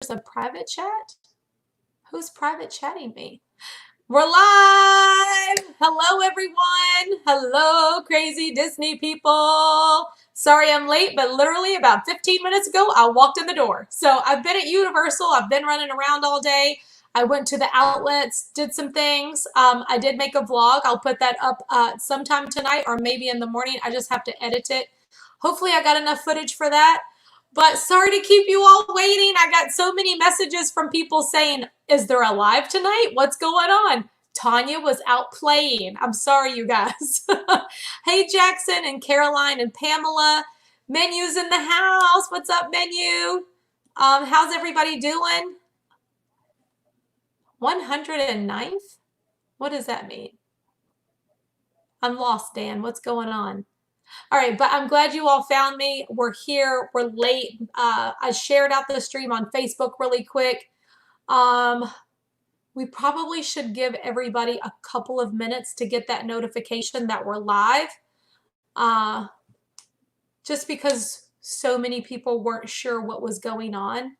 a private chat? Who's private chatting me? We're live! Hello, everyone. Hello, crazy Disney people. Sorry I'm late, but literally about 15 minutes ago, I walked in the door. So I've been at Universal. I've been running around all day. I went to the outlets, did some things. I did make a vlog. I'll put that up sometime tonight or maybe in the morning. I just have to edit it. Hopefully I got enough footage for that. But sorry to keep you all waiting. I got so many messages from people saying, is there a live tonight? What's going on? Tanya was out playing. I'm sorry, you guys. Hey, Jackson and Caroline and Pamela. Menu's in the house. What's up, Menu? How's everybody doing? 109th? What does that mean? I'm lost, Dan. What's going on? All right, but I'm glad you all found me. We're here. We're late. I shared out the stream on Facebook really quick. We probably should give everybody a couple of minutes to get that notification that we're live. Just because so many people weren't sure what was going on.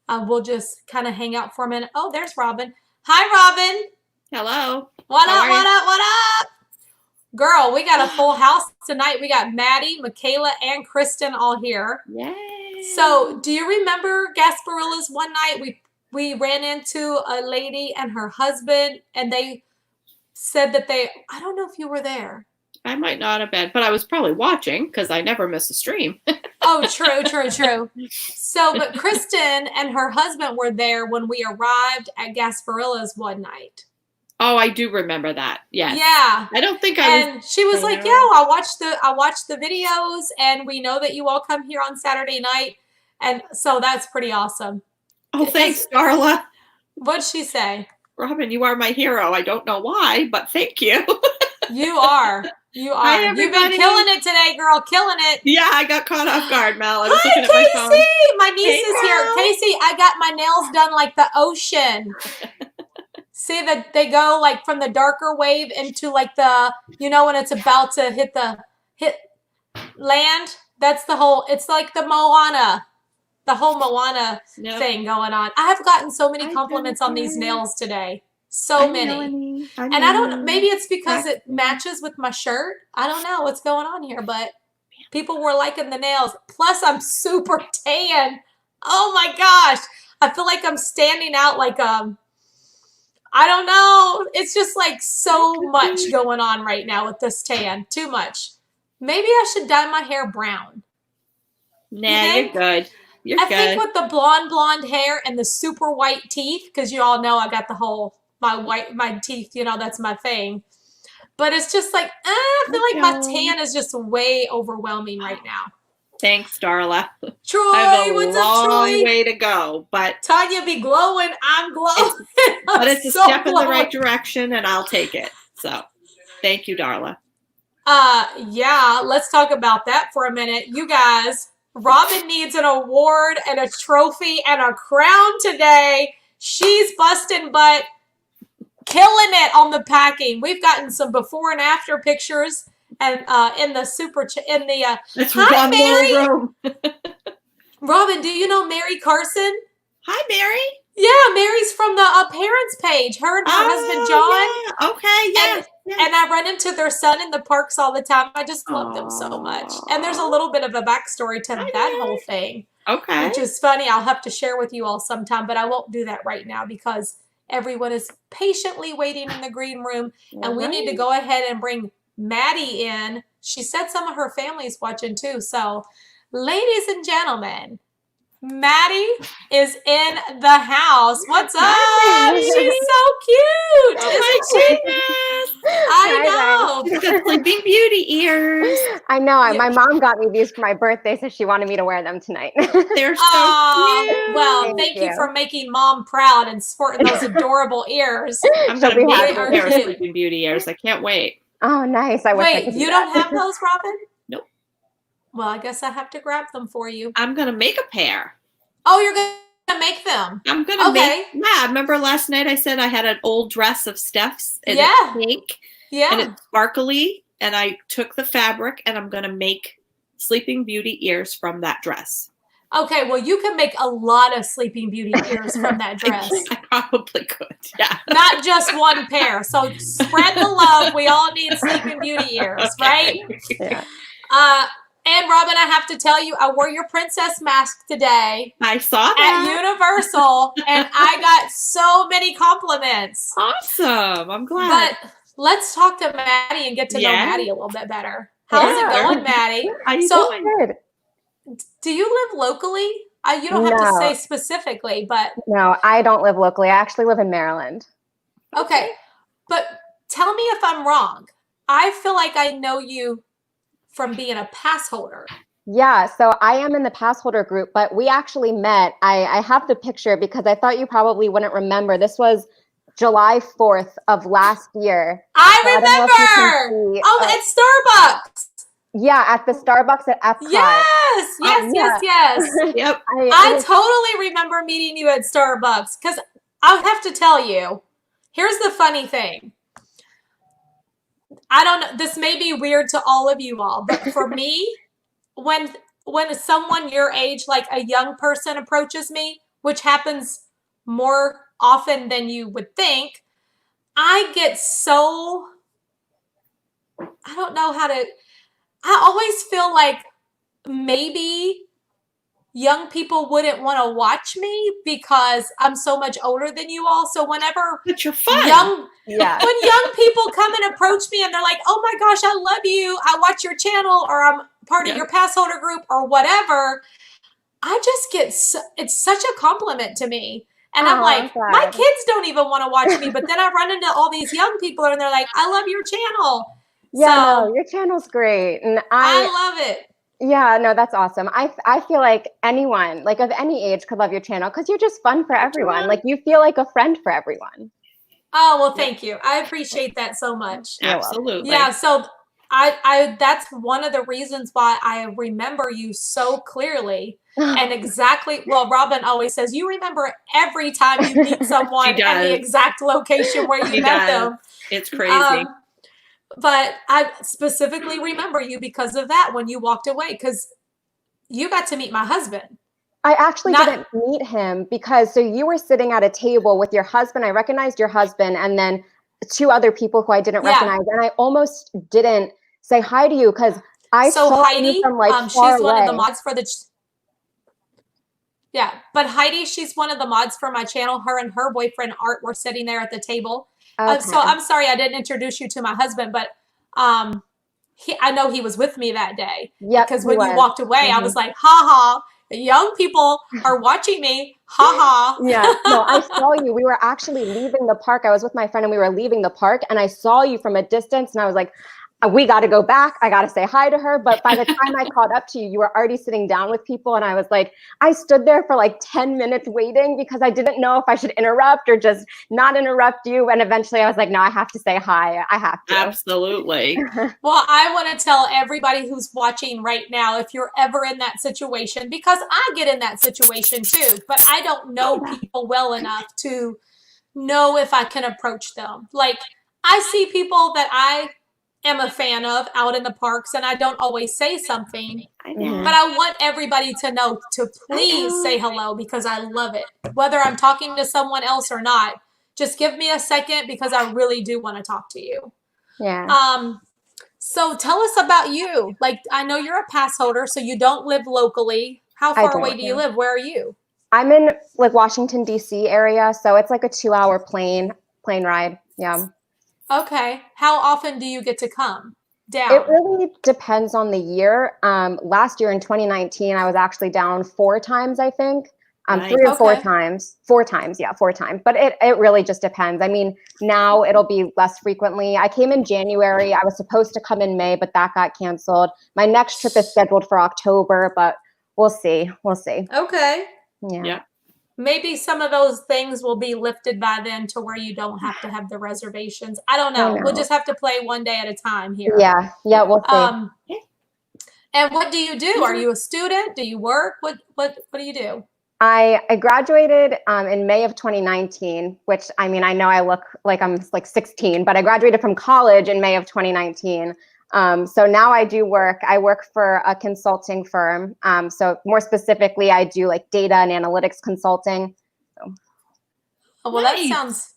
We'll just kind of hang out for a minute. Oh, there's Robin. Hi, Robin. Hello. What up, what up, what up? Girl, we got a full house tonight. We got Maddie, Mikayla, and Kristen all here. Yay. So do you remember Gasparilla's one night? We ran into a lady and her husband, and they said that I don't know if you were there. I might not have been, but I was probably watching because I never miss a stream. Oh, true, true, true. So, but Kristen and her husband were there when we arrived at Gasparilla's one night. Oh, I do remember that. Yes. Yeah. I don't think I was. And she was like, "Yeah, I watched the videos, and we know that you all come here on Saturday night, and so that's pretty awesome." Oh, thanks, Darla. What'd she say? Robin, you are my hero. I don't know why, but thank you. You are. You are. Hi, You've been killing it today, girl. Killing it. Yeah, I got caught off guard, Mel. I was Hi, looking Casey. at my phone. My niece is here. Casey, I got my nails done like the ocean. See that they go like from the darker wave into like the, when it's about to hit land. That's the whole. It's like the Moana. The whole Moana thing going on. I have gotten so many compliments on these nails today. So many. And I don't, maybe it's because it matches with my shirt. I don't know what's going on here, but people were liking the nails. Plus I'm super tan. Oh my gosh. I feel like I'm standing out like, I don't know. It's just like so much going on right now with this tan. Too much. Maybe I should dye my hair brown. Nah, you're good. I think with the blonde hair and the super white teeth, because you all know I got the whole, my teeth, that's my thing. But it's just like, I feel like my tan is just way overwhelming right now. Thanks, Darla. Troy, I have a what's up, Troy? long way to go, but Tanya be glowing. I'm glowing. But it's a step in the right direction, and I'll take it. So, thank you, Darla. Yeah, let's talk about that for a minute. You guys, Robin needs an award and a trophy and a crown today. She's busting butt, killing it on the packing. We've gotten some before and after pictures, and in the That's hi, Mary. Room. Robin, do you know Mary Carson? Hi, Mary. Yeah, Mary's from the parents page. Her and her husband John. Yeah. Okay, yes. And I run into their son in the parks all the time. I just love them so much. And there's a little bit of a backstory to that whole thing. Okay. Which is funny. I'll have to share with you all sometime, but I won't do that right now because everyone is patiently waiting in the green room. And we need to go ahead and bring Maddie in. She said some of her family's watching too. So, ladies and gentlemen, Maddie is in the house. What's up? She's so cute. Oh my goodness. I know. She's got Sleeping Beauty ears. I know. My mom got me these for my birthday, so she wanted me to wear them tonight. They're so cute. Well, thank you for making mom proud and sporting those adorable ears. I'm going to make a pair of Sleeping Beauty ears. I can't wait. Oh, nice. Wait, you don't have those, Robin? Nope. Well, I guess I have to grab them for you. I'm going to make a pair. Oh, you're going to make them? I'm going to make. Yeah, remember last night I said I had an old dress of Steph's and it's pink. Yeah. And it's sparkly. And I took the fabric and I'm going to make Sleeping Beauty ears from that dress. Okay, well, you can make a lot of Sleeping Beauty ears from that dress. I probably could, yeah. Not just one pair. So spread the love. We all need Sleeping Beauty ears, right? Yeah. And Robin, I have to tell you, I wore your princess mask today I saw at that. Universal, and I got so many compliments. Awesome. I'm glad. But let's talk to Maddie and get to know Maddie a little bit better. How's it going, Maddie? How you So, doing? Good. do you live locally? You don't have to say specifically, but No, I don't live locally. I actually live in Maryland. okay. But tell me if I'm wrong. I feel like I know you from being a pass holder. Yeah, so I am in the pass holder group, but we actually met. I have the picture because I thought you probably wouldn't remember. This was July 4th of last year. I remember. It's Starbucks. Yeah, at the Starbucks at Epcot. Yes. Yep. I totally remember meeting you at Starbucks because I have to tell you, here's the funny thing. I don't know, this may be weird to all of you all, but for me, when someone your age, like a young person approaches me, which happens more often than you would think, I get so, I don't know how to, I always feel like maybe young people wouldn't want to watch me because I'm so much older than you all. So whenever But you're fun. when young people come and approach me and they're like, oh my gosh, I love you, I watch your channel, or I'm part of your pass holder group or whatever, I just get, it's such a compliment to me. And I'm like, my kids don't even want to watch me, but then I run into all these young people and they're like, I love your channel. Yeah, so, no, your channel's great. And I love it. Yeah, no, that's awesome. I feel like anyone, like of any age, could love your channel because you're just fun for everyone. Like you feel like a friend for everyone. Oh, well, thank you. I appreciate that so much. Absolutely. Yeah, so I that's one of the reasons why I remember you so clearly and exactly. Well, Robin always says you remember every time you meet someone and the exact location where you met them. It's crazy. But I specifically remember you because of that when you walked away, because you got to meet my husband. I actually didn't meet him because, so you were sitting at a table with your husband. I recognized your husband and then two other people who I didn't recognize. And I almost didn't say hi to you because I saw Heidi, you from like she's far one away. of the mods for the... Yeah, but Heidi, she's one of the mods for my channel. Her and her boyfriend Art were sitting there at the table. So I'm sorry I didn't introduce you to my husband, but I know he was with me that day. Yeah, because when you walked away, I was like, ha ha, young people are watching me, ha ha. Yeah, no, I saw you. We were actually leaving the park. I was with my friend and we were leaving the park and I saw you from a distance and I was like, we got to go back. I got to say hi to her. But by the time I caught up to you, you were already sitting down with people. And I was like, I stood there for like 10 minutes waiting because I didn't know if I should interrupt or just not interrupt you. And eventually I was like, no, I have to say hi. I have to. Absolutely. Well, I want to tell everybody who's watching right now, if you're ever in that situation, because I get in that situation too, but I don't know people well enough to know if I can approach them. Like I see people that I am a fan of out in the parks and I don't always say something, but I want everybody to know to please say hello because I love it. Whether I'm talking to someone else or not, just give me a second because I really do want to talk to you. Yeah. So tell us about you. Like, I know you're a pass holder, so you don't live locally. How far away do you live? Where are you? I'm in like Washington, D.C. area. So it's like a 2-hour plane ride. Yeah. Okay. How often do you get to come down? It really depends on the year. Last year in 2019, I was actually down 4 times, I think. 3 or 4 times. 4 times. Yeah, 4 times. But it really just depends. I mean, now it'll be less frequently. I came in January. I was supposed to come in May, but that got canceled. My next trip is scheduled for October, but we'll see. We'll see. Okay. Yeah. Maybe some of those things will be lifted by then to where you don't have to have the reservations. I don't know. We'll just have to play one day at a time here. Yeah. Yeah, we'll see. And what do you do? Are you a student? Do you work? What do you do? I graduated in May of 2019, which I mean, I know I look like I'm like 16, but I graduated from college in May of 2019. So now I work for a consulting firm. So more specifically, I do like data and analytics consulting. So. Oh, well, nice.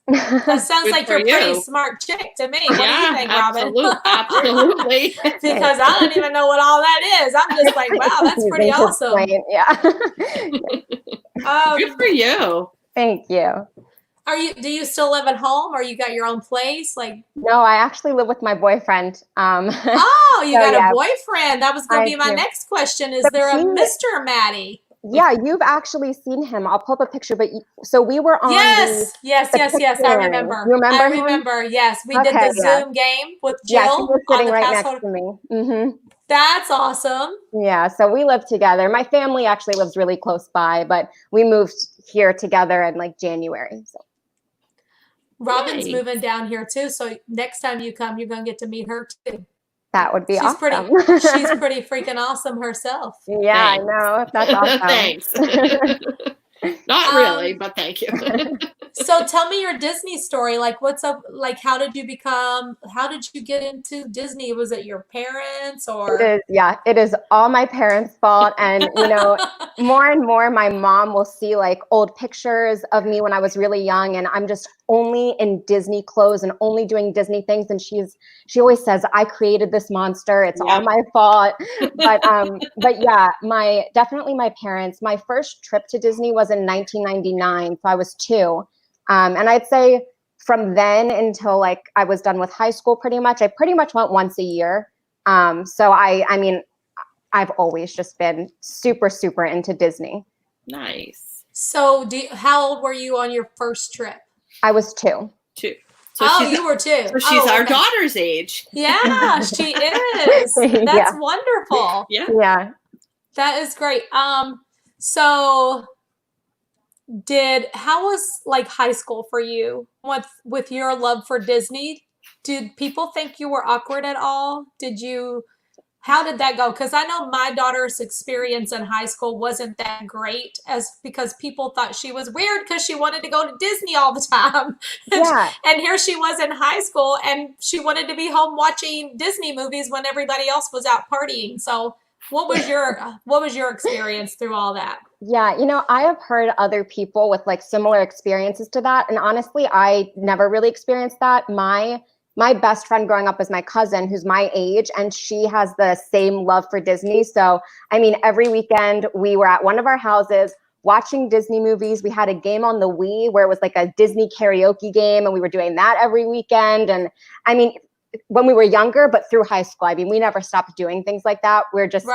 That sounds like you're a pretty smart chick to me. What do you think, Robin? Absolutely. Because I don't even know what all that is. I'm just like, wow, that's pretty awesome. Yeah. Good for you. Thank you. Do you still live at home, or you got your own place? No, I actually live with my boyfriend. Oh, you got a boyfriend. That was going to be my next question. Is there a Mr. Maddie? Yeah, you've actually seen him. I'll pull up a picture, but so we were on. Yes. I remember. You remember? I remember. Yes, we did the Zoom game with Jill. Yeah, he was sitting right next to me. Mm-hmm. That's awesome. Yeah, so we live together. My family actually lives really close by, but we moved here together in like January. So. Robin's moving down here too, so next time you come, you're going to get to meet her too. That would be awesome. She's pretty freaking awesome herself. Yeah, thanks. I know. That's awesome. Thanks. Not really, but thank you. So tell me your Disney story. Like, what's up? Like, how did you get into Disney? Was it your parents or? It is all my parents' fault. And, more and more, my mom will see like old pictures of me when I was really young, and I'm just only in Disney clothes and only doing Disney things. And she always says, I created this monster. It's all my fault. But yeah, definitely my parents. My first trip to Disney was in 1999. So I was 2. And I'd say from then until like I was done with high school, I pretty much went once a year. So I mean, I've always just been super, super into Disney. Nice. So how old were you on your first trip? I was 2. 2. So you were 2. So she's our daughter's age. Yeah, she is. That's wonderful. Yeah. That is great. So how was like high school for you with your love for Disney? Did people think you were awkward at all? How did that go? Because I know my daughter's experience in high school wasn't that great, because people thought she was weird because she wanted to go to Disney all the time. Yeah. And here she was in high school and she wanted to be home watching Disney movies when everybody else was out partying. So what was your experience through all that? Yeah, I have heard other people with like similar experiences to that. And honestly, I never really experienced that. My best friend growing up is my cousin, who's my age, and she has the same love for Disney. So, I mean, every weekend we were at one of our houses watching Disney movies. We had a game on the Wii where it was like a Disney karaoke game, and we were doing that every weekend. And I mean, when we were younger, but through high school, I mean, we never stopped doing things like that. We're just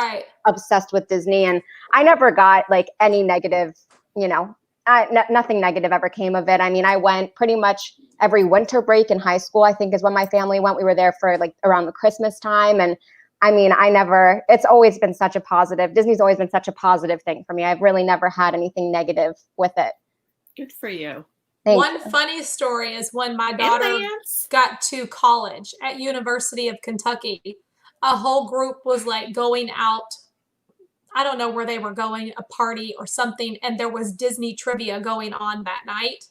obsessed with Disney. And I never got like any negative, nothing negative ever came of it. I mean, I went pretty much every winter break in high school, I think is when my family went. We were there for like around the Christmas time. And I mean, it's always been such a positive. Disney's always been such a positive thing for me. I've really never had anything negative with it. Good for you. One funny story is when my daughter got to college at University of Kentucky, a whole group was like going out. I don't know where they were going, a party or something, and there was Disney trivia going on that night.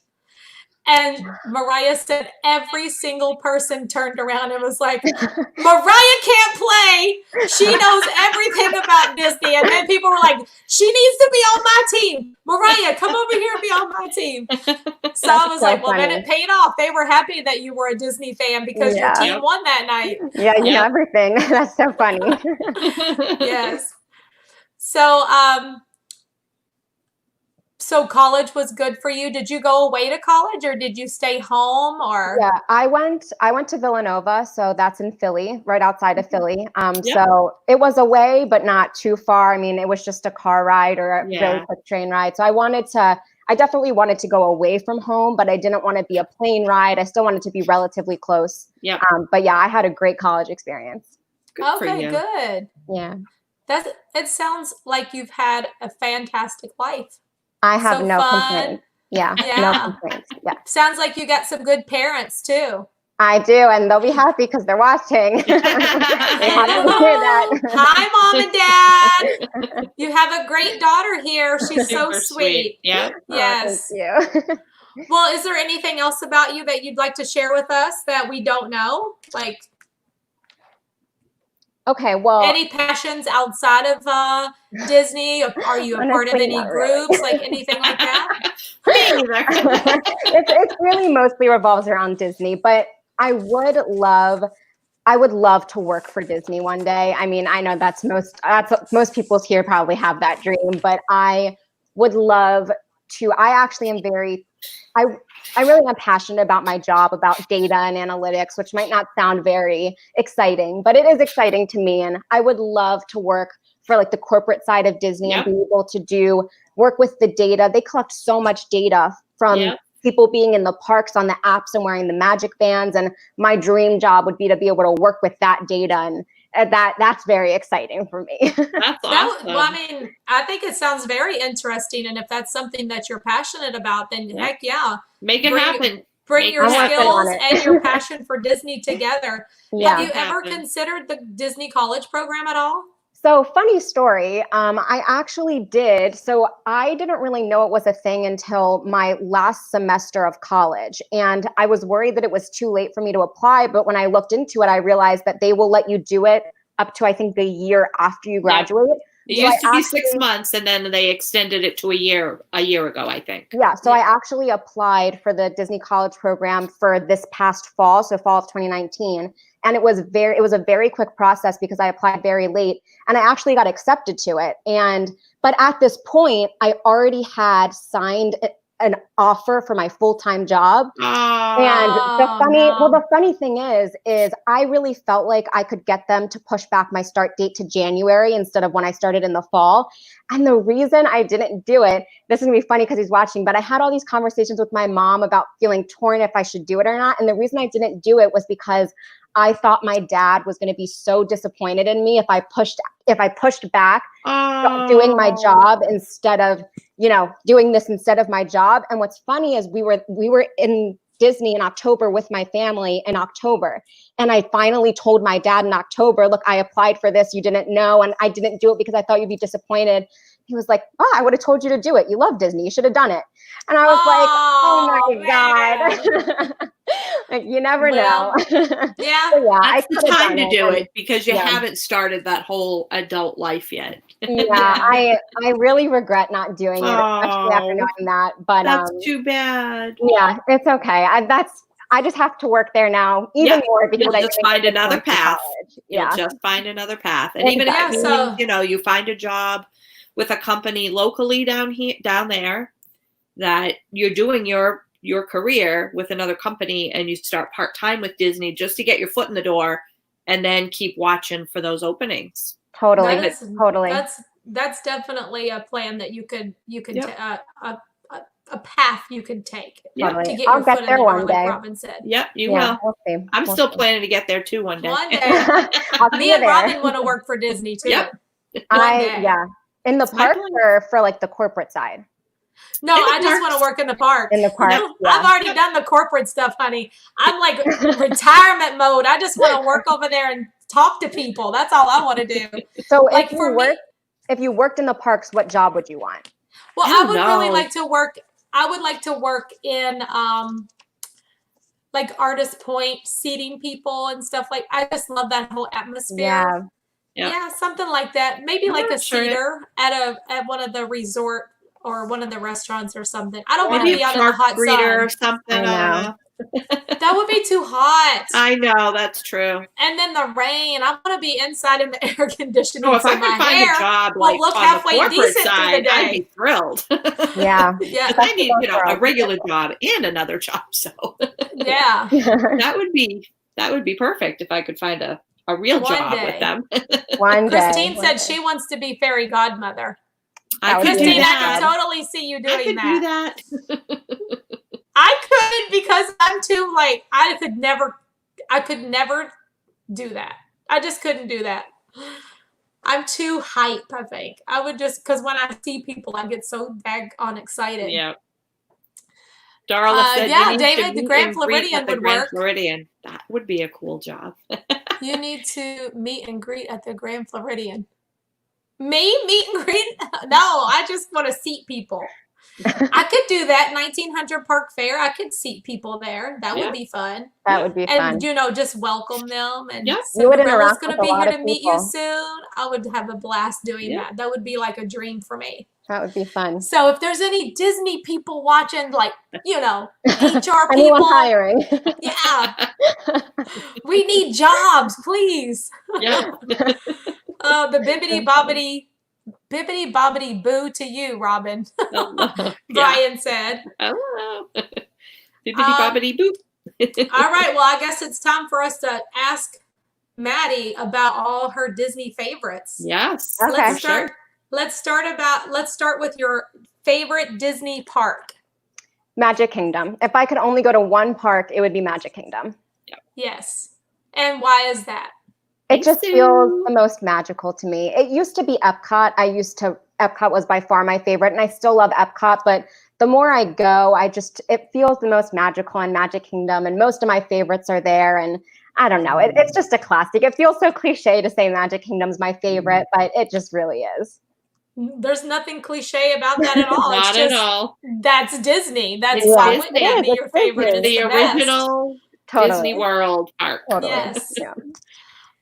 And Mariah said every single person turned around and was like, Mariah can't play. She knows everything about Disney. And then people were like, she needs to be on my team. Mariah, come over here and be on my team. So I was like, well, then it paid off. They were happy that you were a Disney fan because your team won that night. Yeah, you know everything. That's so funny. Yes. So college was good for you. Did you go away to college or did you stay home or? Yeah, I went to Villanova. So that's in Philly, right outside of Philly. So it was away, but not too far. I mean, it was just a car ride or a really quick train ride. So I definitely wanted to go away from home, but I didn't want to be a plane ride. I still wanted to be relatively close. Yeah. But yeah, I had a great college experience. Good for you. Good. Yeah. It sounds like you've had a fantastic life. I have no complaints. Yeah, no complaints. Yeah. Sounds like you got some good parents too. I do, and they'll be happy because they're watching. They happy to hear that. Hi, Mom and Dad. You have a great daughter here. She's so sweet. Yeah. Yes. Oh, thank you. Well, is there anything else about you that you'd like to share with us that we don't know? Like, Okay, well, any passions outside of Disney? Are you a part of honestly, any not really. groups, like anything like that? Me neither. It's really mostly revolves around Disney, but I would love to work for Disney one day. I mean, I know that's most people here probably have that dream, but I would love to. I actually am I I really am passionate about my job, about data and analytics, which might not sound very exciting, but it is exciting to me. And I would love to work for like the corporate side of Disney and be able to work with the data. They collect so much data from people being in the parks on the apps and wearing the magic bands. And my dream job would be to be able to work with that data. And that's very exciting for me. That's awesome. Well, I mean, I think it sounds very interesting. And if that's something that you're passionate about, then heck yeah. Make it happen. Bring your skills and your passion for Disney together. Have you ever considered the Disney College program at all? So funny story. I actually did. So I didn't really know it was a thing until my last semester of college. And I was worried that it was too late for me to apply. But when I looked into it, I realized that they will let you do it up to, I think, the year after you graduate. It used to be 6 months, and then they extended it to a year ago, I think. Yeah. So I actually applied for the Disney College program for this past fall, so fall of 2019. And it was a very quick process because I applied very late and I actually got accepted to it. But at this point, I already had signed an offer for my full-time job. And the funny thing is I really felt like I could get them to push back my start date to January instead of when I started in the fall. And the reason I didn't do it, this is gonna be funny because he's watching, but I had all these conversations with my mom about feeling torn if I should do it or not. And the reason I didn't do it was because I thought my dad was going to be so disappointed in me if I pushed back doing my job instead of, doing this instead of my job. And what's funny is we were in Disney in October with my family in October. And I finally told my dad in October, look, I applied for this. You didn't know. And I didn't do it because I thought you'd be disappointed. He was like, oh, I would have told you to do it. You love Disney. You should have done it. And I was like, oh my God. Like, you never know. Yeah. That's the time to do it because you haven't started that whole adult life yet. I really regret not doing it, especially after knowing that. But that's too bad. Yeah, it's okay. I just have to work there now even more because you'll just find another path. Yeah. You'll just find another path. And even if you find a job with a company locally down there that you're doing your career with another company and you start part-time with Disney just to get your foot in the door and then keep watching for those openings. Totally. That's definitely a plan that you could a path you could take. Totally. To get I'll your get foot there in the door, one day. like Robin said. Yep, you will. We'll see. I'm still planning to get there too one day. One day. Me and Robin want to work for Disney too. Yep. In the park or for like the corporate side? No, I just want to work in the park. In the park. No, I've already done the corporate stuff, honey. I'm like retirement mode. I just want to work over there and talk to people. That's all I want to do. So like if you worked in the parks, what job would you want? Well, I would really like to work. I would like to work in like Artist Point, seating people and stuff like. I just love that whole atmosphere. Yeah, something like that. Maybe like a seater at one of the resort or one of the restaurants or something. I don't want to be out in the hot sun or something. That would be too hot. I know, that's true. And then the rain. I want to be inside in the air conditioning. Oh, if I could find a job like look on halfway the corporate decent side, through the day. I'd be thrilled. Yeah. I need, a regular job and another job. So yeah, that would be perfect if I could find a real job with them. Christine said she wants to be fairy godmother. Christine, I can totally see you doing that. Do that. I couldn't because I'm too I could never do that. I just couldn't do that. I'm too hype, I think. I would just, because when I see people, I get so daggone excited. Yeah. Darla said, David, the Grand Floridian would work. Floridian. That would be a cool job. You need to meet and greet at the Grand Floridian. Me? Meet and greet? No, I just want to seat people. I could do that. 1900 Park Fair. I could seat people there. That would be fun. That would be fun. And, you know, just welcome them. And You would Cinderella's interact going to with be a lot here of to meet you people. soon. I would have a blast doing that. That would be like a dream for me. That would be fun. So if there's any Disney people watching, like, you know, HR Anyone people. hiring. Yeah. We need jobs, please. Yeah. The bibbity bobbity boo to you, Robin. Brian said. Oh. Bibbity bobbity boo. All right. Well, I guess it's time for us to ask Maddie about all her Disney favorites. Yes. Okay. Let's start with your favorite Disney park. Magic Kingdom. If I could only go to one park, it would be Magic Kingdom. Yes. And why is that? It just feels the most magical to me. It used to be Epcot. Epcot was by far my favorite, and I still love Epcot, but the more I go, it feels the most magical in Magic Kingdom, and most of my favorites are there, and I don't know. It's just a classic. It feels so cliche to say Magic Kingdom's my favorite, but it just really is. There's nothing cliche about that at all. Not at all. That's Disney. That's why wouldn't that be your favorite? It's the original Disney World park. Totally. Yes. Yeah.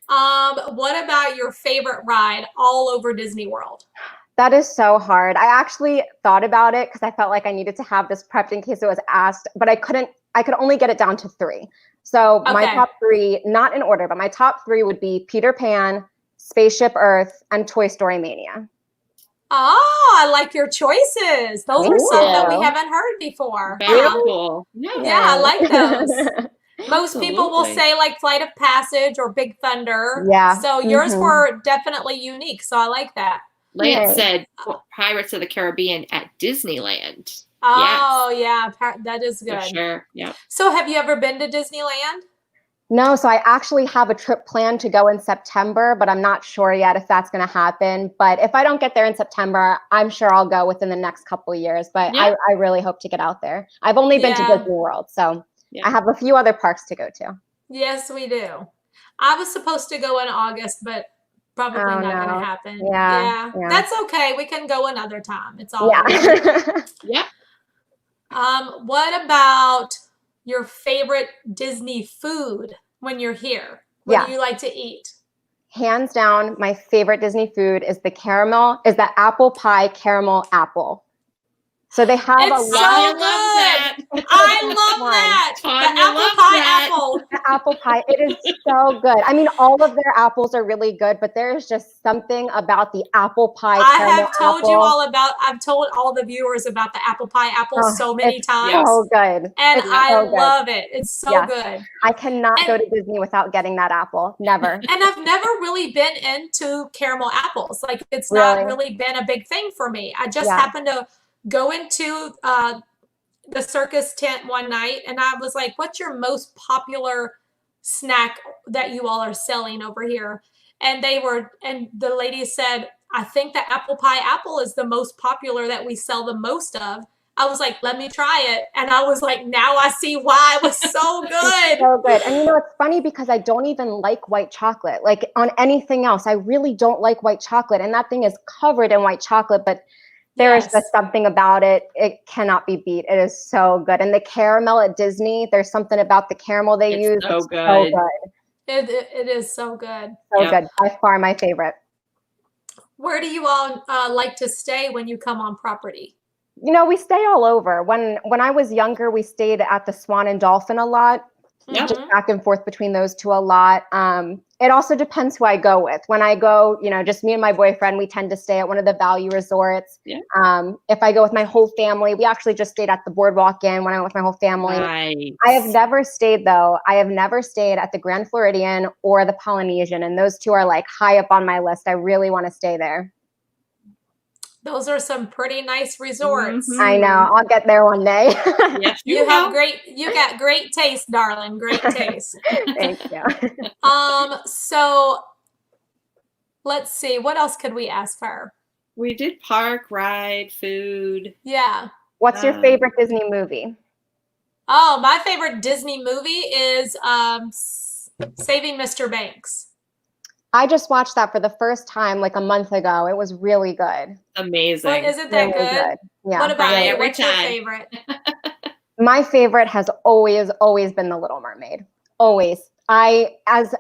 What about your favorite ride all over Disney World? That is so hard. I actually thought about it because I felt like I needed to have this prepped in case it was asked, but I could only get it down to 3. So my top 3, not in order, but my top 3 would be Peter Pan, Spaceship Earth, and Toy Story Mania. Oh, I like your choices. Those are some that we haven't heard before. Very cool. Yeah, I like those. Most people will say like Flight of Passage or Big Thunder. Yeah. So yours were definitely unique. So I like that. Lance said Pirates of the Caribbean at Disneyland. Oh, yeah. That is good. For sure. Yeah. So have you ever been to Disneyland? No, so I actually have a trip planned to go in September, but I'm not sure yet if that's going to happen. But if I don't get there in September, I'm sure I'll go within the next couple of years. But I really hope to get out there. I've only been to Disney World, so I have a few other parks to go to. Yes, we do. I was supposed to go in August, but probably not going to happen. Yeah. That's okay. We can go another time. It's all good. Yeah. What about your favorite Disney food when you're here? What do you like to eat? Hands down, my favorite Disney food is the apple pie caramel apple. So they have I love that. The apple pie apple. The apple pie. It is so good. I mean, all of their apples are really good, but there is just something about the apple pie caramel I've told all the viewers about the apple pie apple so many times. So good. And I love it. It's so good. I cannot go to Disney without getting that apple. Never. And I've never really been into caramel apples. Like it's not really been a big thing for me. I just happened to go into the circus tent one night and I was like, what's your most popular snack that you all are selling over here? And the lady said, I think the apple pie apple is the most popular that we sell the most of. I was like, let me try it. And I was like, now I see why it was so good. So good. And you know, it's funny because I don't even like white chocolate. Like on anything else, I really don't like white chocolate. And that thing is covered in white chocolate, but there is just something about it. It cannot be beat. It is so good. And the caramel at Disney, there's something about the caramel they use. So it's good. So good. It is so good. So good. By far my favorite. Where do you all like to stay when you come on property? You know, we stay all over. When I was younger, we stayed at the Swan and Dolphin a lot. Just back and forth between those two a lot. It also depends who I go with. When I go, you know, just me and my boyfriend, we tend to stay at one of the value resorts. Yeah. If I go with my whole family, we actually just stayed at the Boardwalk Inn when I went with my whole family. Nice. I have never stayed at the Grand Floridian or the Polynesian. And those two are like high up on my list. I really want to stay there. Those are some pretty nice resorts. I know. I'll get there one day. Yes, you got great taste, darling. Great taste. Thank you. So let's see. What else could we ask her? We did park, ride, food. Yeah. What's your favorite Disney movie? Oh, my favorite Disney movie is Saving Mr. Banks. I just watched that for the first time like a month ago. It was really good. Amazing. Well, isn't that really good? Yeah. What about you? every What's your time. favorite? My favorite has always been The Little Mermaid. Always. As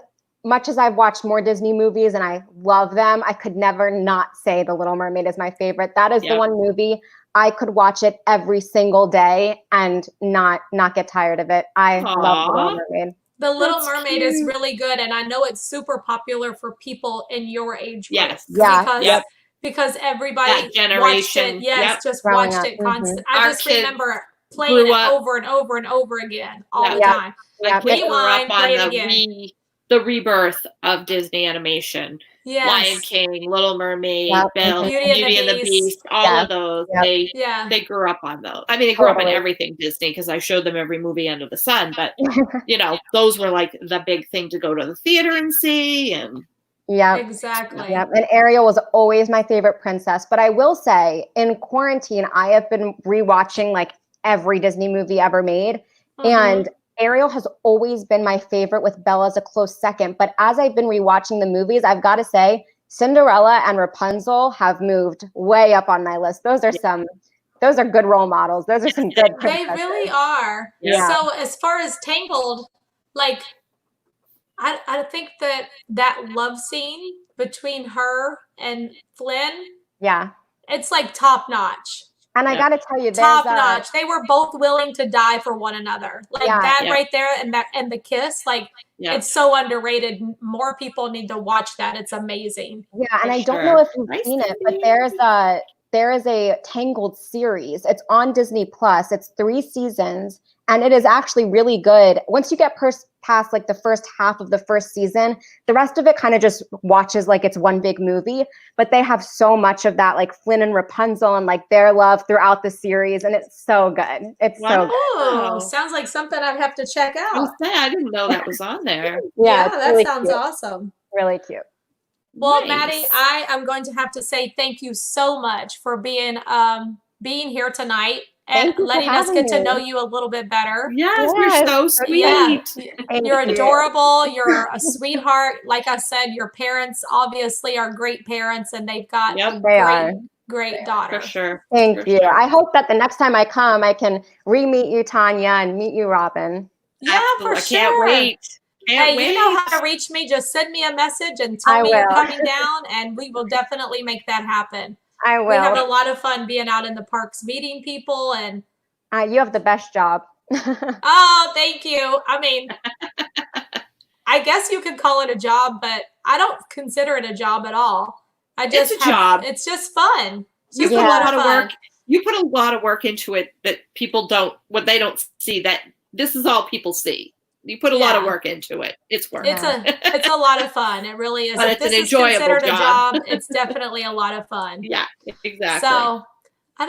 much as I've watched more Disney movies and I love them, I could never not say The Little Mermaid is my favorite. That is the one movie I could watch it every single day and not get tired of it. I love The Little Mermaid. The Little Mermaid is really good, and I know it's super popular for people in your age group. Yes. Yeah. Because everybody That generation. watched it. Just Growing watched up. it constant. Mm-hmm. I just remember playing it over and over and over again all the time. My kids grew up on the rebirth of Disney animation. Yes. Lion King, Little Mermaid, Belle, Beauty and the Beast, all of those. They grew up on those. I mean, they grew up on everything Disney because I showed them every movie under the sun. But you know, those were like the big thing to go to the theater and see. And exactly. Yeah, and Ariel was always my favorite princess. But I will say, in quarantine, I have been rewatching like every Disney movie ever made, and Ariel has always been my favorite, with Bella as a close second. But as I've been rewatching the movies, I've got to say, Cinderella and Rapunzel have moved way up on my list. Those are those are good role models. Those are some good princesses. They really are. Yeah. So as far as Tangled, like, I think that love scene between her and Flynn, it's like top notch. And I got to tell you, top notch. They were both willing to die for one another. Like that right there, and the kiss, like it's so underrated. More people need to watch that. It's amazing. Yeah, and I don't know if you've seen it, but there is a Tangled series. It's on Disney Plus. It's 3 seasons, and it is actually really good. Once you get past like the first half of the first season, the rest of it kind of just watches like it's one big movie. But they have so much of that, like Flynn and Rapunzel and like their love throughout the series, and it's so good. It's so good. Oh, sounds like something I'd have to check out. I didn't know that was on there. Yeah, that really sounds awesome. Really cute. Well, Maddie, I am going to have to say thank you so much for being here tonight and letting us get to know you a little bit better. Yes, you're so sweet. Yeah. You're adorable. You're a sweetheart. Like I said, your parents obviously are great parents, and they've got a great daughter. For sure. Thank you. I hope that the next time I come, I can re-meet you, Tanya, and meet you, Robin. Yeah, for sure. I can't wait. You know how to reach me. Just send me a message and tell me you're coming down, and we will definitely make that happen. I will. We have a lot of fun being out in the parks, meeting people, and you have the best job. Oh, thank you. I mean, I guess you could call it a job, but I don't consider it a job at all. It's a job. It's just fun. You put a lot of work. You put a lot of work into it that people don't. What they don't see, that this is all people see. You put a lot of work into it. It's work. It's a lot of fun. It really is. But if it's this an enjoyable is considered job. a job, it's definitely a lot of fun. Yeah, exactly. So I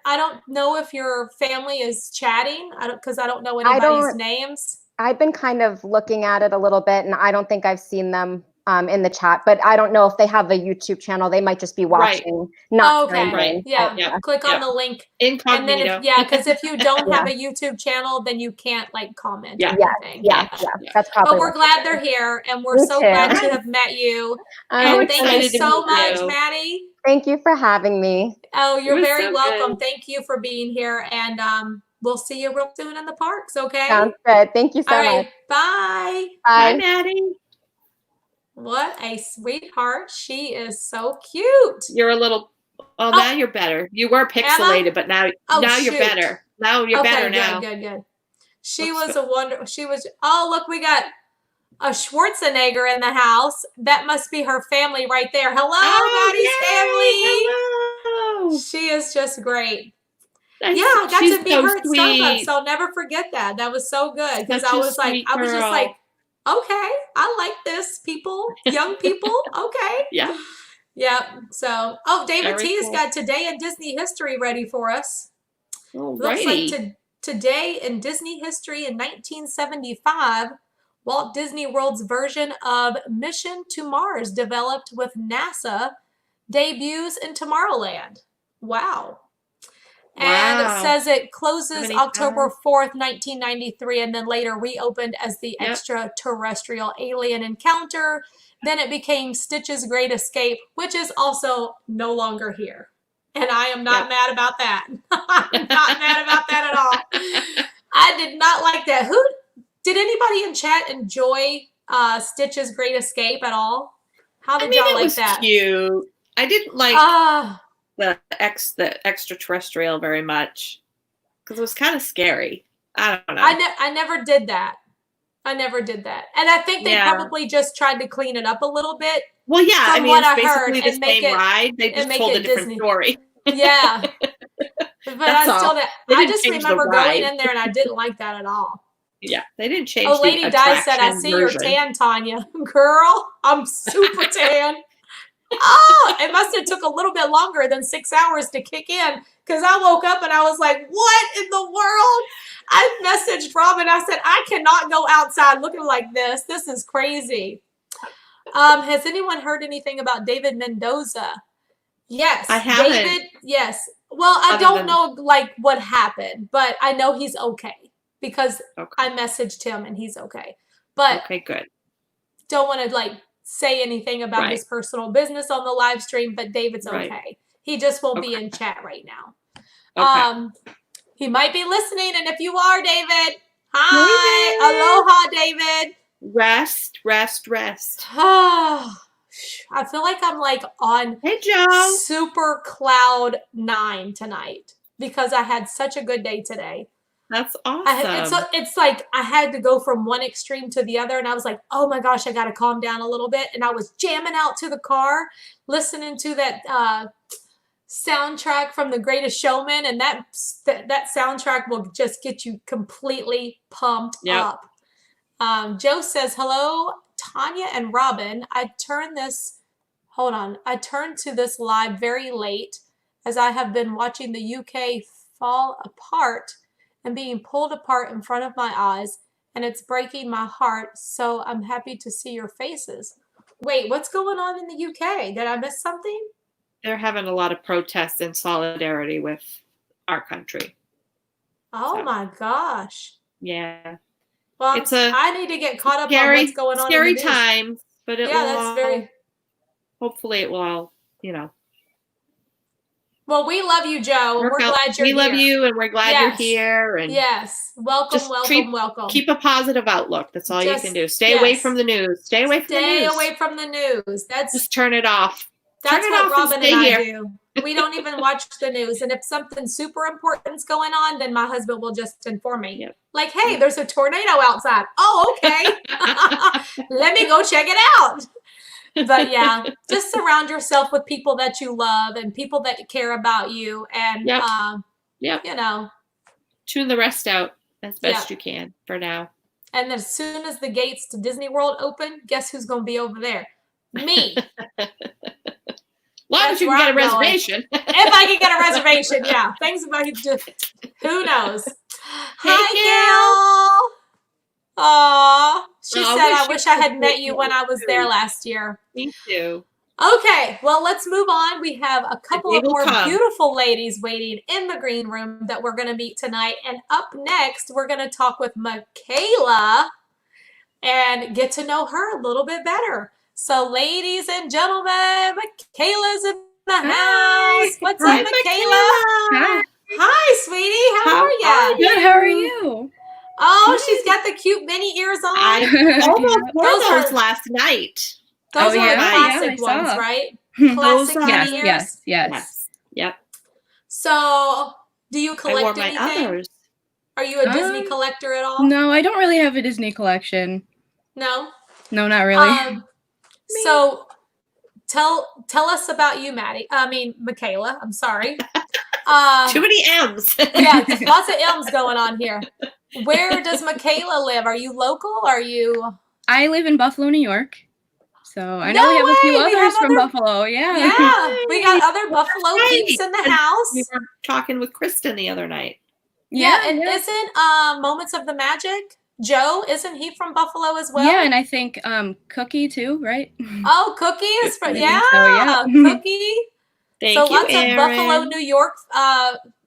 don't know if your family is chatting. Because I don't know anybody's names. I've been kind of looking at it a little bit, and I don't think I've seen them in the chat, but I don't know if they have a YouTube channel. They might just be watching. Not right. Yeah. Click on the link. Incognito. And then because if you don't have a YouTube channel, then you can't like comment. Yeah. That's probably. But we're glad they're here, and we're so glad to have met you. And thank you so much, Maddie. Thank you for having me. Oh, you're very welcome. Thank you for being here, and we'll see you real soon in the parks. Okay. Sounds good. Thank you so much. Bye. Bye, Maddie. What a sweetheart. She is so cute. You're a little, now you're better. You were pixelated, but now you're better. Now you're better now. Good. She was a wonder. Look, we got a Schwarzenegger in the house. That must be her family right there. Hello, Maddie's family. Hello. She is just great. I got to meet her at Starbucks. So I'll never forget that. That was so good. Because I was just like, okay, I like this, people, young people. Okay. Yeah. So, David T has got Today in Disney History ready for us. Looks like Today in Disney History in 1975, Walt Disney World's version of Mission to Mars, developed with NASA, debuts in Tomorrowland. Wow. And it says it closes October 4th, 1993, and then later reopened as the Extraterrestrial Alien Encounter. Then it became Stitch's Great Escape, which is also no longer here. And I am not mad about that. I'm not mad about that at all. I did not like that. Did anybody in chat enjoy Stitch's Great Escape at all? How did y'all like that? Cute. I didn't like the extraterrestrial very much because it was kind of scary. I don't know. I never did that. And I think they probably just tried to clean it up a little bit. Well, yeah. From what I heard, the same ride. They just told a different story. Yeah. But I just remember going in there and I didn't like that at all. Yeah, they didn't change. Oh, Lady Di said, "I see you're tan, Tanya." Girl, I'm super tan. Oh, it must have took a little bit longer than 6 hours to kick in because I woke up and I was like, "What in the world?" I messaged Robin. I said, "I cannot go outside looking like this. This is crazy." Has anyone heard anything about David Mendoza? Yes, I haven't. David. Yes. Well, I don't know like what happened, but I know he's okay because I messaged him and he's okay. But okay, good. Don't want to like say anything about his personal business on the live stream, but David's okay. He just won't be in chat right now. Okay. He might be listening, and if you are, David, hi, aloha, David. Rest. I feel like I'm like on Joe. super cloud 9 tonight because I had such a good day today. That's awesome. It's like I had to go from one extreme to the other, and I was like, oh my gosh, I got to calm down a little bit. And I was jamming out to the car, listening to that soundtrack from The Greatest Showman, and that soundtrack will just get you completely pumped up. Joe says, hello, Tanya and Robin. I turned to this live very late as I have been watching the UK fall apart and being pulled apart in front of my eyes, and it's breaking my heart, so I'm happy to see your faces. Wait, what's going on in the UK? Did I miss something? They're having a lot of protests in solidarity with our country. Oh my gosh. Yeah. Well, I need to get caught up on what's going on in the news. Scary times, but hopefully it will all, Well, we love you, Joe. And we're glad you're here. We love you, and we're glad you're here. And welcome, welcome. Keep a positive outlook. That's all you can do. Stay away from the news. Stay away from the news. Just turn it off. That's what Robin and I do. We don't even watch the news. And if something super important is going on, then my husband will just inform me. Yep. Like, hey, there's a tornado outside. Oh, okay. Let me go check it out. But yeah, just surround yourself with people that you love and people that care about you. And, tune the rest out as best you can for now. And as soon as the gates to Disney World open, guess who's going to be over there? Me. As long as you can get a reservation. If I can get a reservation, yeah. Thanks about just who knows. Hi, Gail. Aw. She said, I wish I had met you when I was there last year. Me too. Okay, well, let's move on. We have a couple of more beautiful ladies waiting in the green room that we're going to meet tonight. And up next, we're going to talk with Mikayla and get to know her a little bit better. So, ladies and gentlemen, Mikayla's in the house. What's up, Mikayla? Hi, sweetie. How are you? Good. How are you? Oh, she's got the cute mini ears on. I almost wore those last night. Those are classic ones, right? Classic mini ears. Yes. Yep. So, do you collect anything? Others. Are you a Disney collector at all? No, I don't really have a Disney collection. No? No, not really. So tell us about you, Maddie. I mean, Mikayla. I'm sorry. Too many M's. Yeah, lots of M's going on here. Where does Mikayla live? Are you local? I live in Buffalo, New York. So I know we have a few others from Buffalo. Yeah. Yeah, we got other Buffalo peeps in the house. We were talking with Kristen the other night. Yeah, and isn't Moments of the Magic? Joe, isn't he from Buffalo as well? Yeah, and I think Cookie too, right? Oh, Cookie is from Cookie. Thank you, lots Aaron. of Buffalo, New York.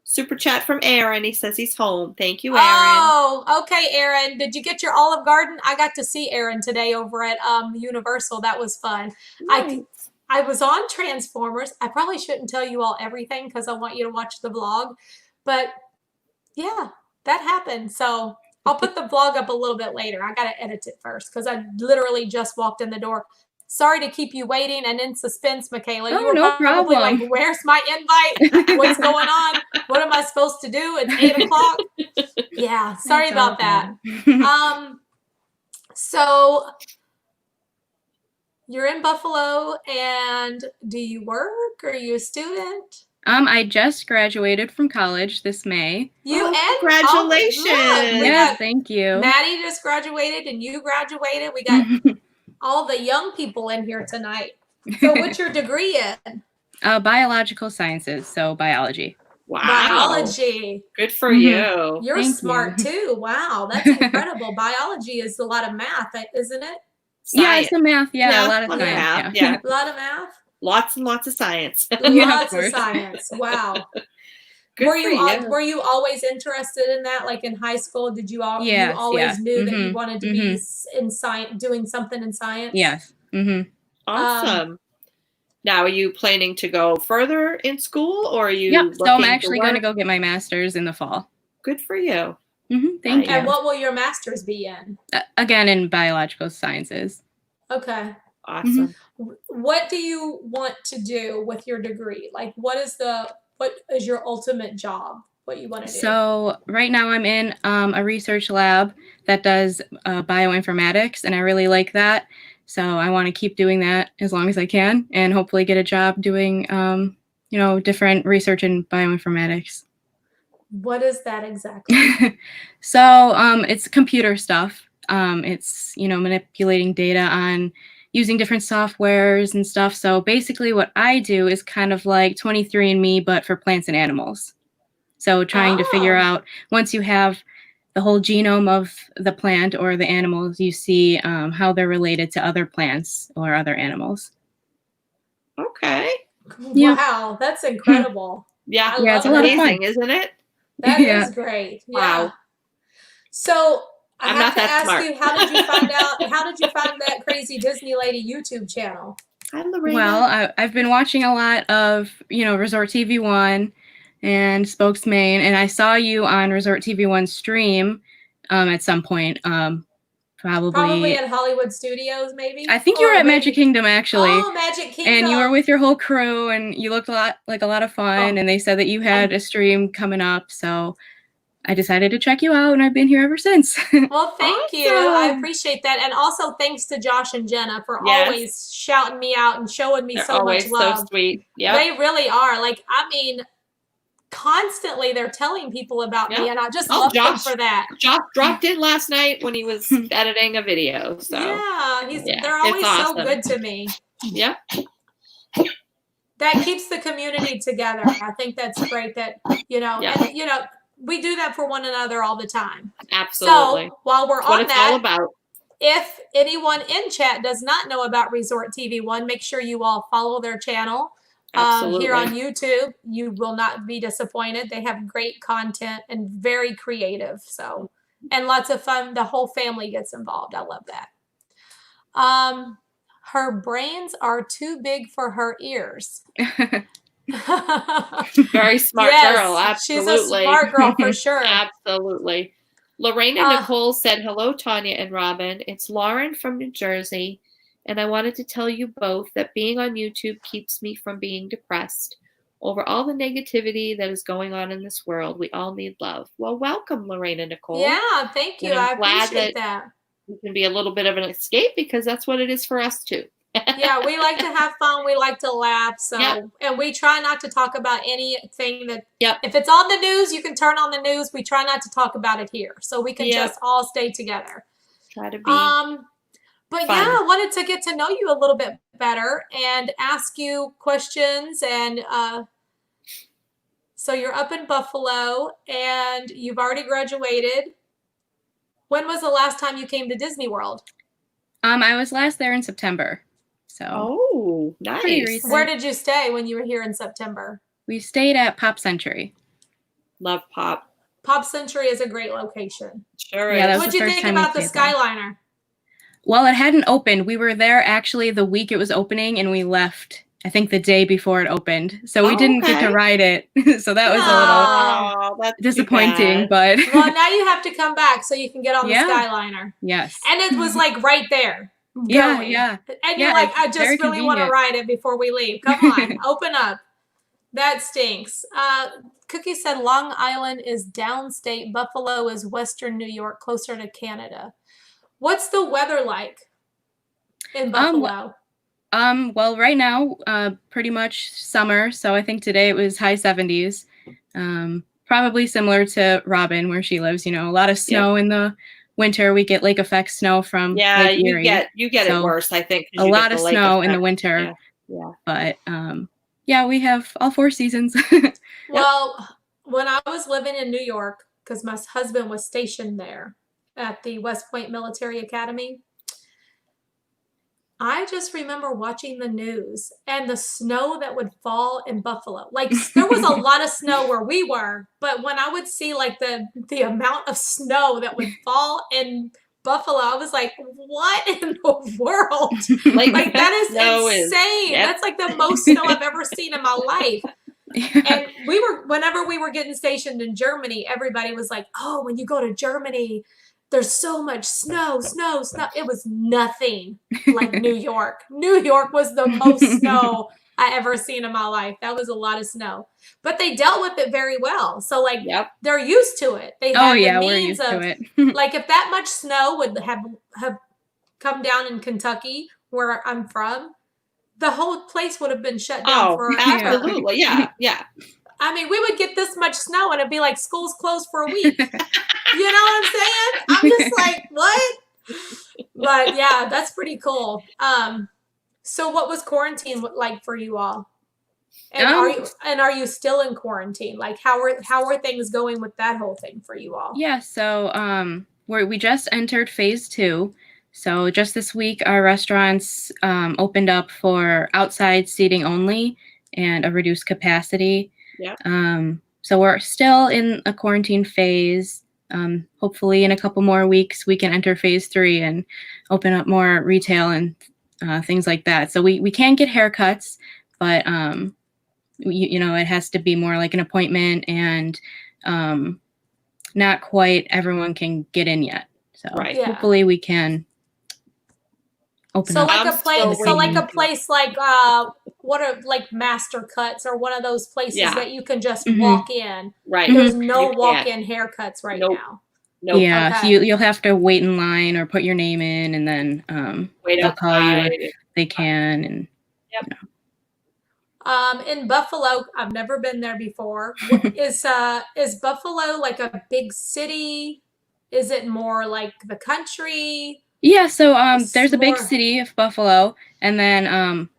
Super chat from Aaron. He says he's home. Thank you, Aaron. Oh, okay, Aaron. Did you get your Olive Garden? I got to see Aaron today over at Universal. That was fun. Nice. I was on Transformers. I probably shouldn't tell you all everything because I want you to watch the vlog. But yeah, that happened. So I'll put the vlog up a little bit later. I got to edit it first because I literally just walked in the door. Sorry to keep you waiting and in suspense, Mikayla. Oh, You were no probably problem. like, where's my invite? What's going on? What am I supposed to do? It's 8 o'clock. Yeah, sorry about that. So you're in Buffalo, and do you work? Are you a student? I just graduated from college this May. Congratulations! Yes, thank you. Maddie just graduated, and you graduated. We got all the young people in here tonight. So what's your degree in? Biological sciences, so biology. Wow. Biology. Good for you. You're smart too. Wow, that's incredible. Biology is a lot of math, isn't it? Yeah, some math. Yeah, a lot of science. Yeah. A lot of math. Lots and lots of science. Lots of science. Wow. Good were you you always interested in that? Like in high school, did you you always knew that you wanted to be in science, doing something in science? Yes. Awesome. Now, are you planning to go further in school, or are you? Yep. So I'm actually going to go get my master's in the fall. Good for you. Thank you. And what will your master's be in? Again, in biological sciences. Okay. Awesome. What do you want to do with your degree? Like, what is your ultimate job? What you want to do? So right now I'm in a research lab that does bioinformatics, and I really like that. So I want to keep doing that as long as I can, and hopefully get a job doing, different research in bioinformatics. What is that exactly? So it's computer stuff. It's, manipulating data on using different softwares and stuff. So basically what I do is kind of like 23andMe, but for plants and animals. So trying to figure out, once you have the whole genome of the plant or the animals, you see how they're related to other plants or other animals. Okay. Wow, that's incredible. Yeah, it's a lot of fun, isn't it? That is great. Yeah. Wow. So I have to ask you, how did you find that Crazy Disney Lady YouTube channel? Hi, Lorena. Well, I've been watching a lot of, Resort TV 1 and Spokesman, and I saw you on Resort TV 1 stream at some point. Probably at Hollywood Studios, maybe? I think you were at Magic Kingdom, actually. Oh, Magic Kingdom. And you were with your whole crew, and you looked like a lot of fun, and they said that you had a stream coming up, so I decided to check you out, and I've been here ever since. Well, thank you. I appreciate that. And also thanks to Josh and Jenna for always shouting me out and showing me so much love. So sweet. Yeah. They really are. Like, I mean, constantly they're telling people about me, and I just love them for that. Josh dropped in last night when he was editing a video. So they're always so good to me. Yep. That keeps the community together. I think that's great that, and we do that for one another all the time. Absolutely. So while we're on that, all about. If anyone in chat does not know about Resort TV 1, make sure you all follow their channel. Here on YouTube. You will not be disappointed. They have great content and very creative. So, and lots of fun. The whole family gets involved. I love that. Her brains are too big for her ears. Very smart girl. Absolutely. She's a smart girl for sure. Absolutely. Lorena Nicole said, hello, Tanya and Robin. It's Lauren from New Jersey. And I wanted to tell you both that being on YouTube keeps me from being depressed over all the negativity that is going on in this world. We all need love. Well, welcome, Lorena Nicole. Yeah, thank you. I appreciate that. We can be a little bit of an escape because that's what it is for us too. Yeah, we like to have fun. We like to laugh. So, and we try not to talk about anything that, if it's on the news, you can turn on the news. We try not to talk about it here. So we can just all stay together. Try to be But fun. I wanted to get to know you a little bit better and ask you questions. And so you're up in Buffalo and you've already graduated. When was the last time you came to Disney World? I was last there in September. So nice. Where did you stay when you were here in September? We stayed at Pop Century. Love Pop. Pop Century is a great location. Sure is. What'd you think about the Skyliner? Well, it hadn't opened. We were there actually the week it was opening, and we left, I think, the day before it opened. So we didn't get to ride it. So that was a little disappointing. But well, now you have to come back so you can get on the Skyliner. Yes. And it was like right there. Yeah. And you're like, I just really want to ride it before we leave. Come on, open up. That stinks. Cookie said Long Island is downstate. Buffalo is western New York, closer to Canada. What's the weather like in Buffalo? Well, right now, pretty much summer. So I think today it was high 70s. Probably similar to Robin, where she lives. You know, a lot of snow in the winter. We get lake effect snow from Lake Erie. you get it worse, I think. A lot of snow in the winter. Yeah. But we have all 4 seasons. Well, when I was living in New York, because my husband was stationed there at the West Point Military Academy, I just remember watching the news and the snow that would fall in Buffalo. Like, there was a lot of snow where we were, but when I would see like the amount of snow that would fall in Buffalo, I was like, what in the world? Like that is insane. That's like the most snow I've ever seen in my life. And whenever we were getting stationed in Germany, everybody was like, oh, when you go to Germany, there's so much snow. It was nothing like New York. New York was the most snow I ever seen in my life. That was a lot of snow. But they dealt with it very well. So like they're used to it. They have the means of it. Like if that much snow would have come down in Kentucky, where I'm from, the whole place would have been shut down forever. Absolutely. Yeah. I mean, we would get this much snow and it'd be like school's closed for a week. You know what I'm saying? I'm just like, what? But yeah, that's pretty cool. So what was quarantine like for you all? And are you still in quarantine? Like how are things going with that whole thing for you all? Yeah, so we just entered phase 2. So just this week our restaurants opened up for outside seating only and a reduced capacity. Yeah. So we're still in a quarantine phase. Hopefully in a couple more weeks we can enter phase 3 and open up more retail and things like that. So we can get haircuts, but you know, it has to be more like an appointment, and not quite everyone can get in yet. So hopefully we can open up. Like a place like what are like Master Cuts or one of those places that you can just walk in. Right. There's no walk-in haircuts now. Nope. Yeah, okay. So you'll have to wait in line or put your name in, and then they'll call you if they can. And you know. In Buffalo, I've never been there before. Is Buffalo like a big city? Is it more like the country? Yeah, so there's a big city of Buffalo, and then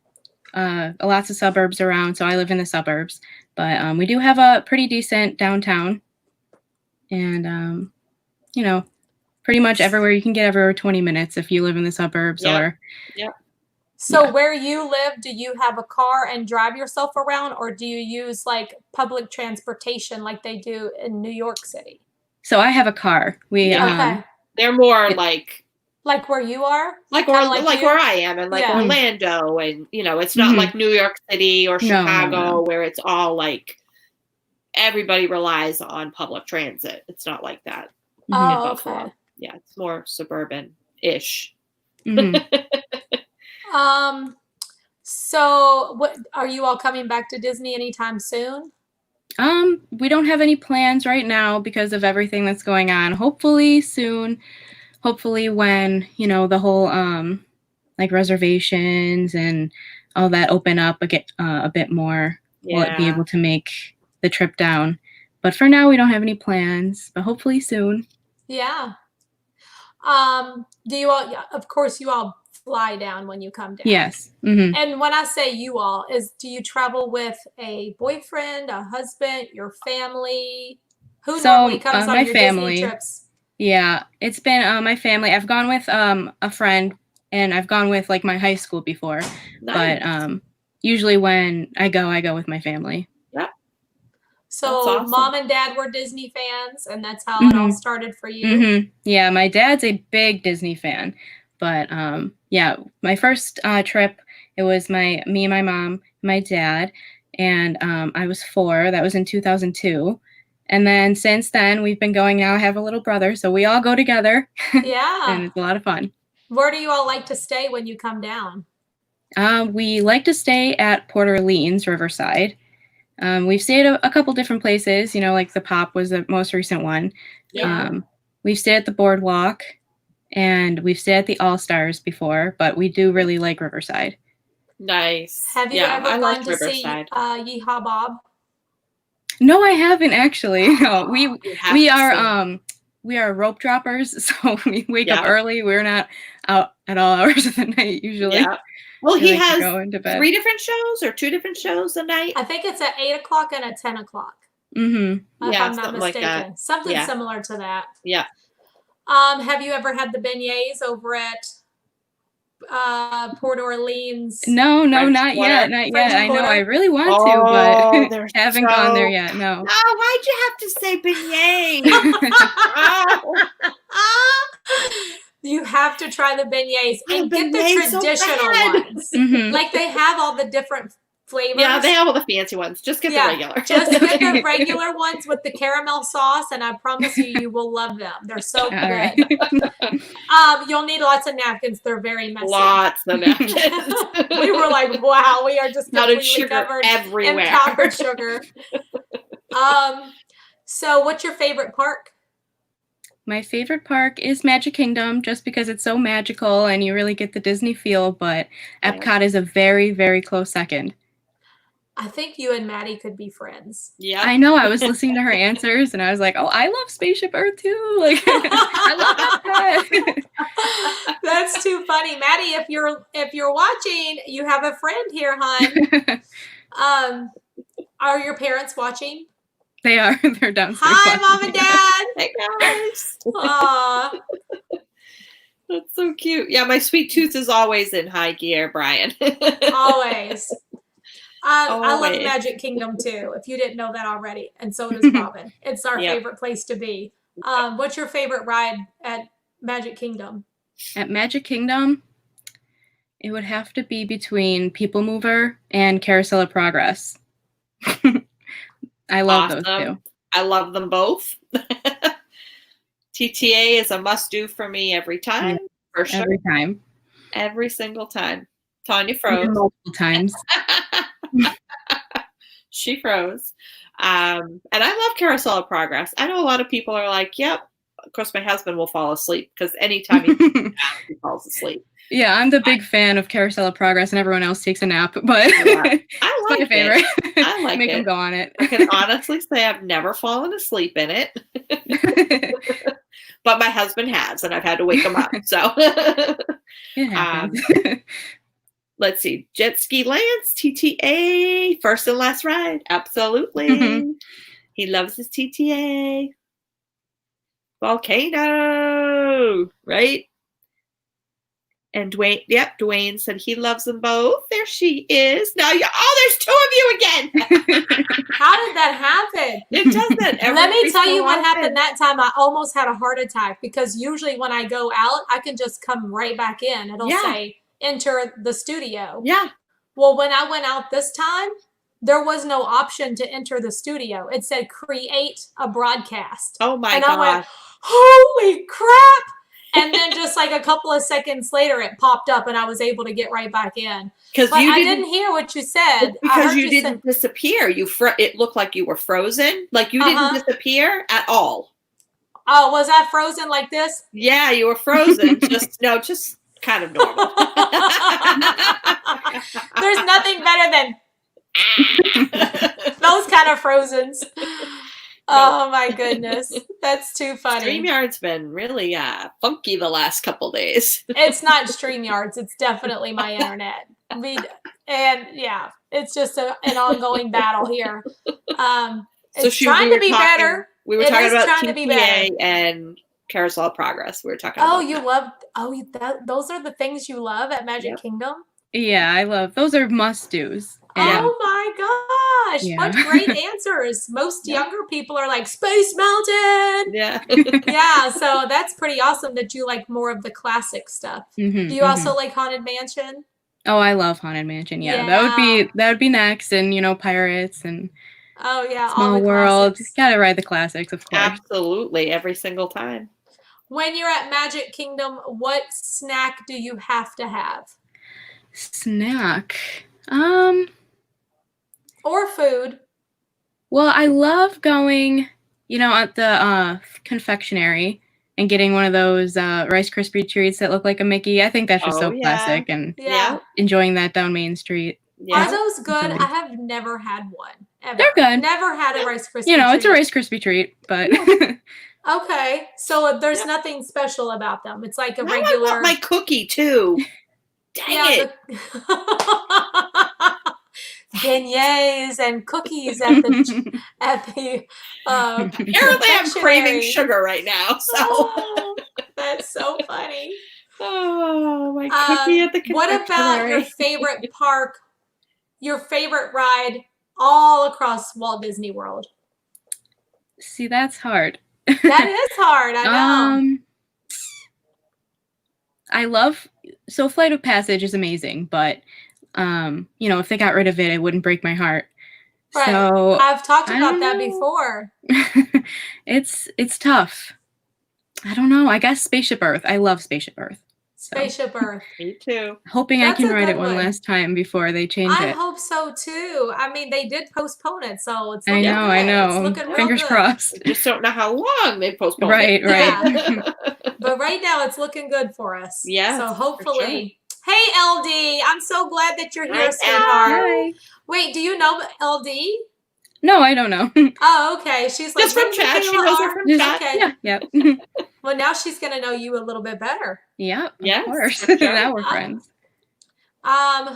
lots of suburbs around. So I live in the suburbs, but we do have a pretty decent downtown, and you know, pretty much everywhere you can get everywhere 20 minutes if you live in the suburbs So where you live, do you have a car and drive yourself around, or do you use like public transportation like they do in New York City? So I have a car. They're more like where you are? Like where I am, and like Orlando, and you know, it's not like New York City or Chicago where it's all like everybody relies on public transit. It's not like that. Oh, okay. Yeah, it's more suburban-ish. So what are you all coming back to Disney anytime soon? We don't have any plans right now because of everything that's going on. Hopefully soon. Hopefully when, you know, the whole like reservations and all that open up a bit more, we'll be able to make the trip down. But for now we don't have any plans, but hopefully soon. Yeah. Do you all, of course you all fly down when you come down. Yes. And when I say you all, do you travel with a boyfriend, a husband, your family? Who normally comes on your Disney trips? Yeah, it's been my family. I've gone with a friend, and I've gone with like my high school before. Nice. But usually when I go with my family. Yeah. So awesome. Mom and dad were Disney fans, and that's how it all started for you. Yeah, my dad's a big Disney fan, But yeah, my first trip, it was me and my mom, my dad, and I was 4. That was in 2002. And then since then, we've been going now. I have a little brother, so we all go together. Yeah. And it's a lot of fun. Where do you all like to stay when you come down? We like to stay at Port Orleans, Riverside. We've stayed a couple different places, like the Pop was the most recent one. Yeah. We've stayed at the Boardwalk, and we've stayed at the All-Stars before, but we do really like Riverside. Nice. Have you ever gone to see Yeehaw Bob? No, I haven't actually. No, we are rope droppers, so we wake up early. We're not out at all hours of the night usually. Yeah. Well, he has go into bed. 3 different shows or 2 different shows a night. I think it's at 8 o'clock and at 10 o'clock. Mm-hmm. If I'm not mistaken. Something similar to that. Yeah. Have you ever had the beignets over at Port Orleans? No, not yet. I know I really want to, but haven't gone there yet. No. Oh, why'd you have to say beignet? You have to try the beignets and get the traditional ones. Mm-hmm. Like they have all the different flavors. Yeah, they have all the fancy ones. Just get the regular. Just get the regular ones with the caramel sauce, and I promise you will love them. They're so good. Right. You'll need lots of napkins. They're very messy. Lots of napkins. We were like, wow, we are just completely covered everywhere. in powdered sugar. So what's your favorite park? My favorite park is Magic Kingdom, just because it's so magical and you really get the Disney feel, but Epcot is a very, very close second. I think you and Maddie could be friends. Yeah, I know. I was listening to her answers, and I was like, "Oh, I love Spaceship Earth too. Like, I love Epcot." That's too funny, Maddie. If you're watching, you have a friend here, hon. Are your parents watching? They are. They're downstairs. Hi, Mom and Dad. Hey, guys. Aww. That's so cute. Yeah, my sweet tooth is always in high gear, Brian. Always. I love Magic Kingdom too, if you didn't know that already. And so does Robin. It's our favorite place to be. What's your favorite ride at Magic Kingdom? At Magic Kingdom, it would have to be between People Mover and Carousel of Progress. I love those two. I love them both. TTA is a must-do for me every time. For sure. Every time. Every single time. Tanya froze. Multiple times. She froze. And I love Carousel of Progress. I know a lot of people are like, yep. Of course, my husband will fall asleep because anytime he falls asleep. Yeah, I'm the big fan of Carousel of Progress, and everyone else takes a nap. But I like my favorite. I like Make them go on it. I can honestly say I've never fallen asleep in it, but my husband has, and I've had to wake him up. So, it happens. Let's see, Jet Ski Lance, TTA, first and last ride, absolutely. He loves his TTA. Volcano, right? And Dwayne said he loves them both. There she is. Now there's 2 of you again. How did that happen? It does that. Let me tell you what happened that time. I almost had a heart attack because usually when I go out, I can just come right back in. It'll say enter the studio. Yeah. Well, when I went out this time, there was no option to enter the studio. It said create a broadcast. Oh my God. And I went, holy crap. And then just like a couple of seconds later, it popped up and I was able to get right back in. But I didn't hear what you said. Because you didn't disappear. It looked like you were frozen. Like you didn't disappear at all. Oh, was I frozen like this? Yeah, you were frozen. just kind of normal. There's nothing better than those kind of frozens. Oh my goodness. That's too funny. StreamYard's been really funky the last couple days. It's not StreamYard's. It's definitely my internet. It's just an ongoing battle here. It's trying to be better. We were talking about TTA and Carousel of Progress. We were talking about those are the things you love at Magic Kingdom? Yeah, I love those are must-dos. Oh my gosh, Yeah. what great answers. Most younger people are like, Space Mountain. Yeah. Yeah, so that's pretty awesome that you like more of the classic stuff. Mhm, Do you also like Haunted Mansion? Oh, I love Haunted Mansion. Yeah, Yeah. that would be next, and Pirates and Oh yeah, all Small the World. classics. Gotta ride the classics, of course. Absolutely, every single time. When you're at Magic Kingdom, what snack do you have to have? Snack. Or food. Well, I love going, at the confectionery and getting one of those Rice Krispie treats that look like a Mickey. I think that's just so classic, and Yeah. enjoying that down Main Street. Yeah. Are those good? I have never had one. Ever. They're good. Never had a Rice Krispie It's a treat. Rice Krispie treat, but Okay, so there's nothing special about them. It's like a Now regular. I want my cookie too. Dang it. Beignets and cookies at the Apparently I'm craving sugar right now. So Oh, that's so funny. Oh, my cookie at the confectionery. What about your favorite park, your favorite ride all across Walt Disney World? See, that's hard. That is hard, I know. I love Flight of Passage is amazing, but if they got rid of it, it wouldn't break my heart. Right. So I've talked about that before. It's tough. I don't know. I guess Spaceship Earth. I love Spaceship Earth. Spaceship Earth. Me too. Hoping I can ride it one last time before they change it. I hope so too. I mean, they did postpone it, so it's looking good. I know. It's looking real Fingers good. crossed. I just don't know how long they postponed Right, it. right. But right now it's looking good for us. Yeah. So hopefully. Sure. Hey LD, I'm so glad that you're here, sweetheart. Hi. Wait, do you know LD? No, I don't know. Oh, okay. She's like just from chat. She knows her from chat. Okay. Yeah. Well, now she's gonna know you a little bit better. Yep. Yes, of course. sure. Now we're friends.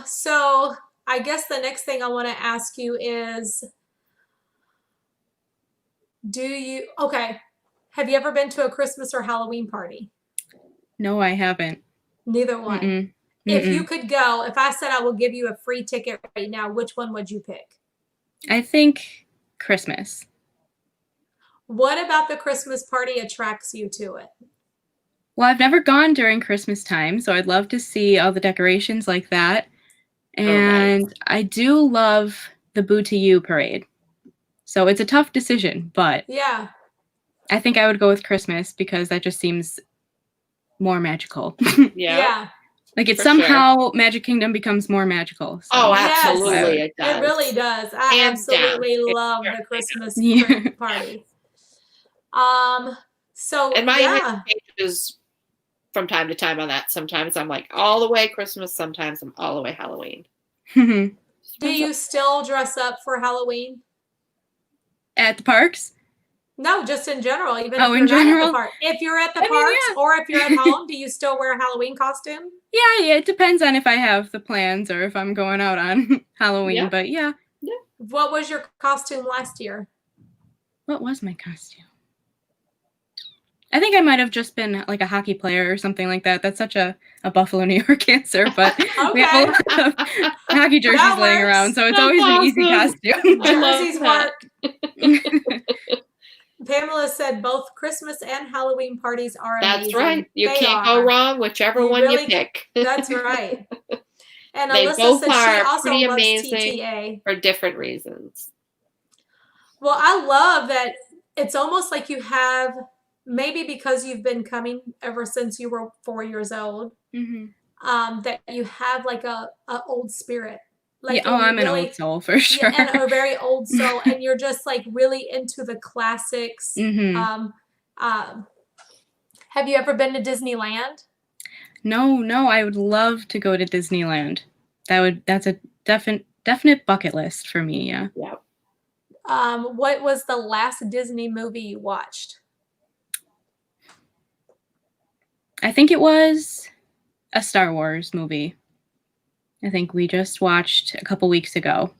So I guess the next thing I want to ask you is, have you ever been to a Christmas or Halloween party? No, I haven't. Neither one. Mm-mm. If you could go, if I said I will give you a free ticket right now, which one would you pick? I think Christmas. What about the Christmas party attracts you to it? Well, I've never gone during Christmas time, so I'd love to see all the decorations like that. And I do love the Boo to You parade. So it's a tough decision, but yeah, I think I would go with Christmas because that just seems more magical. Yeah. Like it somehow Magic Kingdom becomes more magical. So. Oh, absolutely. Yes, it does. It really does. I absolutely love the Christmas party. And my changes from time to time on that. Sometimes I'm like all the way Christmas. Sometimes I'm all the way Halloween. Do you still dress up for Halloween? At the parks? No, just in general. Even if you're in general? not at the park. If you're at the parks or if you're at home, do you still wear a Halloween costume? Yeah, it depends on if I have the plans or if I'm going out on Halloween, but yeah. What was your costume last year? What was my costume? I think I might have just been like a hockey player or something like that. That's such a Buffalo, New York answer, but we have a lot of hockey jerseys laying around, so it's always an easy costume. Jerseys work. Pamela said both Christmas and Halloween parties are amazing. That's right. You can't go wrong whichever one you pick. That's right. And they Alyssa both said she are also pretty loves amazing TTA. for different reasons. Well, I love that it's almost like you have, maybe because you've been coming ever since you were 4 years old, that you have like a old spirit. Like I'm an old soul for sure. Yeah, and a very old soul, and you're just like really into the classics. Have you ever been to Disneyland? No, I would love to go to Disneyland. That's a definite bucket list for me. Yeah. What was the last Disney movie you watched? I think it was a Star Wars movie. I think we just watched a couple weeks ago.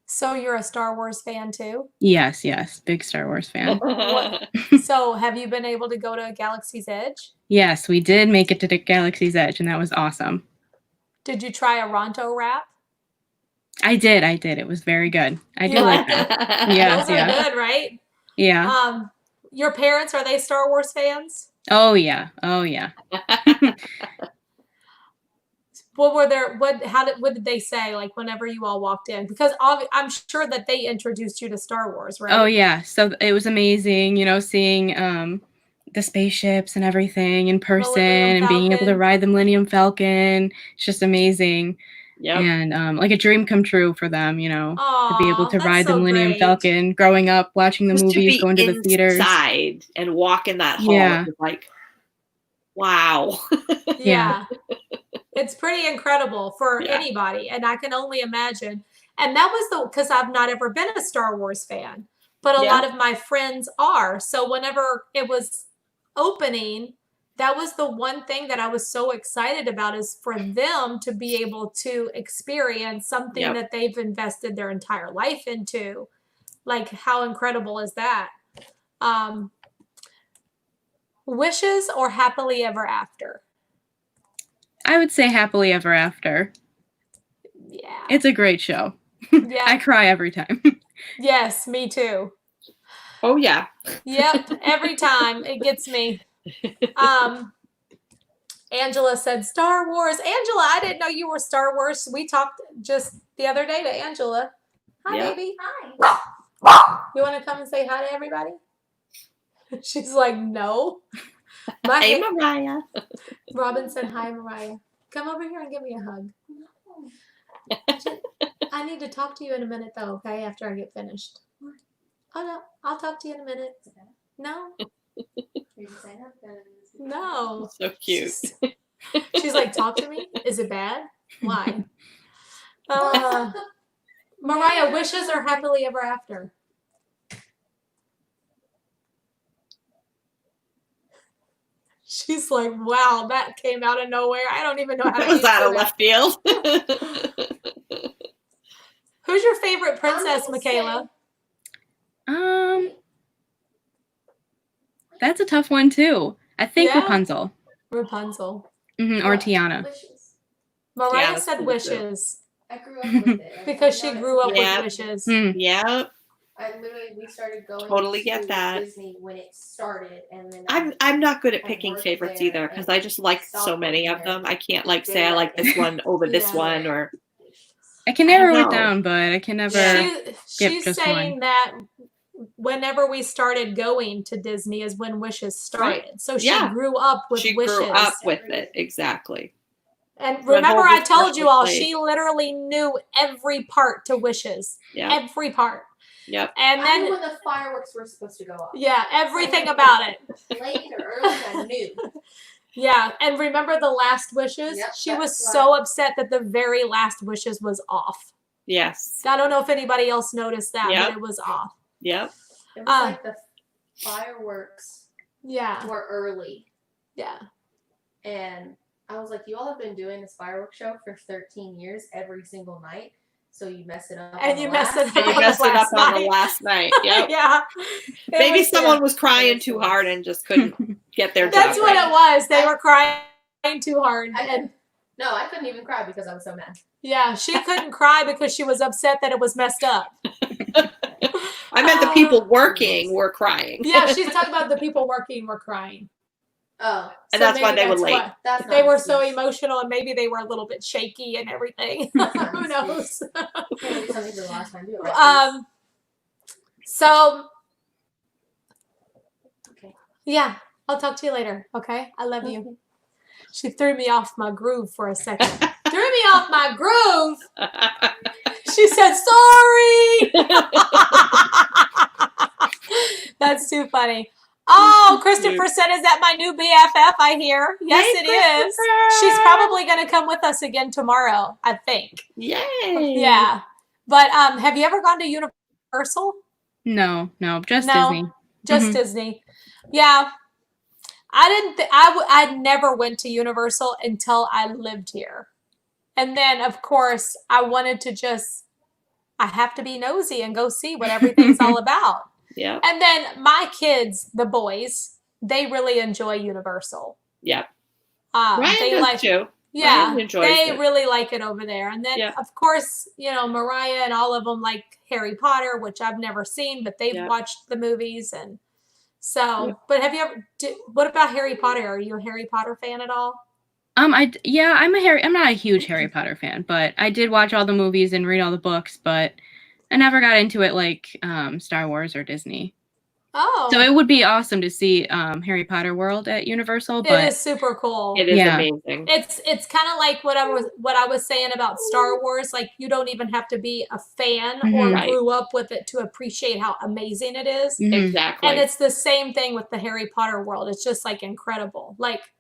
So you're a Star Wars fan too? Yes, big Star Wars fan. So have you been able to go to Galaxy's Edge? Yes, we did make it to the Galaxy's Edge, and that was awesome. Did you try a Ronto wrap? I did. It was very good. I You do like liked that. it? Yeah, Those are yeah. good, right? Yeah. Your parents, are they Star Wars fans? Oh yeah. Oh yeah. What did they say, like, whenever you all walked in? Because I'm sure that they introduced you to Star Wars, right? Oh yeah. So it was amazing, seeing the spaceships and everything in person and being able to ride the Millennium Falcon. It's just amazing. Yep. And like a dream come true for them, to be able to ride the Millennium great. Falcon, growing up, watching the movies, going to the theaters. Inside and walk in that hall. It was like, wow. Yeah. It's pretty incredible for anybody. And I can only imagine. And that was because I've not ever been a Star Wars fan, but a lot of my friends are. So whenever it was opening, that was the one thing that I was so excited about, is for them to be able to experience something that they've invested their entire life into. Like, how incredible is that? Wishes or happily ever after? I would say happily ever after. Yeah. It's a great show. Yeah. I cry every time. Yes, me too. Oh yeah. Yep, every time it gets me. Angela said Star Wars. Angela, I didn't know you were Star Wars. We talked just the other day to Angela. Hi, baby. Hi. You want to come and say hi to everybody? She's like, no. Hey, Mariah. Robin said, hi, Mariah. Come over here and give me a hug. I need to talk to you in a minute, though, okay, after I get finished. Oh, no. I'll talk to you in a minute. No. No. So cute. She's like, talk to me? Is it bad? Why? Mariah, wishes or happily ever after? She's like, wow, that came out of nowhere. I don't even know how to answer that. Was out of left field. Who's your favorite princess, Mikayla? That's a tough one too. I think Rapunzel. Rapunzel. Or Tiana. Wishes. Mariah said wishes. I grew up with it. Because she grew up with wishes. Yeah. We started going totally get to that. Disney when it started, and then I'm not good at picking favorites either, because I just like so many of them. I can't say I like this one over this one, or I can narrow it down, but I can never skip she's just saying one. that whenever we started going to Disney is when Wishes started. Right. So she grew up with Wishes. She grew up with it, exactly. And remember, I told you all, she literally knew every part to Wishes. Yeah. Every part. Yep. And then when the fireworks were supposed to go off. Yeah, everything about it. Late or early, I knew. Yeah, and remember the last Wishes? Yep, she was so upset that the very last Wishes was off. Yes. I don't know if anybody else noticed that, but it was off. Yep. It was like the fireworks were early. Yeah. And I was like, you all have been doing this fireworks show for 13 years every single night. So you mess it up. And you messed it up. You messed it up on the last night. Yep. Yeah. Maybe someone was crying too hard and just couldn't get their job. That's what it was. They were crying too hard. No, I couldn't even cry because I was so mad. Yeah, she couldn't cry because she was upset that it was messed up. I meant the people working were crying. Yeah, she's talking about the people working were crying. Oh. And so that's why they were late. They were so emotional, and maybe they were a little bit shaky and everything. Who knows? So, yeah, I'll talk to you later, okay? I love you. She threw me off my groove for a second. Threw me off my groove? She said, sorry! That's too funny. Oh, Christopher said, is that my new BFF I hear? Yes, it is. She's probably going to come with us again tomorrow, I think. Yay. Yeah. But have you ever gone to Universal? No, just Disney. Just Disney. Yeah. I never went to Universal until I lived here. And then, of course, I wanted to I have to be nosy and go see what everything's all about. Yeah. And then my kids, the boys, they really enjoy Universal. Yep. They like too. Yeah, enjoys they it. really like it over there. And then, Yeah. of course, you know, Mariah and all of them like Harry Potter, which I've never seen, but they've Yeah. watched the movies. And so, Yeah. but have you ever, what about Harry Potter? Are you a Harry Potter fan at all? I'm not a huge Harry Potter fan, but I did watch all the movies and read all the books, but I never got into it like Star Wars or Disney. Oh. So it would be awesome to see Harry Potter World at Universal, but it is super cool. It is amazing. It's kind of like what I was saying about Star Wars. Like, you don't even have to be a fan or grew up with it to appreciate how amazing it is. Exactly. And it's the same thing with the Harry Potter world. It's just like incredible. Like,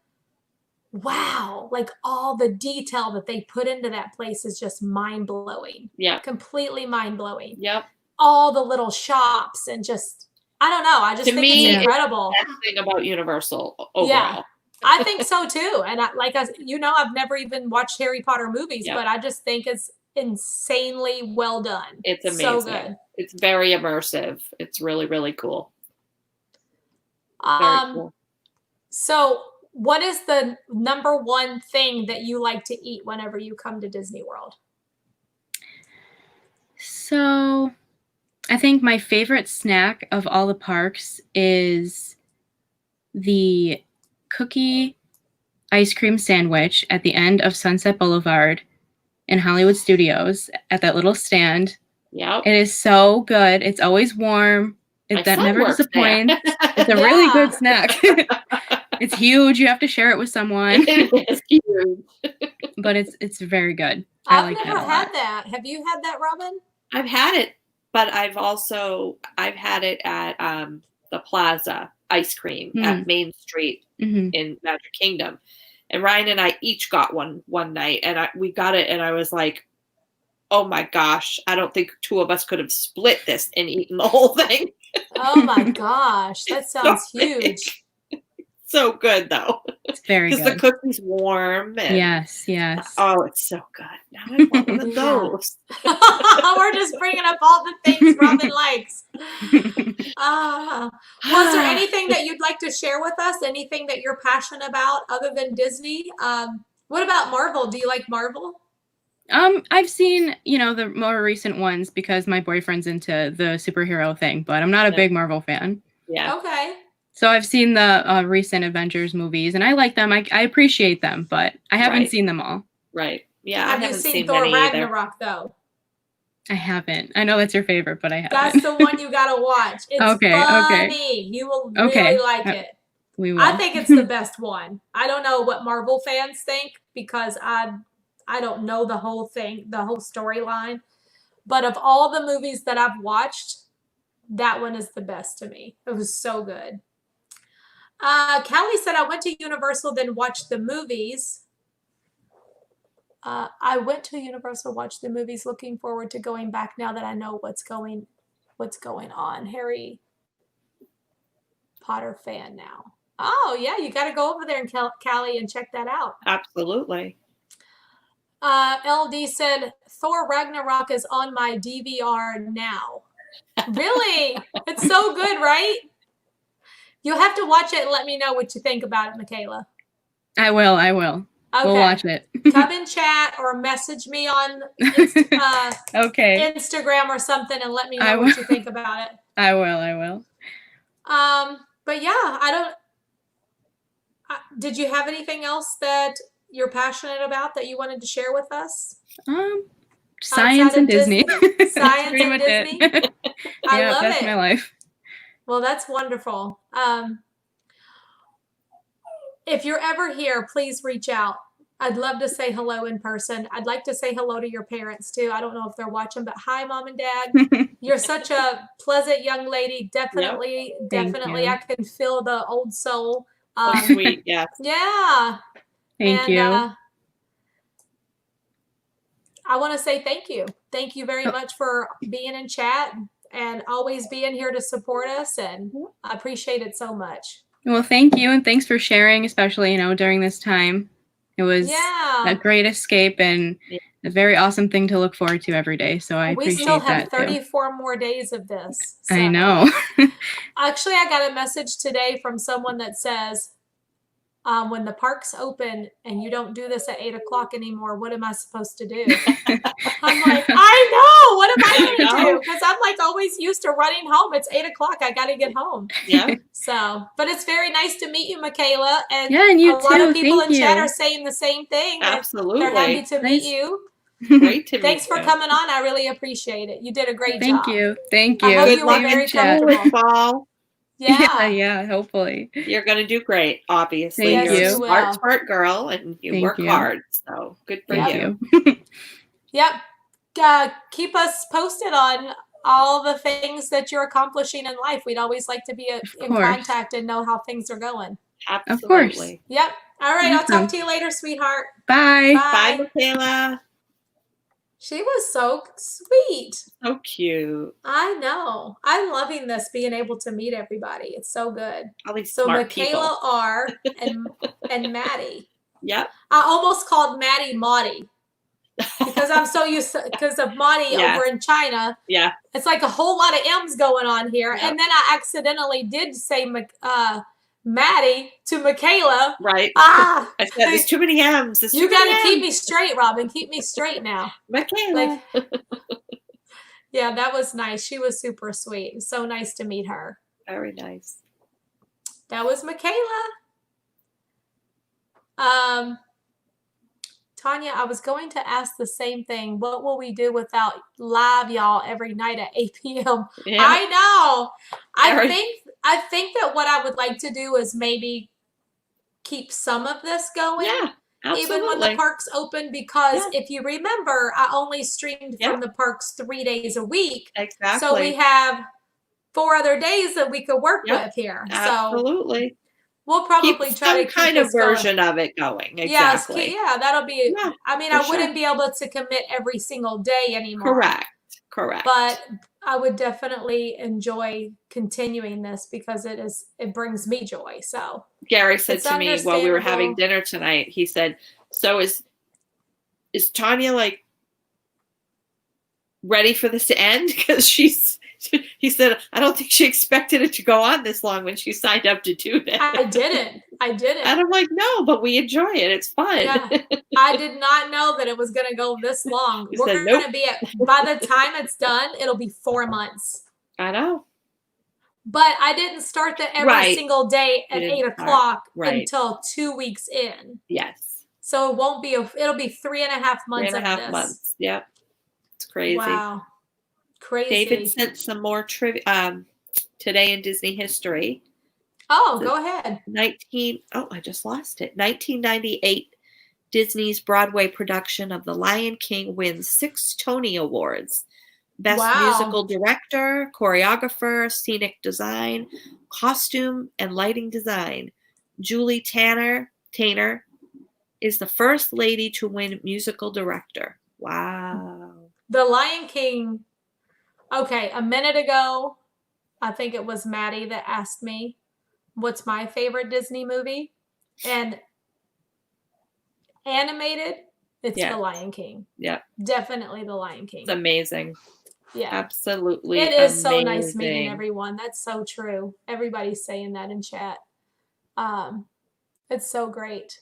wow, like all the detail that they put into that place is just mind-blowing. Yeah. Completely mind-blowing. Yep. All the little shops and just, I don't know. I just think it's incredible. It's the best thing about Universal overall. Yeah, I think so too. And I've never even watched Harry Potter movies, but I just think it's insanely well done. It's amazing. So good. It's very immersive. It's really, really cool. Very cool. So, what is the number one thing that you like to eat whenever you come to Disney World? So, I think my favorite snack of all the parks is the cookie ice cream sandwich at the end of Sunset Boulevard in Hollywood Studios at that little stand. Yeah. It is so good. It's always warm. That never disappoints. It's a really good snack. It's huge. You have to share it with someone. It's huge. But it's very good. I've never had that. Have you had that, Robin? I've had it, but I've had it at the Plaza ice cream at Main Street in Magic Kingdom. And Ryan and I each got one night, and we got it, and I was like, oh my gosh, I don't think two of us could have split this and eaten the whole thing. Oh my gosh, that sounds huge. So good though. It's very good. Because the cookie's warm. And, yes. Oh, it's so good. Now I want one of those. We're just bringing up all the things Robin likes. Was there anything that you'd like to share with us? Anything that you're passionate about other than Disney? What about Marvel? Do you like Marvel? I've seen, the more recent ones because my boyfriend's into the superhero thing, but I'm not a big Marvel fan. Yeah. Okay. So I've seen the recent Avengers movies, and I like them. I appreciate them, but I haven't seen them all. Right. Yeah. Have you seen Thor Ragnarok though? I haven't. I know that's your favorite, but I haven't. That's the one you gotta watch. It's funny. Okay. You will really like it. We will. I think it's the best one. I don't know what Marvel fans think because I don't know the whole thing, the whole storyline. But of all the movies that I've watched, that one is the best to me. It was so good. Callie said, I went to Universal, then watched the movies. I went to Universal, watched the movies, looking forward to going back now that I know what's going on. Harry Potter fan now. Oh, yeah, you got to go over there, Callie, and check that out. Absolutely. LD said, Thor Ragnarok is on my DVR now. Really? It's so good, right? You'll have to watch it and let me know what you think about it, Mikayla. I will. Okay. We'll watch it. Come in chat or message me on Instagram or something and let me know what you think about it. I will. But yeah, did you have anything else that you're passionate about that you wanted to share with us? Science and Disney. Science and Disney. I love that's my life. Well, that's wonderful. If you're ever here, please reach out. I'd love to say hello in person. I'd like to say hello to your parents too. I don't know if they're watching, but hi, Mom and Dad. You're such a pleasant young lady. Definitely. I can feel the old soul. Sweet, yeah. Yeah. Thank you. I want to say thank you. Thank you very much for being in chat and always being here to support us. And I appreciate it so much. Well, thank you. And thanks for sharing, especially, during this time. It was a great escape and a very awesome thing to look forward to every day. So I appreciate that. We still have 34 more days of this. So. I know. Actually, I got a message today from someone that says, when the parks open and you don't do this at 8 o'clock anymore, what am I supposed to do? I'm like, I know. What am I going to do? Because I'm like always used to running home. It's 8 o'clock. I got to get home. Yeah. So, but it's very nice to meet you, Mikayla. And Yeah, and you a lot of people Thank in chat you. are saying the same thing. Absolutely. They're happy to meet you. Great to meet Thanks for you. coming on. I really appreciate it. You did a great Thank job. you. Thank you. I hope Good you were luck very in school with comfortable. fall. Yeah. Yeah, hopefully. You're going to do great, obviously. Thank You're you. a smart girl, and you Thank work you. hard. So good for Thank you. you. Yep. Keep us posted on all the things that you're accomplishing in life. We'd always like to be in contact and know how things are going. Absolutely. Of course. Yep. All right. Awesome. I'll talk to you later, sweetheart. Bye. Bye. Bye, Mikayla. She was so sweet. So cute. I know. I'm loving this, being able to meet everybody. It's so good. All these So smart Mikayla people. R. and Maddie. Yep. I almost called Maddie Maddie because I'm so used to, because of Maddie over in China. Yeah. It's like a whole lot of M's going on here. Yep. And then I accidentally did say Maddie to Mikayla. Right. I said there's too many M's. You got to keep me straight, Robin. Keep me straight now. Mikayla. Yeah, that was nice. She was super sweet. So nice to meet her. Very nice. That was Mikayla. Tanya, I was going to ask the same thing. What will we do without live y'all every night at 8 p.m.? Yeah. I know. I think that what I would like to do is maybe keep some of this going. Yeah. Absolutely. Even when the parks open, because if you remember, I only streamed from the parks 3 days a week. Exactly. So we have 4 other days that we could work with here. Absolutely. So we'll probably try to keep some kind of version of it going. Exactly. Yes, that'll be. Yeah, I mean, I wouldn't be able to commit every single day anymore. Correct. But I would definitely enjoy continuing this because it brings me joy. So Gary said to me while we were having dinner tonight, he said, "So is Tanya like ready for this to end?" Because he said, "I don't think she expected it to go on this long when she signed up to do this." I didn't. And I'm like, "No, but we enjoy it. It's fun." Yeah. I did not know that it was going to go this long. We're going to be by the time it's done, it'll be 4 months. I know. But I didn't start that every single day at 8 o'clock until 2 weeks in. Yes. So it won't be, it'll be 3.5 months. 3.5 months. Yep. It's crazy. Wow. Crazy. David sent some more trivia today in Disney history. Oh, go ahead. I just lost it. 1998, Disney's Broadway production of The Lion King wins 6 Tony Awards. Best Musical Director, Choreographer, Scenic Design, Costume, and Lighting Design. Julie Tainer is the first lady to win Musical Director. Wow. The Lion King. Okay, a minute ago, I think it was Maddie that asked me, what's my favorite Disney movie? And animated, it's The Lion King. Yeah. Definitely The Lion King. It's amazing. Yeah. Absolutely. It is so nice meeting everyone. That's so true. Everybody's saying that in chat. It's so great.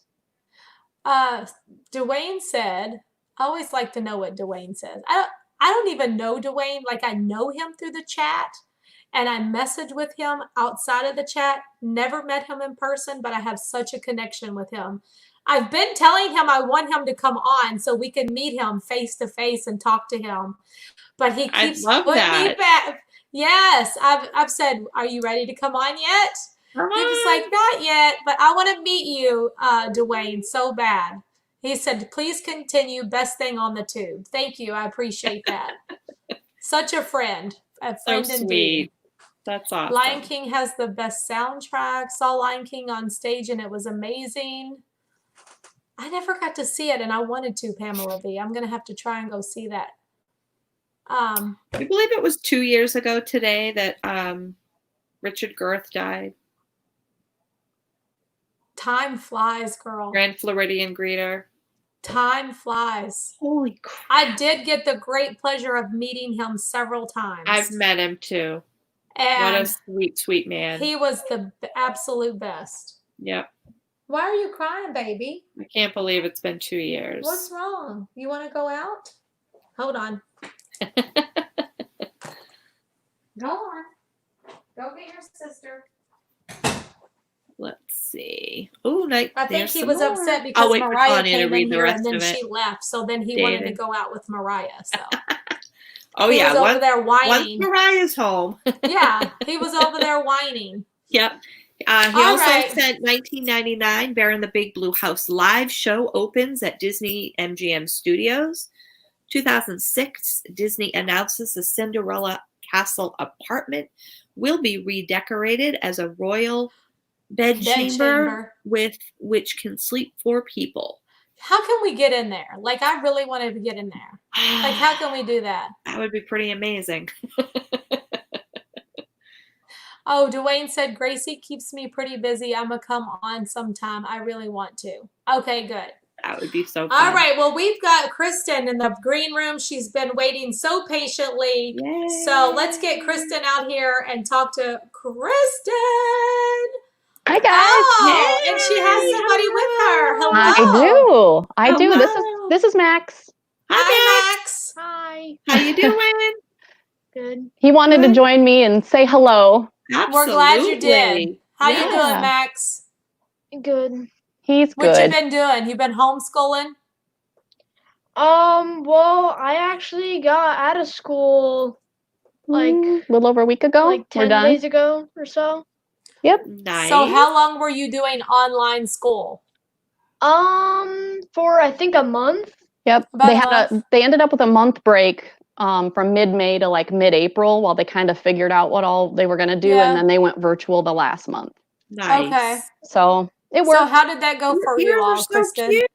Dwayne said, I always like to know what Dwayne says. I don't even know Dwayne. Like, I know him through the chat and I message with him outside of the chat. Never met him in person, but I have such a connection with him. I've been telling him I want him to come on so we can meet him face to face and talk to him. But he keeps putting me back. Yes, I've said, are you ready to come on yet? He was like, not yet, but I want to meet you, Dwayne, so bad. He said, please continue. Best thing on the tube. Thank you. I appreciate that. Such a friend. A friend so indeed. Sweet. That's awesome. Lion King has the best soundtrack. Saw Lion King on stage and it was amazing. I never got to see it and I wanted to, Pamela V. I'm going to have to try and go see that. I believe it was 2 years ago today that Richard Girth died. Time flies, girl. Grand Floridian greeter. Time flies. Holy crap. I did get the great pleasure of meeting him several times. I've met him too. And what a sweet, sweet man. He was the absolute best. Yep. Why are you crying, baby? I can't believe it's been 2 years. What's wrong? You want to go out? Hold on. Go on. Go get your sister. Let's see. Oh, nice. I think he was upset because wait for Mariah Tanya to came read in the here rest and then of it. she left. So then he wanted to go out with Mariah. So oh, he yeah. was over there Once whining. Mariah's home. Yeah, he was over there whining. Yep. He All also right. sent 1999 Bear in the Big Blue House live show opens at Disney MGM Studios. 2006, Disney announces the Cinderella Castle apartment will be redecorated as a royal bedchamber with which can sleep 4 people. How can we get in there? Like, I really wanted to get in there. Like, how can we do that? That would be pretty amazing. Oh, Dwayne said, Gracie keeps me pretty busy. I'm going to come on sometime. I really want to. Okay, good. That would be so fun. All right. Well, we've got Kristen in the green room. She's been waiting so patiently. Yay. So let's get Kristen out here and talk to Kristen. Hi, guys. Oh, and she has somebody with her. Hello. I do. This is Max. Hi, Max. Hi. How you doing? Good. He wanted to join me and say hello. Absolutely. We're glad you did. How you doing, Max? Good. He's good. What you been doing? You been homeschooling? Well, I actually got out of school like a little over a week ago. like 10 days ago or so. Yep. Nice. So how long were you doing online school? For I think a month. Yep. About They ended up with a month break from mid-May to like mid-April while they kind of figured out what all they were going to do, and then they went virtual the last month. Nice. Okay. So it worked. So how did that go for you all, Kristen? Cute.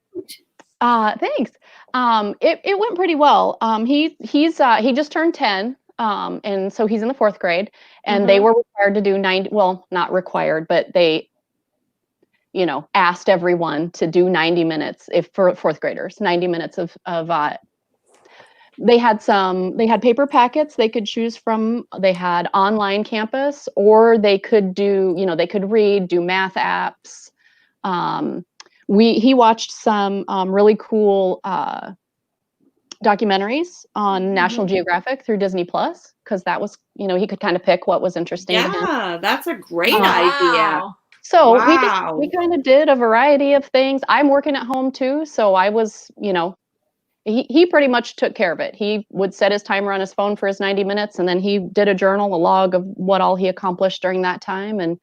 Thanks. It went pretty well. He just turned 10. And so he's in the 4th grade, and they were required to do 90. Well, not required, but they, asked everyone to do 90 minutes for 4th graders, 90 minutes of they had paper packets they could choose from. They had online campus, or they could do, they could read, do math apps. He watched some really cool documentaries on National Geographic through Disney Plus, because that was, he could kind of pick what was interesting to him. Yeah, that's a great idea. So we kind of did a variety of things. I'm working at home too, so I was, he pretty much took care of it. He would set his timer on his phone for his 90 minutes, and then he did a journal, a log of what all he accomplished during that time, and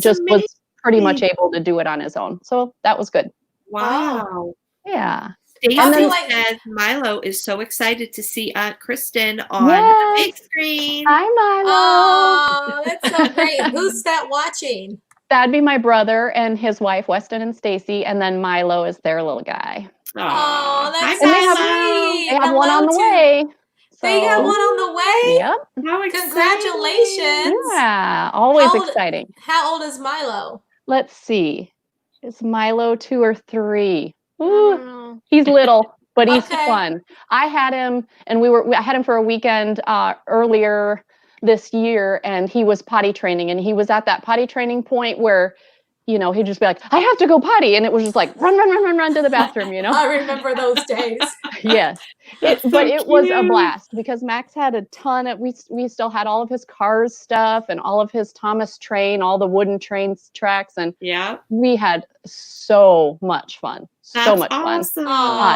just was pretty much able to do it on his own. So that was good. Wow. Yeah. Stacy says Milo is so excited to see Aunt Kristen on the big screen. Hi, Milo. Oh, that's so great. Who's that watching? That'd be my brother and his wife, Weston and Stacy, and then Milo is their little guy. Oh, that's so sweet. They have one on the way. They got one on the way? Yep. How Congratulations. Yeah, always exciting. How old is Milo? Let's see. Is Milo 2 or 3? Ooh, he's little, but he's fun. I had him, and I had him for a weekend earlier this year, and he was potty training, and he was at that potty training point where, he'd just be like, I have to go potty, and it was just like run to the bathroom. I remember those days. Yes, it was a blast, because Max had a ton of. We still had all of his Cars stuff and all of his Thomas Train, all the wooden train tracks, and we had so much fun. So much fun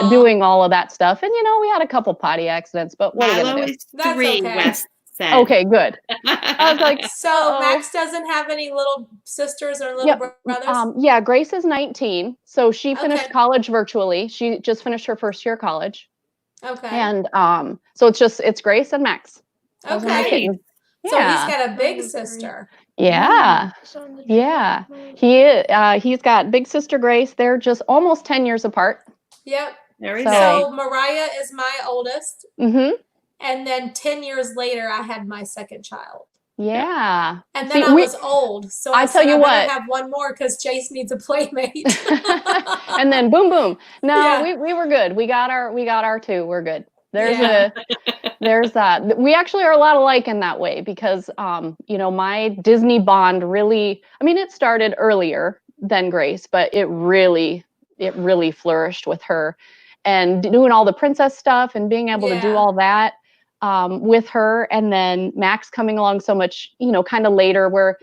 doing all of that stuff. And, we had a couple potty accidents, but what are you going to do? That's 3, okay. West said. Okay, good. I was like, so Max doesn't have any little sisters or little brothers? Yeah, Grace is 19. So she finished college virtually. She just finished her 1st year of college. Okay. And so it's Grace and Max. Okay. So he's got a big sister. Yeah. Yeah. He's got big sister Grace. They're just almost 10 years apart. Yep. Very so Mariah is my oldest. Mm-hmm. And then 10 years later, I had my second child. Yeah. And then I was old. So I tell you I what, have one more because Chase needs a playmate. And then boom, boom. No, we were good. We got our 2. We're good. We actually are a lot alike in that way, because, my Disney bond really, it started earlier, than Grace, but it really flourished with her, and doing all the princess stuff and being able to do all that with her. And then Max coming along so much, kind of later, where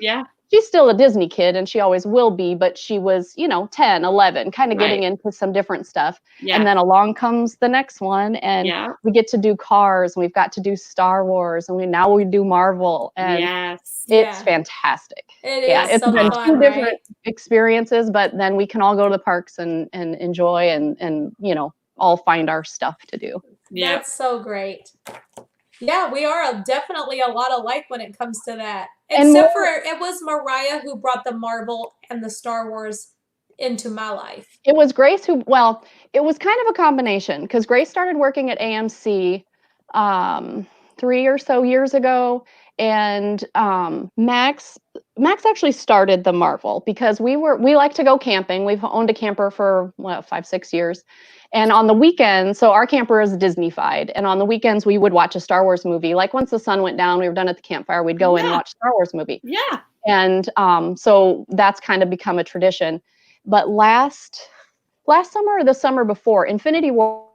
she's still a Disney kid and she always will be, but she was, 10, 11, kind of getting into some different stuff. And then along comes the next one, and we get to do Cars, and we've got to do Star Wars, and now we do Marvel, and it's fantastic. It's so been fun, two different experiences, but then we can all go to the parks and enjoy and all find our stuff to do. That's so great. Yeah, we are definitely a lot alike when it comes to that. Except for it was Mariah who brought the Marvel and the Star Wars into my life. It was Grace who, well, it was kind of a combination, because Grace started working at AMC 3 or so years ago, and Max actually started the Marvel, because we like to go camping. We've owned a camper for 5-6 years, and on the weekends, so our camper is Disney-fied, and on the weekends we would watch a Star Wars movie. Like once the sun went down, we were done at the campfire, we'd go in and watch a Star Wars movie. And so that's kind of become a tradition. But last summer or the summer before, Infinity War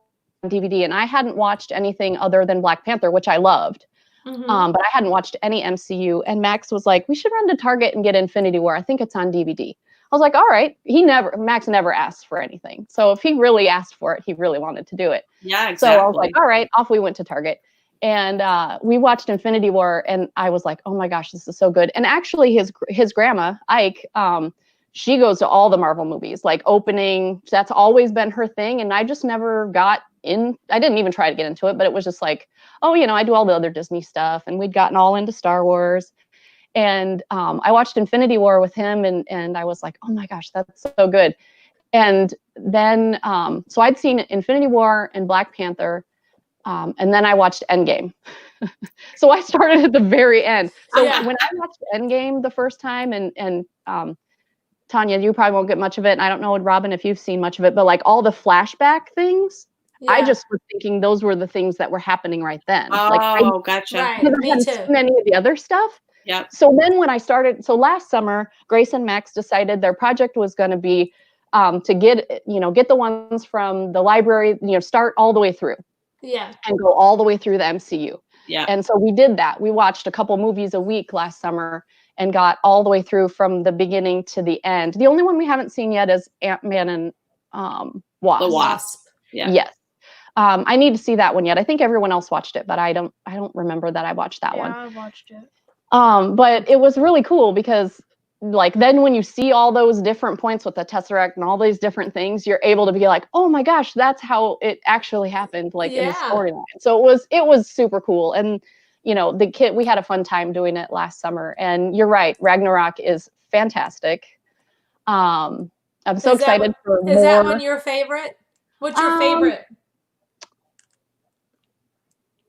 on DVD, and I hadn't watched anything other than Black Panther, which I loved. But I hadn't watched any MCU, and Max was like, we should run to Target and get Infinity War. I think it's on DVD. I was like, all right. Max never asked for anything. So if he really asked for it, he really wanted to do it. Yeah, exactly. So I was like, all right, off we went to Target. And we watched Infinity War, and I was like, oh my gosh, this is so good. And actually his grandma, Ike, she goes to all the Marvel movies, like opening. That's always been her thing. And I just never got in. I didn't even try to get into it, but it was just like, oh, I do all the other Disney stuff. And we'd gotten all into Star Wars. And I watched Infinity War with him, and I was like, oh my gosh, that's so good. And then, so I'd seen Infinity War and Black Panther, and then I watched Endgame. So I started at the very end. So when I watched Endgame the first time, and Tanya, you probably won't get much of it. And I don't know, Robin, if you've seen much of it, but like all the flashback things, I just was thinking those were the things that were happening right then. Oh, gotcha. Right, I me too. seen any of the other stuff. Yep. So then when I started, so last summer, Grace and Max decided their project was going to be to get the ones from the library, start all the way through. Yeah. And go all the way through the MCU. Yeah. And so we did that. We watched a couple movies a week last summer and got all the way through from the beginning to the end. The only one we haven't seen yet is Ant-Man and Wasp. The Wasp. Yeah. Yes. I need to see that one yet. I think everyone else watched it, but I don't remember that I watched that one. Yeah, I watched it. But it was really cool because like then when you see all those different points with the Tesseract and all these different things, you're able to be like, oh my gosh, that's how it actually happened, like in the storyline. So it was super cool. And we had a fun time doing it last summer. And you're right, Ragnarok is fantastic. I'm so excited for more. Is that one your favorite? What's your favorite?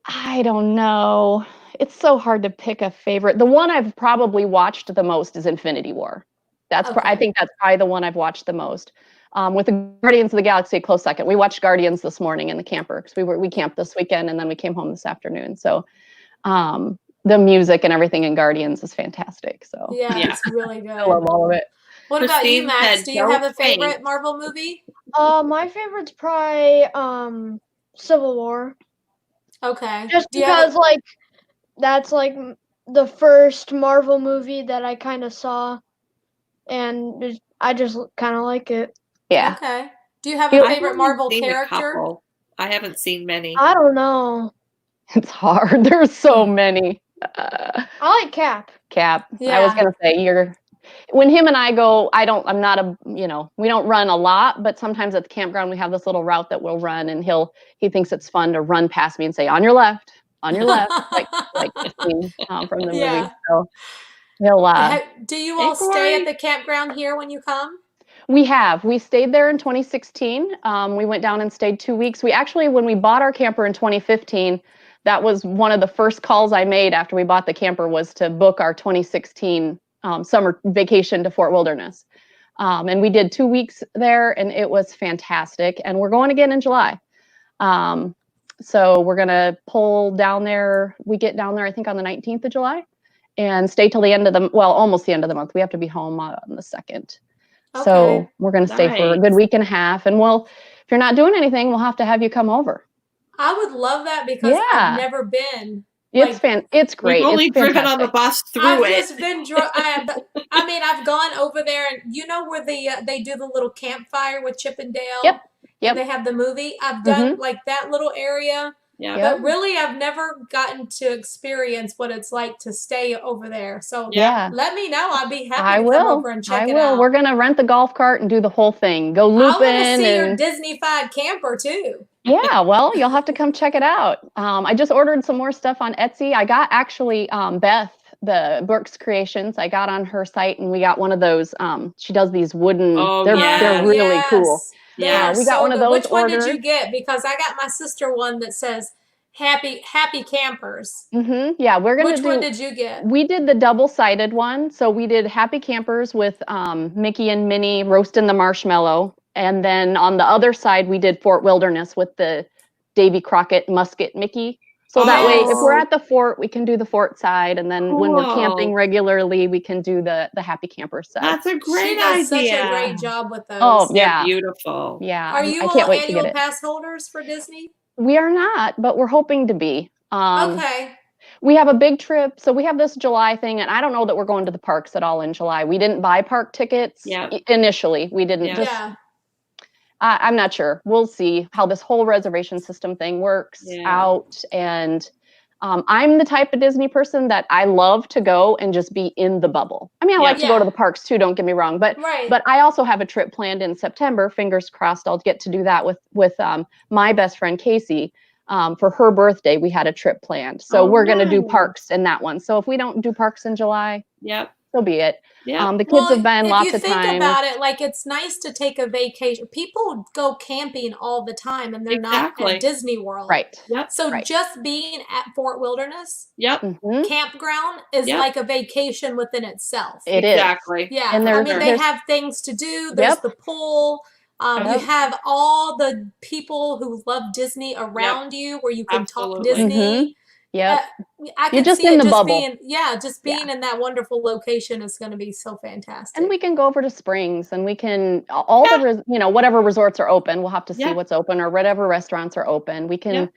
I don't know. It's so hard to pick a favorite. The one I've probably watched the most is Infinity War. I think that's probably the one I've watched the most. With the Guardians of the Galaxy a close second. We watched Guardians this morning in the camper because we camped this weekend and then we came home this afternoon. So the music and everything in Guardians is fantastic. So it's really good. I love all of it. What about you, Max? Do you have a favorite Marvel movie? My favorite's probably Civil War. Okay. Just because that's like the first Marvel movie that I kind of saw, and I just kind of like it. Yeah. Okay. Do you have a favorite Marvel character? I haven't seen many. I don't know. It's hard. There's so many. I like Cap. Cap. Yeah. I was gonna say when him and I go, I'm not we don't run a lot, but sometimes at the campground we have this little route that we'll run, and he thinks it's fun to run past me and say, on your left, like the scene from the movie. So he'll. Do you all stay at the campground here when you come? We stayed there in 2016. We went down and stayed 2 weeks. When we bought our camper in 2015, that was one of the first calls I made after we bought the camper, was to book our 2016 summer vacation to Fort Wilderness. And we did 2 weeks there, and it was fantastic. And we're going again in July. So we're going to pull down there. We get down there, I think, on the 19th of July and stay till the end of almost the end of the month. We have to be home on the 2nd. So we're going to stay for a good Nice. week and a half. And if you're not doing anything, we'll have to have you come over. I would love that because I've never been. It's it's great. We've only it's driven on the bus through I've it. just been I've gone over there, and you know where they do the little campfire with Chip and Dale? Yep. And they have the movie. I've done like that little area. Yeah. But really, I've never gotten to experience what it's like to stay over there. So let me know. I'd be happy to come over and check it out. We're going to rent the golf cart and do the whole thing. Go loop in. I want to see your Disney-fied camper too. Yeah, well, you'll have to come check it out. I just ordered some more stuff on Etsy. I got actually Beth, the Brooks Creations. I got on her site, and we got one of those. She does these wooden. They're really cool. Yeah, we got one of those. Which one did you get? Because I got my sister one that says Happy Campers. Yeah, we're gonna. Which one did you get? We did the double-sided one. So we did Happy Campers with Mickey and Minnie roasting the marshmallow, and then on the other side we did Fort Wilderness with the Davy Crockett Musket Mickey. So that way, if we're at the fort, we can do the fort side, and then when we're camping regularly, we can do the Happy Camper side. That's a great idea. She does such a great job with those. Oh yeah, they're beautiful. Yeah, are you all annual pass holders for Disney? We are not, but we're hoping to be. Okay. We have a big trip. So we have this July thing, and I don't know that we're going to the parks at all in July. We didn't buy park tickets initially. We didn't I'm not sure. We'll see how this whole reservation system thing works out. And I'm the type of Disney person that I love to go and just be in the bubble. I mean, I like to go to the parks too, don't get me wrong. But I also have a trip planned in September. Fingers crossed I'll get to do that with my best friend, Casey. For her birthday, we had a trip planned. So we're going to do parks in that one. So if we don't do parks in July, so be it. The kids have been lots of time. If you think about it, like it's nice to take a vacation. People go camping all the time, and they're not at Disney World. Right. So just being at Fort Wilderness, campground is like a vacation within itself. It is. Yeah. And I mean, they have things to do. There's the pool. You have all the people who love Disney around you, where you can talk Disney. I can just see in it the just bubble. being in that wonderful location is going to be so fantastic. And we can go over to Springs, and we can whatever resorts are open. We'll have to see what's open, or whatever restaurants are open. We can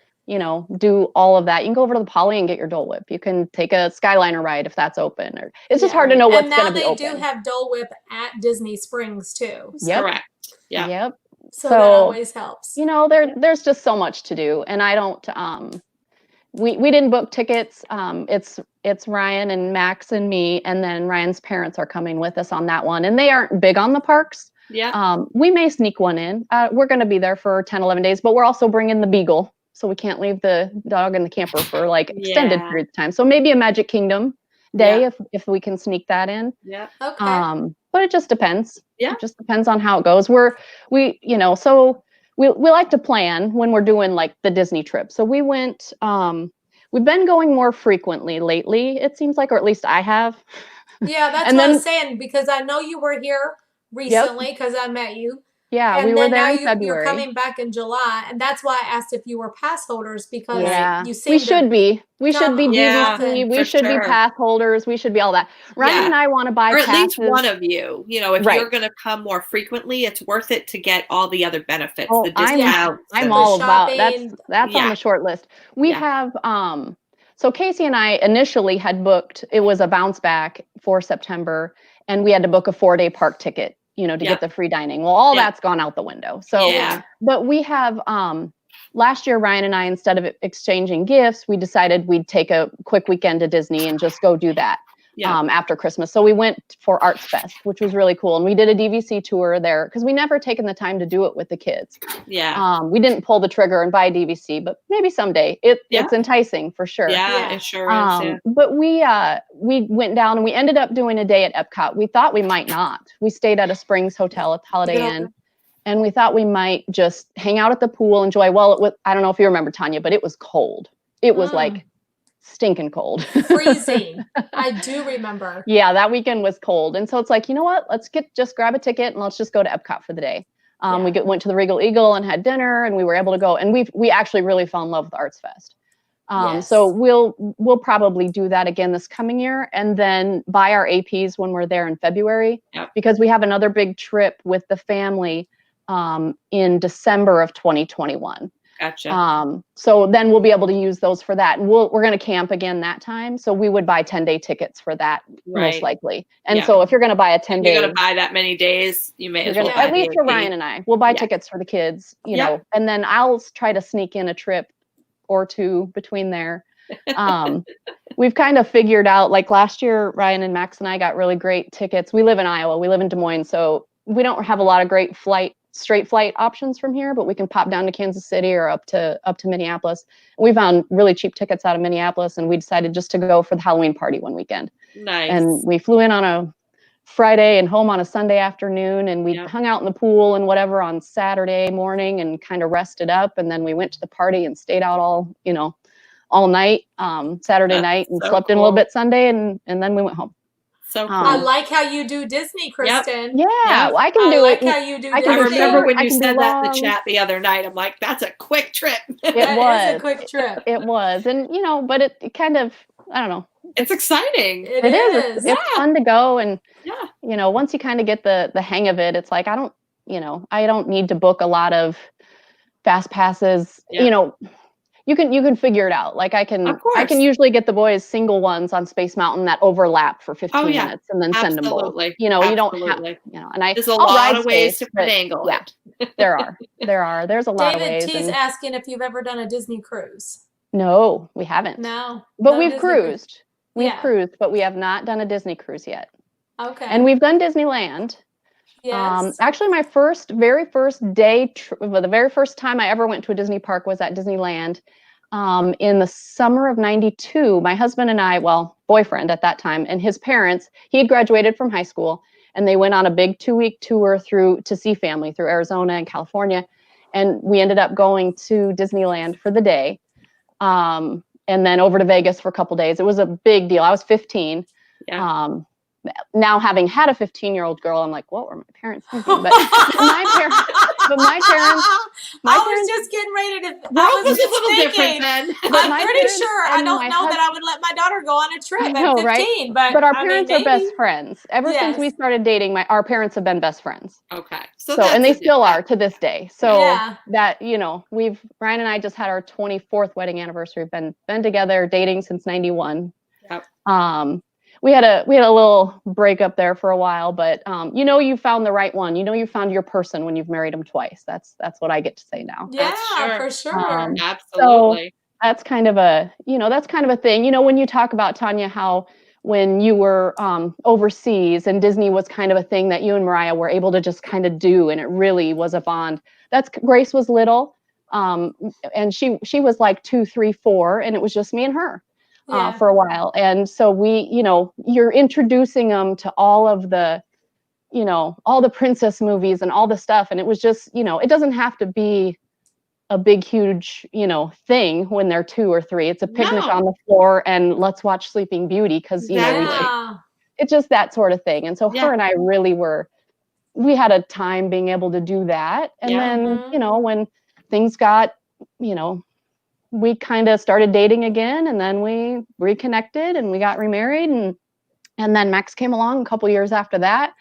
do all of that. You can go over to the Poly and get your Dole Whip. You can take a Skyliner ride if that's open. Or it's just hard to know what's going to be open. And now they do have Dole Whip at Disney Springs too. So. Correct. Yeah. Yep. So that always helps. There's just so much to do, and I don't. We didn't book tickets. It's Ryan and Max and me, and then Ryan's parents are coming with us on that one, and they aren't big on the parks. We may sneak one in. We're going to be there for 10, 11 days, but we're also bringing the Beagle, so we can't leave the dog in the camper for like extended periods of time. So maybe a Magic Kingdom day if we can sneak that in. Okay. But it just depends. It just depends on how it goes. We like to plan when we're doing like the Disney trip. So we went, we've been going more frequently lately, it seems like, or at least I have. Yeah, that's what I was saying, because I know you were here recently because I met you. Yeah, and we were there in February. You're coming back in July, and that's why I asked if you were pass holders, because you seem we should be. We should be DVC. We should be pass holders. We should be all that. Ryan and I want to buy or at passes. least one of you. If you're going to come more frequently, it's worth it to get all the other benefits. The discounts. I'm all about that's on the short list. We have so Casey and I initially had booked. It was a bounce back for September, and we had to book a 4-day park ticket. To get the free dining. Well, all that's gone out the window. So, but we have, last year, Ryan and I, instead of exchanging gifts, we decided we'd take a quick weekend to Disney and just go do that after Christmas. So we went for Arts Fest, which was really cool. And we did a DVC tour there because we never taken the time to do it with the kids. We didn't pull the trigger and buy a DVC, but maybe someday. It's enticing for sure. It sure is. But we went down and we ended up doing a day at Epcot. We thought we might not. We stayed at a Springs hotel at Holiday Inn, and we thought we might just hang out at the pool, enjoy. Well, I don't know if you remember, Tanya, but it was cold. It was like stinking cold. Freezing. I do remember. Yeah, that weekend was cold. And so it's like, you know what? Let's just grab a ticket and let's just go to Epcot for the day. We went to the Regal Eagle and had dinner, and we were able to go. And we actually really fell in love with Arts Fest. So we'll probably do that again this coming year, and then buy our APs when we're there in February, because we have another big trip with the family in December of 2021. Gotcha. So then we'll be able to use those for that. And we're going to camp again that time. So we would buy 10-day tickets for that, most likely. And so if you're going to buy a 10-day, you're going to buy that many days, you may as well buy at least for Ryan and I. We'll buy tickets for the kids, you know, and then I'll try to sneak in a trip or two between there. We've kind of figured out, like last year, Ryan and Max and I got really great tickets. We live in Iowa. We live in Des Moines. So we don't have a lot of great straight flight options from here, but we can pop down to Kansas City or up to Minneapolis. We found really cheap tickets out of Minneapolis, and we decided just to go for the Halloween party one weekend. Nice. And we flew in on a Friday and home on a Sunday afternoon, and we hung out in the pool and whatever on Saturday morning and kind of rested up. And then we went to the party and stayed out all night, Saturday night, and slept in a little bit Sunday, and then we went home. So cool. I like how you do Disney, Kristen. Yeah, well, I can do it. I like how you do I Disney. remember when you said that in the chat the other night. I'm like, that's a quick trip. It was a quick trip. It was, and but it kind of, I don't know. It's exciting. It is. It's fun to go, and once you kind of get the hang of it, it's like I don't need to book a lot of fast passes. You can figure it out. Like I can usually get the boys single ones on Space Mountain that overlap for 15 minutes and then send them both. You don't have, and there's a lot of ways to finagle it. There's a lot of ways. David T's asking if you've ever done a Disney cruise. No, we haven't. No. But we've cruised. We've cruised, but we have not done a Disney cruise yet. Okay. And we've done Disneyland. Yes. Actually, my very first day, the very first time I ever went to a Disney park was at Disneyland. In the summer of '92, my husband and I, boyfriend at that time, and his parents, he had graduated from high school, and they went on a big 2-week tour to see family through Arizona and California. And we ended up going to Disneyland for the day. And then over to Vegas for a couple days. It was a big deal. I was 15. Now having had a 15-year-old girl, I'm like, what were my parents thinking? But my parents, I was just getting ready to. I was a little different then. I'm pretty sure I don't know that I would let my daughter go on a trip at 15. Right? But our parents are best friends. Ever since we started dating, our parents have been best friends. Okay. So and they still are to this day. So that Ryan and I just had our 24th wedding anniversary. We've been together dating since '91. Yep. We had a little breakup there for a while, but you found the right one. You found your person when you've married them twice. That's what I get to say now. Yeah, for sure. Absolutely. So that's kind of a thing. When you talk about, Tanya, how when you were overseas and Disney was kind of a thing that you and Mariah were able to just kind of do, and it really was a bond. Grace was little, and she was like 2, 3, 4, and it was just me and her. For a while. And so you're introducing them to all of the, all the princess movies and all the stuff. And it was just, it doesn't have to be a big, huge, thing when they're 2 or 3. It's a picnic on the floor and let's watch Sleeping Beauty because, it's just that sort of thing. And so her and I really we had a time being able to do that. And then, when things got, we kind of started dating again, and then we reconnected and we got remarried, and then Max came along a couple years after that.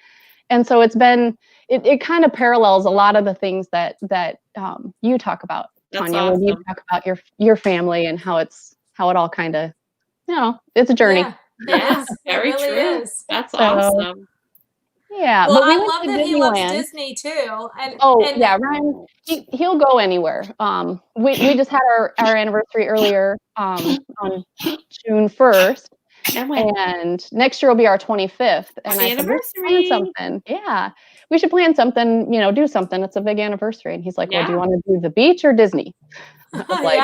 And so it's been, it kind of parallels a lot of the things that you talk about, Tanya, when you talk about your family and how it all kind of, it's a journey. Yeah, very it really true. is. That's awesome. Yeah, well, but we I went love to that Disneyland. he loves Disney too. Ryan, he'll go anywhere. We just had our anniversary earlier on June 1st, and next year will be our 25th. And I said, let's plan something. Yeah, we should plan something. Do something. It's a big anniversary. And he's like, well, do you want to do the beach or Disney? I was like,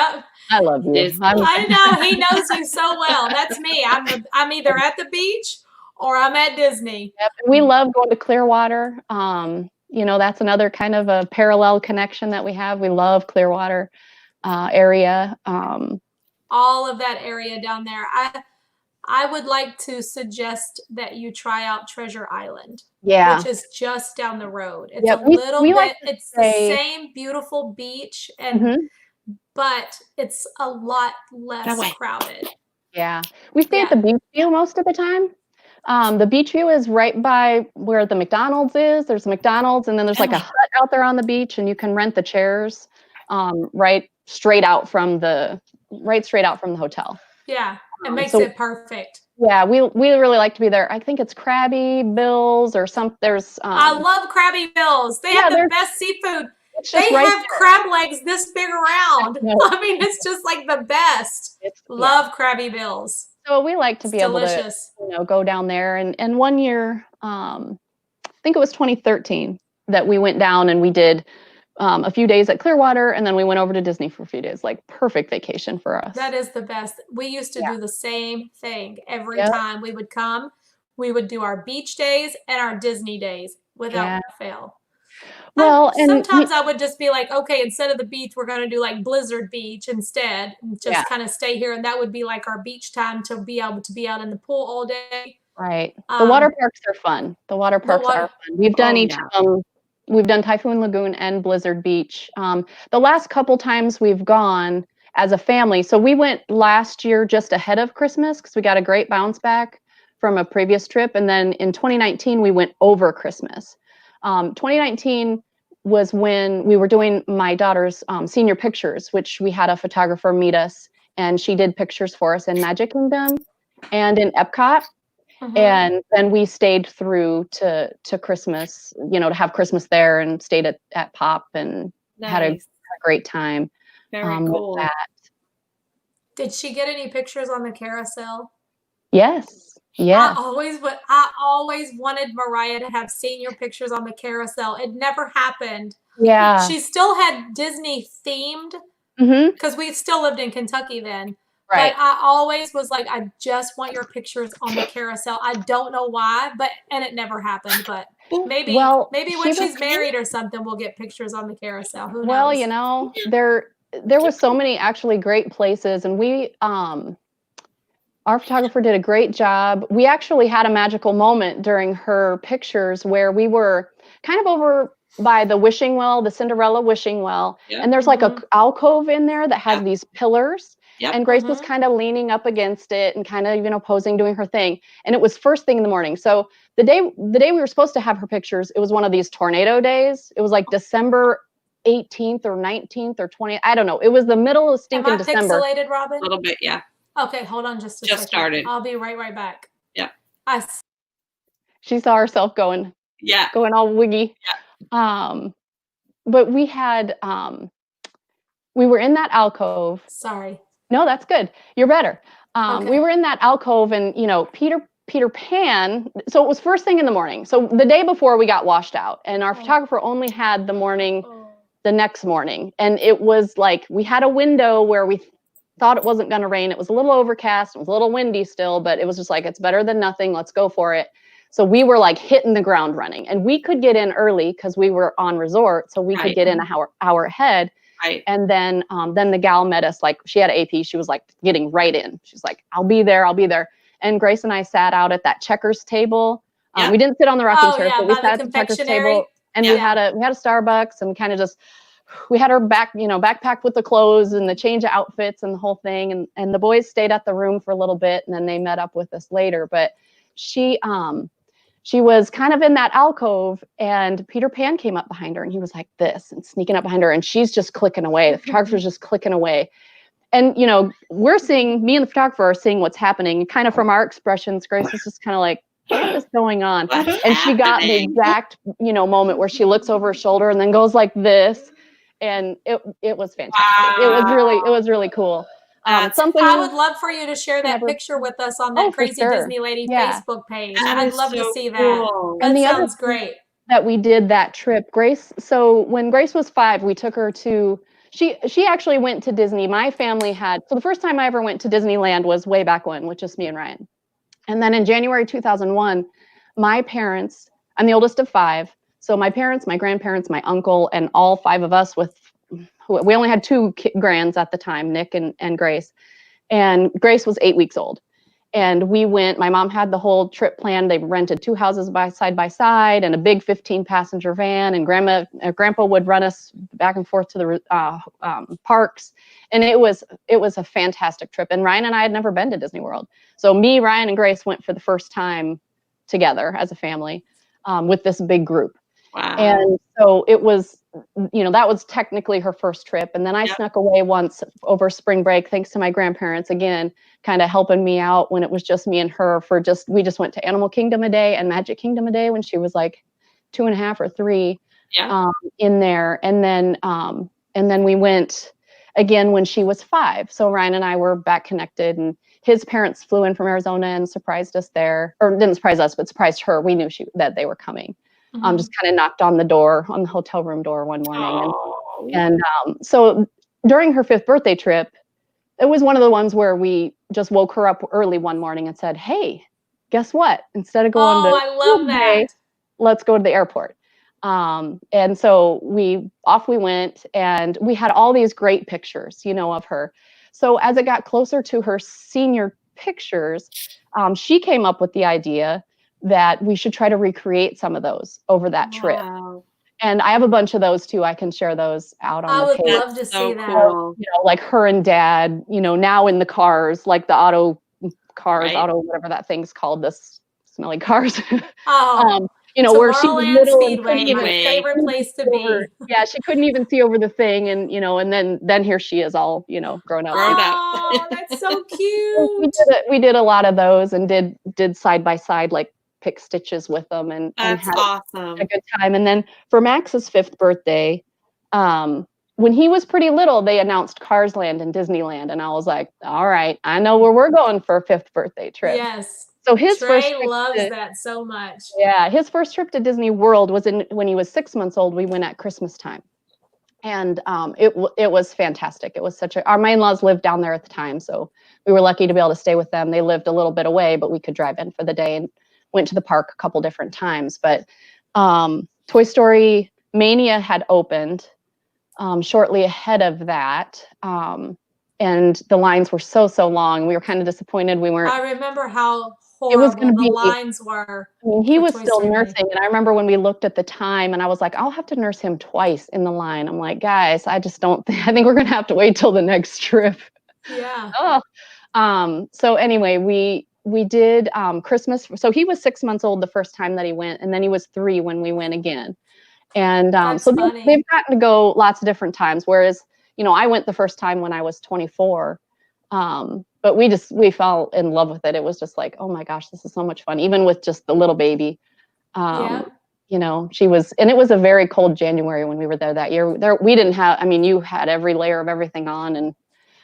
I love you. I know, he knows you so well. That's me. I'm either at the beach or I'm at Disney. Yep. We love going to Clearwater. That's another kind of a parallel connection that we have. We love Clearwater area. All of that area down there. I would like to suggest that you try out Treasure Island. Yeah. Which is just down the road. It's it's the same beautiful beach, but but it's a lot less crowded. Yeah. We stay at the beach view most of the time. The beach view is right by where the McDonald's is. There's a McDonald's, and then there's like a hut out there on the beach, and you can rent the chairs right straight out from the hotel. Yeah, it makes it perfect. Yeah, we really like to be there. I think it's Krabby Bill's or some. There's I love Krabby Bill's. They have the best seafood. They have crab legs this big around. I mean, it's just like the best. Love Krabby Bill's. So we like to be able to, go down there. And one year, I think it was 2013 that we went down and we did a few days at Clearwater, and then we went over to Disney for a few days. Like perfect vacation for us. That is the best. We used to do the same thing every time we would come. We would do our beach days and our Disney days without fail. Well, and sometimes I would just be like, okay, instead of the beach, we're going to do like Blizzard Beach instead, and just kind of stay here. And that would be like our beach time to be able to be out in the pool all day. Right. The water parks are fun. The water parks are fun. We've done each of them. We've done Typhoon Lagoon and Blizzard Beach. The last couple times we've gone as a family. So we went last year just ahead of Christmas because we got a great bounce back from a previous trip. And then in 2019, we went over Christmas. 2019 was when we were doing my daughter's senior pictures, which we had a photographer meet us, and she did pictures for us in Magic Kingdom and in Epcot. And then we stayed through to Christmas, to have Christmas there, and stayed at Pop and had a great time. Very cool. With that. Did she get any pictures on the carousel? Yes. Yeah. I always wanted Mariah to have senior pictures on the carousel. It never happened. Yeah. She still had Disney themed because we still lived in Kentucky then. Right. But I always was like, I just want your pictures on the carousel. I don't know why, and it never happened. But maybe when she's married or something, we'll get pictures on the carousel. Who knows? Well, there was so many actually great places, and we our photographer did a great job. We actually had a magical moment during her pictures where we were kind of over by the wishing well, the Cinderella wishing well, and there's like a alcove in there that has these pillars. Yep. And Grace was kind of leaning up against it and kind of, posing, doing her thing. And it was first thing in the morning. So the day we were supposed to have her pictures, it was one of these tornado days. It was like December 18th or 19th or 20th. I don't know. It was the middle of stinking December. Am I pixelated, Robin? A little bit, yeah. Okay, hold on just a second. Just started. I'll be right back. Yeah. She saw herself going all wiggy. Yeah. But we had, we were in that alcove. Sorry. No, that's good. You're better. We were in that alcove, and Peter Pan. So it was first thing in the morning. So the day before we got washed out, and our photographer only had the next morning, and it was like we had a window where we thought it wasn't going to rain. It was a little overcast. It was a little windy still, but it was just like, it's better than nothing. Let's go for it. So we were like hitting the ground running, and we could get in early because we were on resort, so we could get in an hour ahead. Right. And then the gal met us, like she had AP. She was like getting right in. She's like, I'll be there. And Grace and I sat out at that checkers table. We didn't sit on the rocking chairs, but we sat at the checkers table, and we had a Starbucks, and kind of just, we had our backpack with the clothes and the change of outfits and the whole thing. And the boys stayed at the room for a little bit, and then they met up with us later. But she was kind of in that alcove, and Peter Pan came up behind her, and he was like this and sneaking up behind her, and she's just clicking away. The photographer's just clicking away. And, me and the photographer are seeing what's happening. Kind of from our expressions, Grace was just kind of like, what is going on? And she got the exact, moment where she looks over her shoulder and then goes like this. And it was fantastic. Wow. It was really cool. Something I would love for you to share that picture with us on that Crazy Disney Lady Facebook page. I'd love to see cool. that. That sounds great. That we did that trip, Grace. So when Grace was 5, we took her to. She actually went to Disney. My family had. So the first time I ever went to Disneyland was way back when, with just me and Ryan. And then in January 2001, my parents. I'm the oldest of 5. So my parents, my grandparents, my uncle, and all 5 of us we only had 2 grands at the time, Nick and Grace. And Grace was 8 weeks old. And we went, my mom had the whole trip planned. They rented 2 houses side by side and a big 15-passenger van. And grandpa would run us back and forth to the parks. And it was a fantastic trip. And Ryan and I had never been to Disney World. So me, Ryan, and Grace went for the first time together as a family with this big group. Wow. And so it was, that was technically her first trip. And then I snuck away once over spring break, thanks to my grandparents, again, kind of helping me out when it was just me and her we just went to Animal Kingdom a day and Magic Kingdom a day when she was like 2.5 or 3 in there. And then we went again when she was 5. So Ryan and I were back connected, and his parents flew in from Arizona and surprised us there, or didn't surprise us, but surprised her. We knew that they were coming. Just kind of knocked on the hotel room door one morning. And so during her 5th birthday trip, it was one of the ones where we just woke her up early one morning and said, hey, guess what? Instead of going I love that. Let's go to the airport. And so we went, and we had all these great pictures, of her. So as it got closer to her senior pictures, she came up with the idea that we should try to recreate some of those over that trip. And I have a bunch of those too. I can share those out on the page. I would love to see that. Cool. Like her and Dad, now in the cars, like the auto whatever that thing's called, the smelly cars. Where she was little Speedway, and my favorite place to be. Yeah, she couldn't even see over the thing, and and then here she is, all grown up. Oh, that's so cute. We did a lot of those, and did side by side, like pick stitches with them, and had awesome. a good time. And then for Max's 5th birthday, when he was pretty little, they announced Cars Land and Disneyland, and I was like, all right, I know where we're going for a 5th birthday trip. Yes. So his Trey loves that so much. Yeah, his first trip to Disney World was when he was 6 months old. We went at Christmas time, and it was fantastic. It was our in-laws lived down there at the time, so we were lucky to be able to stay with them. They lived a little bit away, but we could drive in for the day, and went to the park a couple different times. But Toy Story Mania had opened shortly ahead of that. And the lines were so long. We were kind of disappointed. I remember how horrible the lines were. I mean, he was still nursing. And I remember when we looked at the time, and I was like, I'll have to nurse him twice in the line. I'm like, guys, I think we're going to have to wait till the next trip. Yeah. So anyway, we did Christmas. So he was 6 months old the first time that he went, and then he was 3 when we went again. And so they've gotten to go lots of different times. Whereas, I went the first time when I was 24. But we fell in love with it. It was just like, oh my gosh, this is so much fun. Even with just the little baby. She was, and it was a very cold January when we were there that year. We didn't have, you had every layer of everything on, and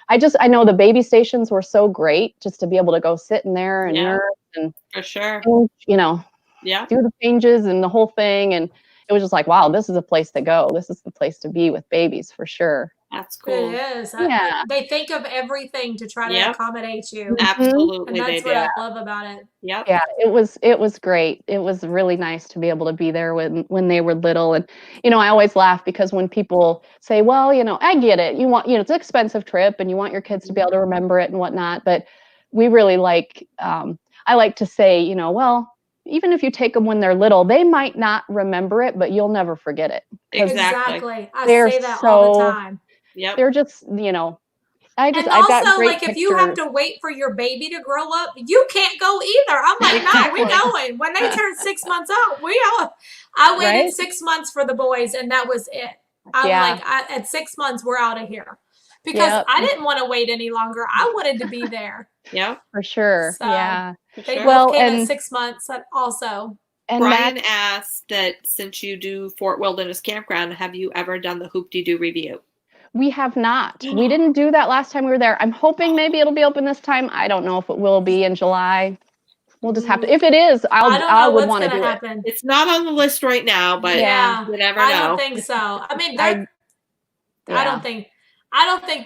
I know the baby stations were so great just to be able to go sit in there and nurse and for sure, do the changes and the whole thing. And it was just like, wow, this is a place to go. This is the place to be with babies for sure. That's cool. It is. Yeah. They think of everything to try to accommodate you. Absolutely. And that's what I love about it. Yep. Yeah, it was great. It was really nice to be able to be there when they were little. And, I always laugh because when people say, well, I get it. You want, it's an expensive trip and you want your kids to be able to remember it and whatnot. But we really I like to say, well, even if you take them when they're little, they might not remember it, but you'll never forget it. Exactly. I say that all the time. Yep. They're just, I've got great pictures. If you have to wait for your baby to grow up, you can't go either. I'm like, no, we're going. When they turn 6 months out, I waited 6 months for the boys, and that was it. I'm like, at 6 months, we're out of here. Because I didn't want to wait any longer. I wanted to be there. Yeah. For sure. So yeah. They both came at 6 months also. And Brian asked that since you do Fort Wilderness Campground, have you ever done the Hoop-de-Doo review? We have not. We didn't do that last time we were there. I'm hoping maybe it'll be open this time. I don't know if it will be in July. We'll just have to. If it is, I would want to do it. It's not on the list right now, but you never know. I don't think so. I mean, I don't think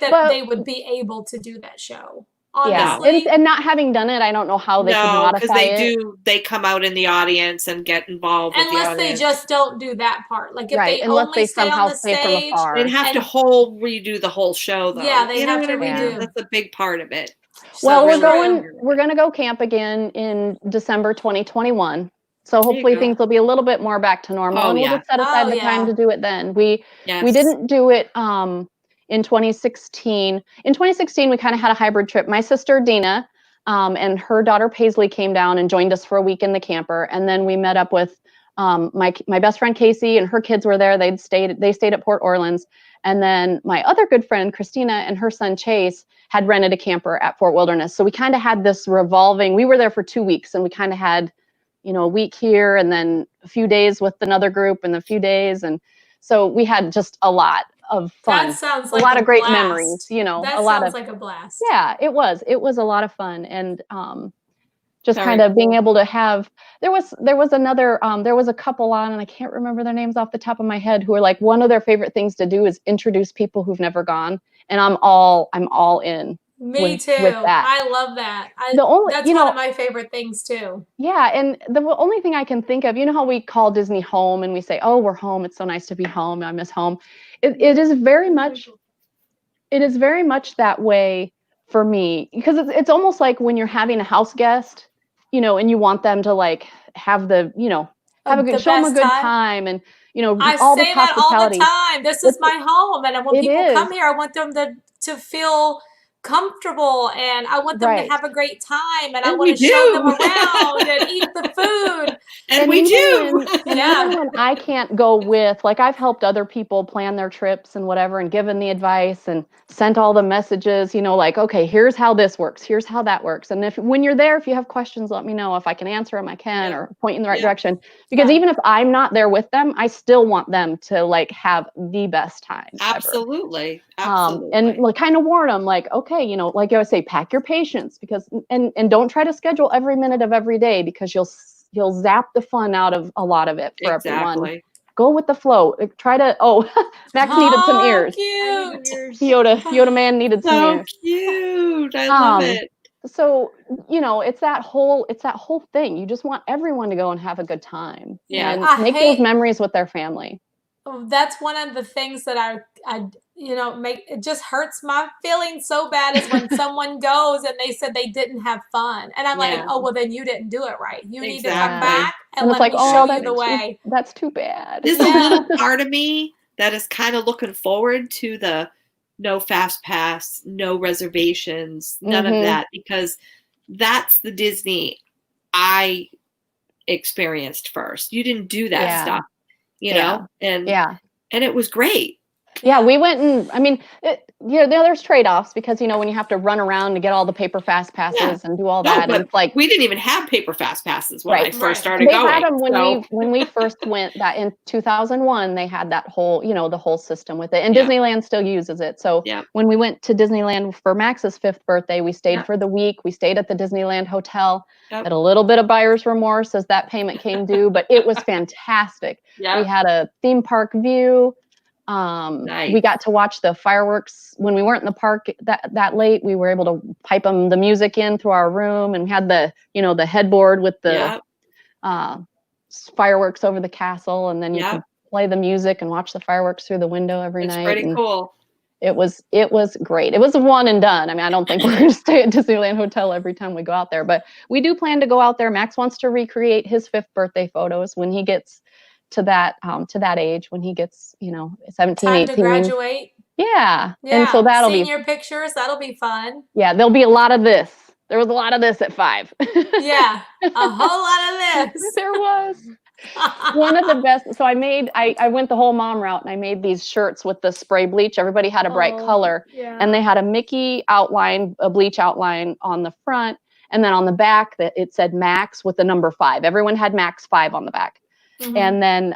that they would be able to do that show. Honestly. Yeah, and not having done it, I don't know how they can modify it. Because they come out in the audience and get involved with the audience. Unless they just don't do that part. Like if they only stay on the stage. They'd have to redo the whole show, though. Yeah, they have to redo. That's a big part of it. Well, really we're going to go camp again in December 2021. So hopefully things will be a little bit more back to normal, and we'll just set aside the time to do it then. We didn't do it in 2016. In 2016, we kind of had a hybrid trip. My sister Dina and her daughter Paisley came down and joined us for a week in the camper, and then we met up with my best friend Casey, and her kids were there. They stayed at Port Orleans, and then my other good friend Christina and her son Chase had rented a camper at Fort Wilderness. So we kind of had this revolving. We were there for 2 weeks, and we kind of had, a week here and then a few days with another group and a few days, and so we had just a lot of fun. That sounds like a lot of great blast. memories. That sounds like a blast. Yeah, it was a lot of fun, and just kind of being able to have, there was a couple on, and I can't remember their names off the top of my head, who are like, one of their favorite things to do is introduce people who've never gone, and I'm all in. Me too. With that. I love that. That's one of my favorite things too. Yeah, and the only thing I can think of, how we call Disney home and we say, oh, we're home. It's so nice to be home. I miss home. It is very much that way for me, because it's almost like when you're having a house guest, and you want them to like have the, have a good, show them a good time, and I all say the that all the hospitality. time. This is my home, and when people come here, I want them to feel comfortable, and I want them to have a great time, and I want to show them around and eat the food. And we do. Even when I can't go with, like, I've helped other people plan their trips and whatever, and given the advice and sent all the messages, like, okay, here's how this works, here's how that works. And when you're there, if you have questions, let me know. If I can answer them, I can, or point in the right direction. Because even if I'm not there with them, I still want them to like have the best time. Absolutely. Ever. And like kind of warn them, like, okay, like I always say, pack your patience, because and don't try to schedule every minute of every day, because you'll zap the fun out of a lot of it for everyone. Go with the flow. Try to. Max needed some ears. Cute. Yoda man needed some ears. So cute. I love it. So it's that whole thing. You just want everyone to go and have a good time. Yeah. And make those memories with their family. That's one of the things that I make, it just hurts my feelings so bad, is when someone goes and they said they didn't have fun, and I'm like, oh, well, then you didn't do it right. You need to come back and let me show you the way. That's too bad. There's a little part of me that is kind of looking forward to the no fast pass, no reservations, none of that, because that's the Disney I experienced first. You didn't do that stuff. And it was great. Yeah, we went, and I mean, there's trade-offs, because when you have to run around to get all the paper fast passes and do all that, and it's like, we didn't even have paper fast passes when I first started they going. They had them when we first went. That in 2001, they had that whole the whole system with it, and Disneyland still uses it. So when we went to Disneyland for Max's 5th birthday, we stayed for the week. We stayed at the Disneyland Hotel. Had a little bit of buyer's remorse as that payment came due, but it was fantastic. We had a theme park view. Nice. We got to watch the fireworks when we weren't in the park that late. We were able to pipe the music in through our room, and we had the the headboard with the fireworks over the castle, and then you could play the music and watch the fireworks through the window every night. It's pretty cool. It was great. It was a one and done. I mean, I don't think we're going to stay at Disneyland Hotel every time we go out there, but we do plan to go out there. Max wants to recreate his 5th birthday photos when he gets to that age, when he gets 17, time 18. To graduate. Yeah. And so that'll be senior pictures. That'll be fun. Yeah, there'll be a lot of this. There was a lot of this at 5. Yeah, a whole lot of this. There was. One of the best. So I went the whole mom route, and I made these shirts with the spray bleach. Everybody had a bright color, and they had a Mickey outline, a bleach outline on the front, and then on the back that it said Max with the number 5. Everyone had Max 5 on the back. And then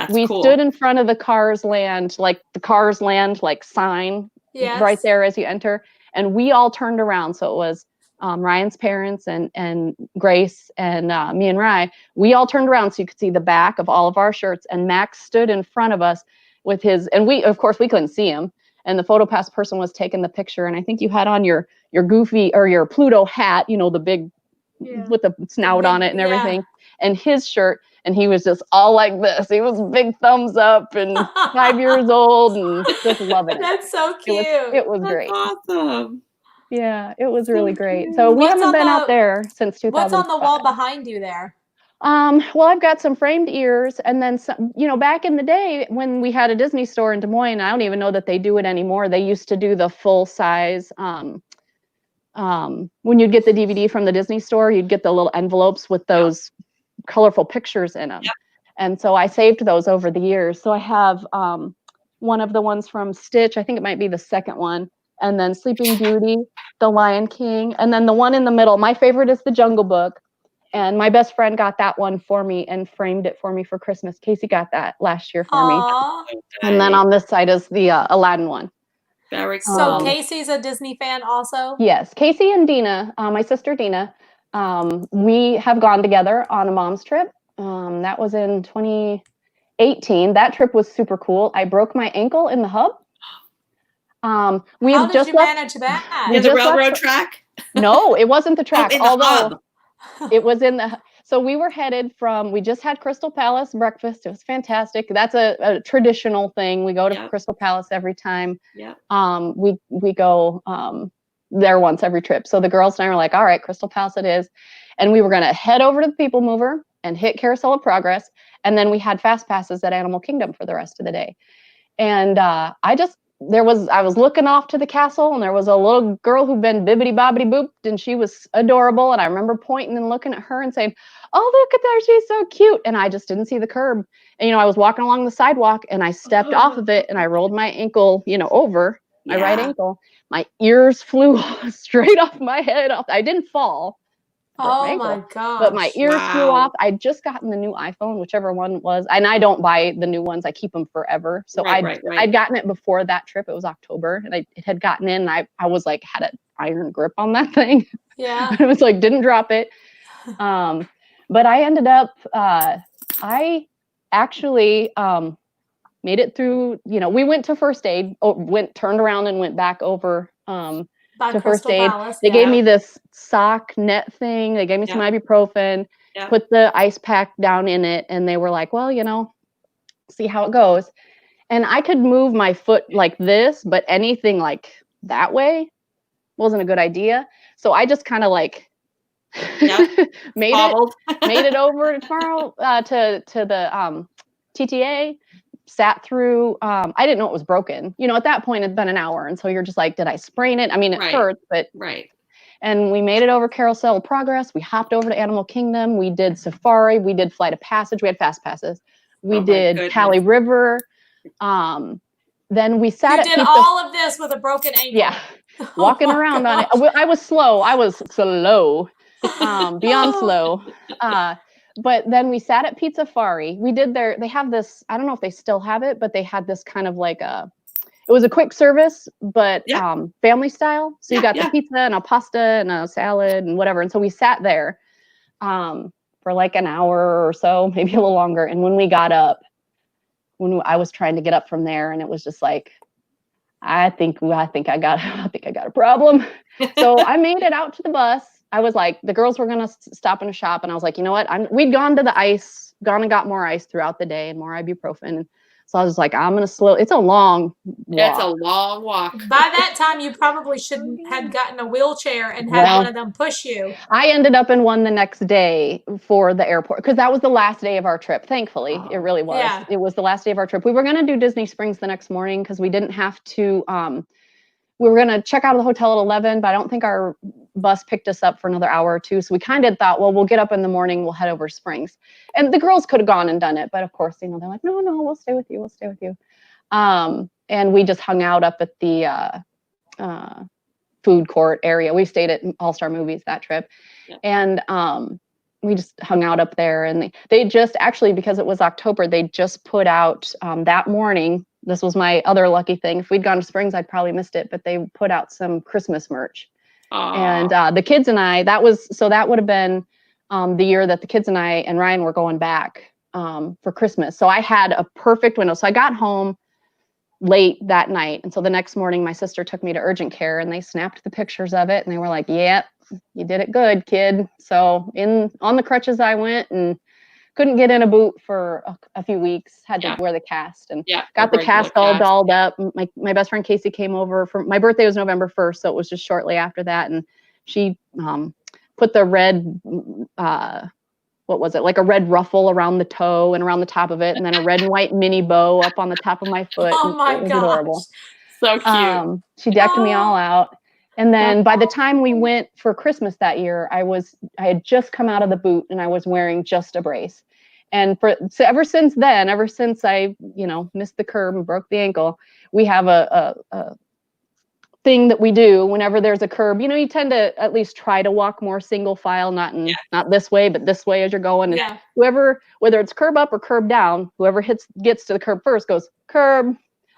we stood in front of the Cars Land, like the Cars Land sign right there as you enter, and we all turned around. So it was Ryan's parents and Grace and me and Rye. We all turned around so you could see the back of all of our shirts, and Max stood in front of us with his, and we couldn't see him, and the PhotoPass person was taking the picture, and I think you had on your Goofy or your Pluto hat, the big with the snout on it and everything, and his shirt. And he was just all like this. He was big thumbs up and 5 years old and just loving it. That's so cute. It was great. Awesome. Yeah, it was really great. So we haven't been out there since 2005. What's on the wall behind you there? Well, I've got some framed ears, and then some, back in the day when we had a Disney store in Des Moines, I don't even know that they do it anymore. They used to do the full size, when you'd get the DVD from the Disney store, you'd get the little envelopes with those colorful pictures in them. Yep. And so I saved those over the years. So I have one of the ones from Stitch, I think it might be the second one, and then Sleeping Beauty, The Lion King, and then the one in the middle. My favorite is The Jungle Book. And my best friend got that one for me and framed it for me for Christmas. Casey got that last year for me. And then on this side is the Aladdin one. Very cool. So Casey's a Disney fan also? Yes. Casey and Dina, my sister Dina, we have gone together on a mom's trip. That was in 2018. That trip was super cool. I broke my ankle in the hub. How did you manage that? The railroad track? No, it wasn't the track. In the hub. It was in the, so we were headed from, we just had Crystal Palace breakfast. It was fantastic. That's a traditional thing. We go to Crystal Palace every time. Yeah. We go there once every trip. So the girls and I were like, all right, Crystal Palace it is. And we were going to head over to the People Mover and hit Carousel of Progress. And then we had fast passes at Animal Kingdom for the rest of the day. And I was looking off to the castle, and there was a little girl who'd been bibbity bobbity booped, and she was adorable. And I remember pointing and looking at her and saying, oh, look at her, she's so cute. And I just didn't see the curb. And, I was walking along the sidewalk, and I stepped off of it, and I rolled my ankle, over my right ankle. My ears flew straight off my head. I didn't fall. Oh my gosh. But my ears flew off. I'd just gotten the new iPhone, whichever one it was. And I don't buy the new ones. I keep them forever. So I'd gotten it before that trip. It was October, and it had gotten in, and I was like, had an iron grip on that thing. Yeah. It was like, didn't drop it. But I ended up, I actually made it through, we went to first aid, turned around and went back over to first aid. They gave me this sock net thing. They gave me some ibuprofen, put the ice pack down in it. And they were like, well, see how it goes. And I could move my foot like this, but anything like that way wasn't a good idea. So I just kind of like made it over tomorrow to the TTA. Sat through, I didn't know it was broken. At that point, it'd been an hour. And so you're just like, did I sprain it? I mean, it hurts, but. Right. And we made it over Carousel of Progress. We hopped over to Animal Kingdom. We did Safari. We did Flight of Passage. We had fast passes. We did Cali River. Then we sat at pizza. You did all of this with a broken ankle. Yeah. Walking around on it. I was slow. Beyond slow. But then we sat at Pizza Fari. They have this, I don't know if they still have it, but they had this kind of like it was a quick service, but family style. So you got the pizza and a pasta and a salad and whatever. And so we sat there for like an hour or so, maybe a little longer. And when we got up, I was trying to get up from there, and it was just like, I think I got a problem. So I made it out to the bus. I was like, the girls were going to stop in a shop, and I was like, you know what? We'd gone to the ice, gone and got more ice throughout the day and more ibuprofen. So I was like, I'm going to it's a long walk. It's a long walk. By that time, you probably had gotten a wheelchair and had one of them push you. I ended up in one the next day for the airport, because that was the last day of our trip. Thankfully, it really was. Yeah. It was the last day of our trip. We were going to do Disney Springs the next morning because we didn't have to, we were going to check out of the hotel at 11, but I don't think our bus picked us up for another hour or two. So we kind of thought, well, we'll get up in the morning, we'll head over Springs. And the girls could have gone and done it. But of course, they're like, no, we'll stay with you. And we just hung out up at the food court area. We stayed at All-Star Movies that trip. Yeah. And we just hung out up there. And they just actually, because it was October, they just put out that morning. This was my other lucky thing. If we'd gone to Springs, I'd probably missed it, but they put out some Christmas merch. And the kids and I, that would have been the year that the kids and I and Ryan were going back for Christmas. So I had a perfect window. So I got home late that night. And so the next morning, my sister took me to urgent care, and they snapped the pictures of it. And they were like, yep, you did it good, kid. So on the crutches I went, and couldn't get in a boot for a few weeks. Had to wear the cast and got the cast all dolled up. My best friend Casey came over for my birthday was November 1st, so it was just shortly after that, and she put the red what was it, like a red ruffle around the toe and around the top of it, and then a red and white mini bow up on the top of my foot. Oh my it was gosh. adorable. So cute. She decked me all out. And then by the time we went for Christmas that year, I had just come out of the boot and I was wearing just a brace. And so ever since then, ever since I, missed the curb and broke the ankle, we have a thing that we do whenever there's a curb. You tend to at least try to walk more single file, not this way, but this way as you're going. And whoever, whether it's curb up or curb down, whoever gets to the curb first goes curb.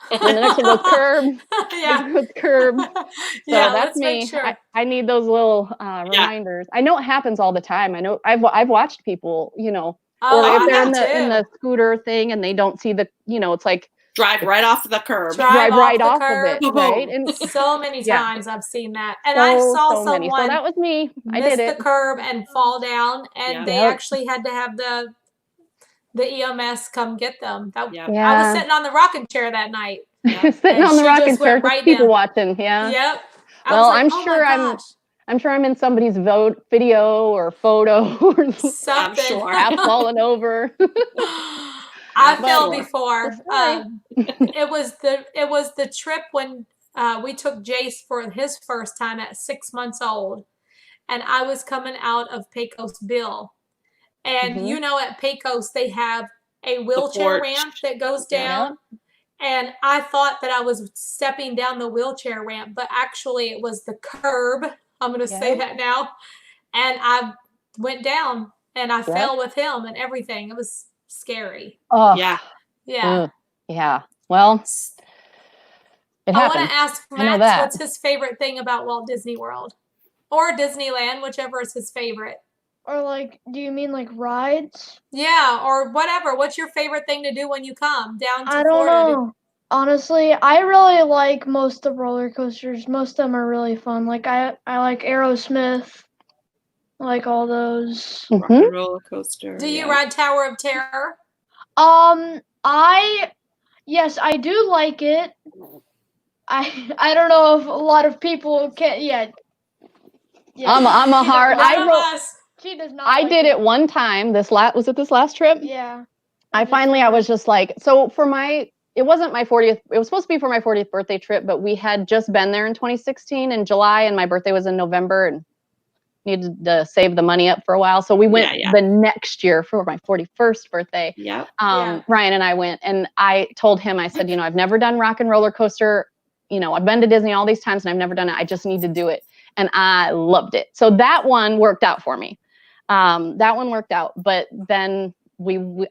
And the next one goes curb. Goes curb. So that's me. Sure. I need those little reminders. I know it happens all the time. I know I've watched people, or if they're in the scooter thing and they don't see the, it's like drive right off the curb. Drive right off of it, right? And so many times I've seen that. And I saw someone so that was me. I miss did the curb and fall down, and they actually had to have the EMS come get them. I was sitting on the rocking chair that night. Sitting on the rocking chair, right people watching. Yeah. Yep. Well, I'm sure I'm in somebody's video or photo or something. Half fallen over. I fell before. It was the trip when we took Jace for his first time at 6 months old, and I was coming out of Pecos Bill. And at Pecos they have a wheelchair ramp that goes down. And I thought that I was stepping down the wheelchair ramp, but actually it was the curb. I'm going to say that now. And I went down and I fell with him and everything. It was scary. Oh, yeah. Yeah. Well, it happened. I want to ask Max, what's his favorite thing about Walt Disney World or Disneyland, whichever is his favorite? Or do you mean rides? Yeah, or whatever. What's your favorite thing to do when you come down to Florida? I don't know. Honestly, I really like most of the roller coasters. Most of them are really fun. I like Aerosmith. I like all those. Rock and roller coaster. Do you ride Tower of Terror? Yes, I do like it. I don't know if a lot of people can. Yeah. I'm a hard. She does not. I did it one time. Was it this last trip? Yeah. I was just like, so it wasn't my 40th. It was supposed to be for my 40th birthday trip, but we had just been there in 2016 in July, and my birthday was in November, and needed to save the money up for a while. So we went the next year for my 41st birthday. Yeah. Ryan and I went, and I told him, I said, I've never done rock and roller coaster. I've been to Disney all these times and I've never done it. I just need to do it. And I loved it. So that one worked out for me. But then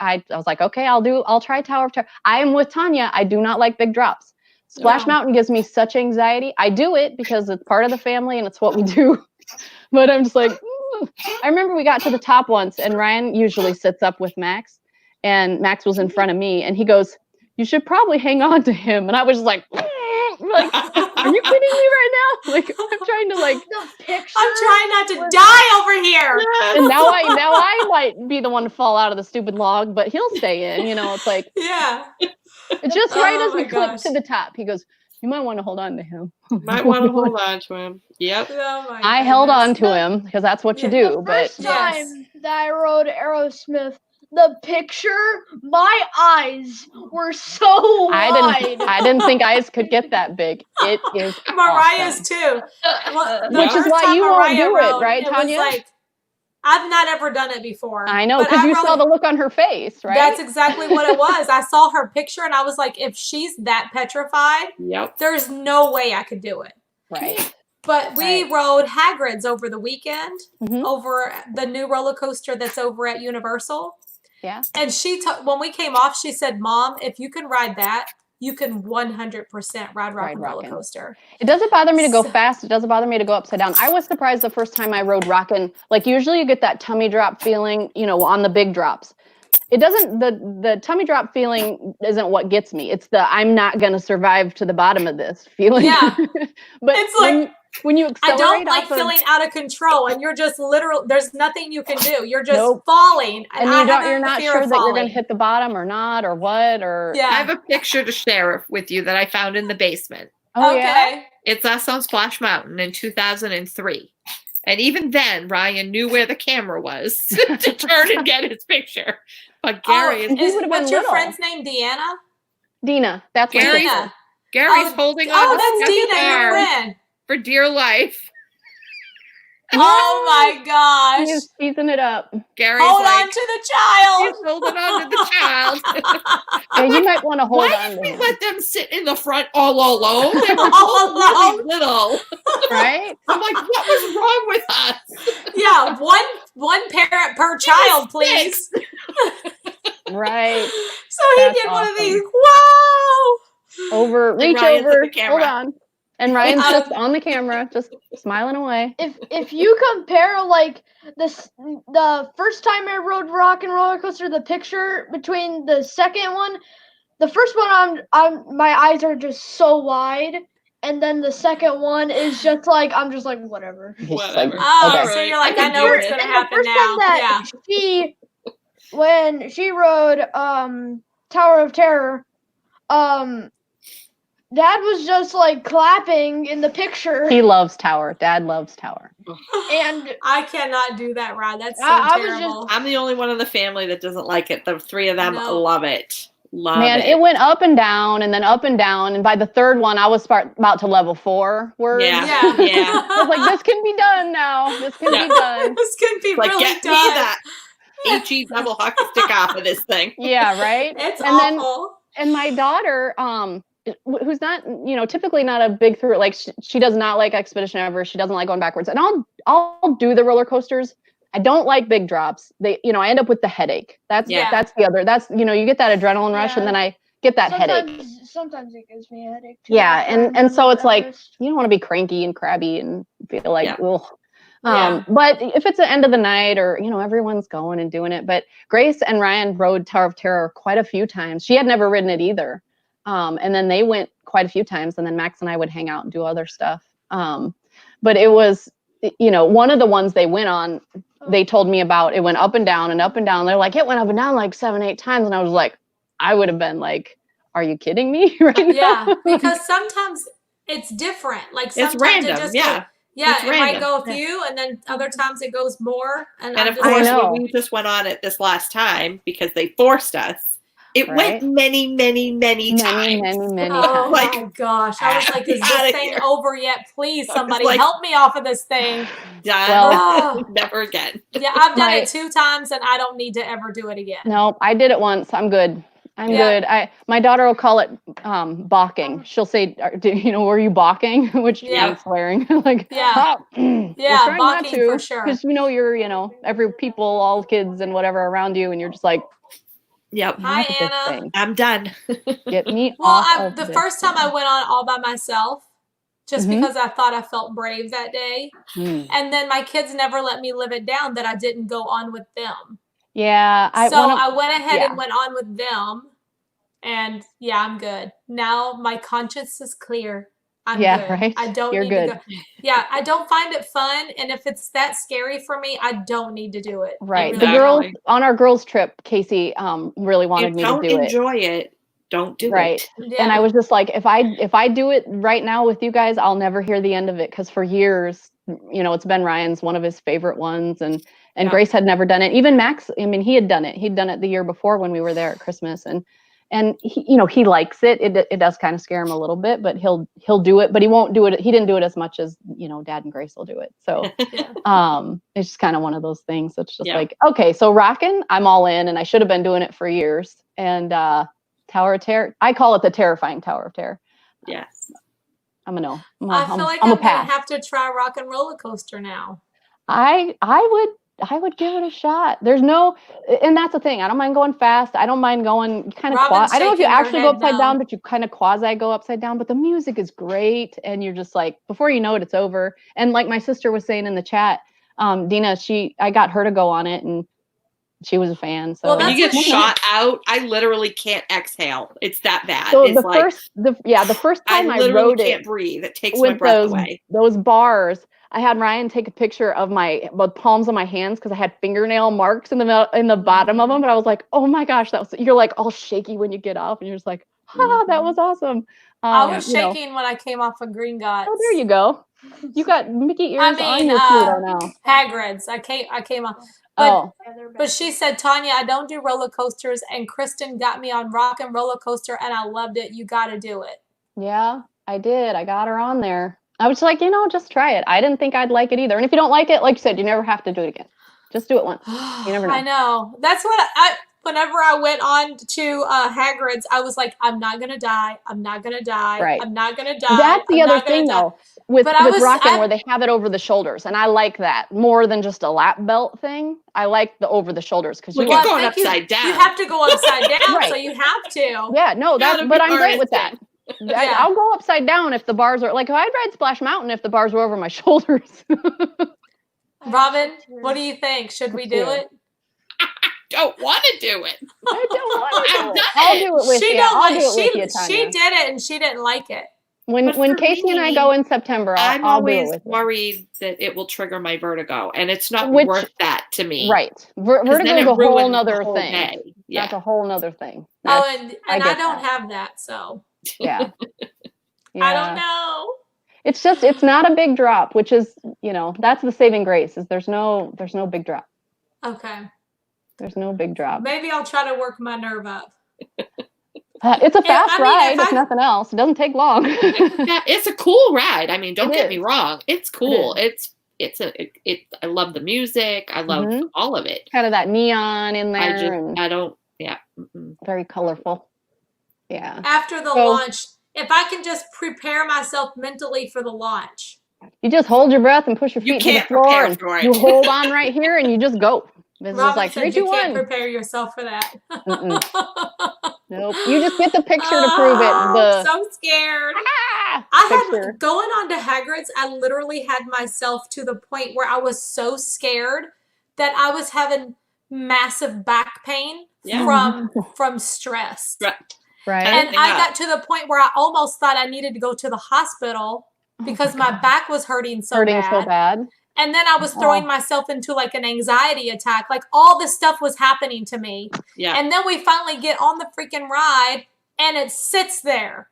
I was like, okay, I'll try Tower of Terror. I am with Tanya. I do not like big drops. Splash Mountain gives me such anxiety. I do it because it's part of the family and it's what we do. But I'm just like, I remember we got to the top once and Ryan usually sits up with Max and Max was in front of me and he goes, you should probably hang on to him. And I was like, are you kidding me right now? I'm trying to I'm trying not to die over here. And now I might be the one to fall out of the stupid log, but he'll stay in, it's like, it's just right as we click to the top. He goes, you might want to hold on to him. Might want to hold on to him. Yep. I held on to him because that's what you do. The first time that I rode Aerosmith, the picture, my eyes were so wide. I didn't think eyes could get that big. It is Mariah's awesome. Too. Which is why you won't do it, right, Tanya? I've not ever done it before. I know, because you saw the look on her face, right? That's exactly what it was. I saw her picture and I was like, if she's that petrified, there's no way I could do it. Right. But we rode Hagrid's over the weekend, over the new roller coaster that's over at Universal. Yeah. And when we came off, she said, Mom, if you can ride that, you can 100% ride rock and roller coaster. It doesn't bother me to go fast. It doesn't bother me to go upside down. I was surprised the first time I rode rockin'. Usually you get that tummy drop feeling, on the big drops. It doesn't, the tummy drop feeling isn't what gets me. It's the I'm not going to survive to the bottom of this feeling. Yeah. But it's when you I accelerate don't like off of, feeling out of control, and you're just literal. There's nothing you can do. You're just Nope. falling, and I have you're a not fear sure of that you're going falling. to hit the bottom or not or what or Yeah. I have a picture to share with you that I found in the basement. oh okay. yeah. It's us on Splash Mountain in 2003. And even then, Ryan knew where the camera was to turn and get his picture. But Gary And he would have been what's your little. friend's name? Deanna? Dina, that's my Gary's, sister. Gary's holding on to that's Steph's Dina, your arm friend. for dear life. Oh my gosh. He's teasing it up. Gary's Hold like, on to the child. he's holding on to the child. Yeah, you might want to hold Why on did to we him. let them sit in the front all alone? They were All both really alone. little. Right? I'm like, what was wrong with us? Yeah, one parent per child, please. Right. So he That's did one of awesome. these. Wow. Reach Ryan's at over. the camera. Hold on. And Ryan's just on the camera, just smiling away. If you compare like the first time I rode Rock and Roller Coaster, the picture between the second one, the first one I'm my eyes are just so wide, and then the second one is just like I'm just like whatever. Whatever. Oh, Okay. so you're like, I I know what's can gonna And the happen first now. time that when she rode Tower of Terror, Dad was just like clapping in the picture. He loves Tower. Dad loves Tower. And I cannot do that ride. That's so I was terrible. I'm the only one in the family that doesn't like it. The three of them No. love it. Love Man, it went up and down and then up and down. And by the third one, I was about to level 4 words. Yeah. Yeah. I was like, this can be done now. This can Yeah. be done. This can be Like, really get done. me that HE double hockey stick off of this thing. Yeah, right? It's And then awful. and my daughter, who's not, typically not a big through, like she does not like Expedition Ever. She doesn't like going backwards. And I'll do the roller coasters. I don't like big drops. I end up with the headache. That's the other. That's you get that adrenaline rush, and then I get that headache. Sometimes it gives me a headache too. Yeah, and so it's like you don't want to be cranky and crabby and feel like ugh. But if it's the end of the night or everyone's going and doing it. But Grace and Ryan rode Tower of Terror quite a few times. She had never ridden it either. And then they went quite a few times, and then Max and I would hang out and do other stuff. But it was, one of the ones they went on, they told me about, it went up and down and up and down. They're like, it went up and down like 7-8 times. And I was like, I would have been like, are you kidding me right now? Yeah, because sometimes it's different. Like sometimes It's random, it just yeah. it random. might go a few, and then other times it goes more. And And I'm of just course, like, when we just went on it this last time because they forced us, it Right. went many, many, many times. Many oh times. my gosh. I was like, is outta this thing here. over yet? Please, I was somebody like- help me off of this thing. Done. Oh. Never again. Yeah, I've done it 2 times, and I don't need to ever do it again. No, I did it once. I'm good. I'm good. My daughter will call it balking. She'll say, were you balking? Which Yeah. I'm swearing. Like, Yeah. we're Yeah, trying not balking to, for sure. because you're, every people, all kids and whatever around you, and you're just like, Yep. Hi, enough of this Anna. thing. I'm done. Get me Well, off of the this first time thing. I went on all by myself, just Mhm. because I thought I felt brave that day. Mm. And then my kids never let me live it down that I didn't go on with them. Yeah, I went ahead yeah. and went on with them. And I'm good. Now my conscience is clear. I'm good. Right. I don't You're need good. to go. Yeah, I don't find it fun. And if it's that scary for me, I don't need to do it. I Right. really The girls Exactly. on our girls trip, Casey really wanted You me to don't do it. enjoy it. Don't do Right. it. Yeah. And I was just like, if I do it right now with you guys, I'll never hear the end of it. Because for years, it's been Ryan's one of his favorite ones, and Grace had never done it. Even Max, he had done it. He'd done it the year before when we were there at Christmas, and he, he likes it. It does kind of scare him a little bit, but he'll do it. But he won't do it. He didn't do it as much as Dad and Grace will do it. So it's just kind of one of those things. It's just like, okay, so rocking, I'm all in, and I should have been doing it for years. And Tower of Terror, I call it the terrifying Tower of Terror. Yes. I feel like I'm I'm a gonna pass. have to try Rock and Roller Coaster now. I would give it a shot. There's no, and that's the thing. I don't mind going fast. I don't mind going kind of Robin's I don't know if you shaking her actually go head upside no. down, but you kind of quasi go upside down. But the music is great, and you're just like, before you know it, it's over. And like my sister was saying in the chat, Dina, I got her to go on it, and She was a fan. So Well, When you that's get what she- shot out, I literally can't exhale. It's that bad. So It's the like first I time I literally rode can't it breathe. It takes my with breath away. those bars, I had Ryan take a picture of the palms of my hands because I had fingernail marks in the bottom of them. But I was like, oh my gosh, you're like all shaky when you get off, and you're just like, that was awesome. I was shaking when I came off of Green Gots. Oh, there you go. You got Mickey ears on your Pluto now. Hagrid's. I came off. But she said, Tanya, I don't do roller coasters, and Kristen got me on Rock and Roller Coaster, and I loved it. You got to do it. Yeah, I did. I got her on there. I was like, just try it. I didn't think I'd like it either. And if you don't like it, like you said, you never have to do it again. Just do it once. You never know. I know. That's what whenever I went on to Hagrid's, I was like, I'm not going to die. I'm not going to die. Right. I'm not going to die. That's the other thing, though, with rocking where they have it over the shoulders. And I like that more than just a lap belt thing. I like the over the shoulders because you're going upside down. You have to go upside down, right. So you have to. Yeah, no, but I'm great with that. Yeah. I'll go upside down if the bars are, like, if I'd ride Splash Mountain if the bars were over my shoulders. Robin, what do you think? Should we do it? Don't want to do it. I don't want to do it. I'll do it with you. I'll do it with you, Tanya. She did it and she didn't like it. When Casey and I go in September, I'll do it with you. I'm always worried that it will trigger my vertigo, and it's not worth that to me. Right. Vertigo is a whole nother thing. Day. Yeah. That's a whole nother thing. And I don't have that, so. Yeah. I don't know. It's not a big drop, which is, that's the saving grace, is there's no big drop. Okay. There's no big drop. Maybe I'll try to work my nerve up. It's a fast ride, if nothing else. It doesn't take long. Yeah, it's a cool ride. I mean, don't get me wrong. It's cool. I love the music. I love all of it. Kind of that neon in there. Very colorful. Yeah. After the launch, if I can just prepare myself mentally for the launch. You just hold your breath and push your feet to the floor, and you hold on right here, and you just go. It's just like 3, 2, 1. You can't prepare yourself for that. Nope. You just get the picture to prove it. I'm so scared. Going on to Hagrid's, I literally had myself to the point where I was so scared that I was having massive back pain from stress. Right. And I got to the point where I almost thought I needed to go to the hospital because my back was hurting so bad. And then I was throwing myself into like an anxiety attack. Like all this stuff was happening to me. Yeah. And then we finally get on the freaking ride and it sits there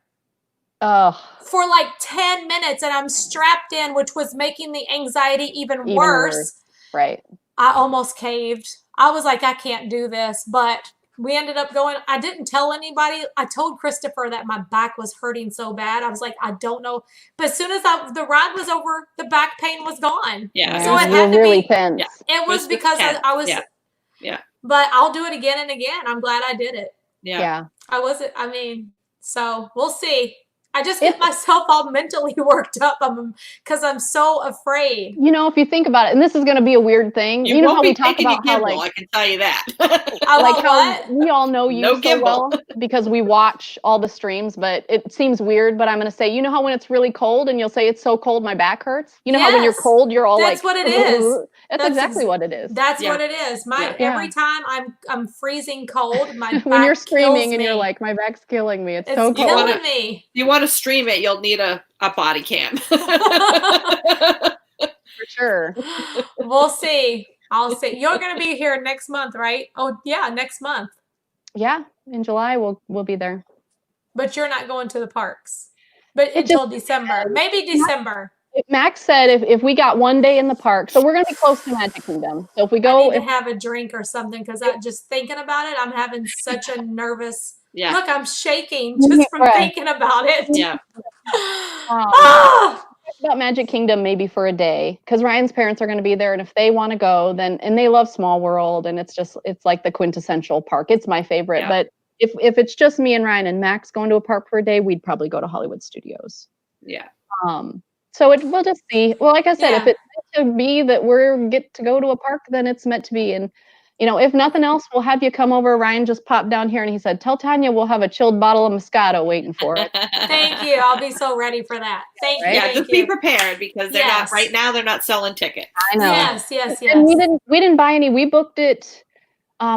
for like 10 minutes and I'm strapped in, which was making the anxiety even worse. Right. I almost caved. I was like, I can't do this. But we ended up going. I didn't tell anybody. I told Christopher that my back was hurting so bad. I was like, I don't know. But as soon as the ride was over, the back pain was gone. Yeah. So it had to really be. Tense. It was because I was. Yeah. But I'll do it again and again. I'm glad I did it. Yeah. So we'll see. I just get myself all mentally worked up because I'm so afraid. If you think about it, and this is going to be a weird thing. You know how we talk about how I can tell you that. How we all know you so well because we watch all the streams, but it seems weird. But I'm going to say, you know how when it's really cold and you'll say it's so cold my back hurts? You know how when you're cold you're all That's what it is. That's exactly what it is. That's what it is. Every time I'm freezing cold, my back when you're screaming and me. you're like, my back's killing me. It's so cold. Killing me. You want to stream it, you'll need a body cam. For sure. We'll see. I'll see. You're going to be here next month, right? Oh, yeah, next month. Yeah, in July we'll be there. But you're not going to the parks. But until December. Maybe December. Max said if we got one day in the park, so we're going to be close to Magic Kingdom. So if we go, I need to have a drink or something because just thinking about it, I'm having such a nervous. Yeah. Look, I'm shaking just from thinking about it. Yeah. About Magic Kingdom maybe for a day because Ryan's parents are going to be there, and if they want to go, then and they love Small World, and it's like the quintessential park. It's my favorite, but if it's just me and Ryan and Max going to a park for a day, we'd probably go to Hollywood Studios. Yeah. So we'll just see. Well, like I said, if it's meant to be that we get to go to a park, then it's meant to be. And if nothing else, we'll have you come over. Ryan just popped down here and he said, "Tell Tanya we'll have a chilled bottle of Moscato waiting for it." Thank you. I'll be so ready for that. Thank you. Yeah, just be prepared because they're not right now. They're not selling tickets. I know. Yes. And we didn't buy any. We booked it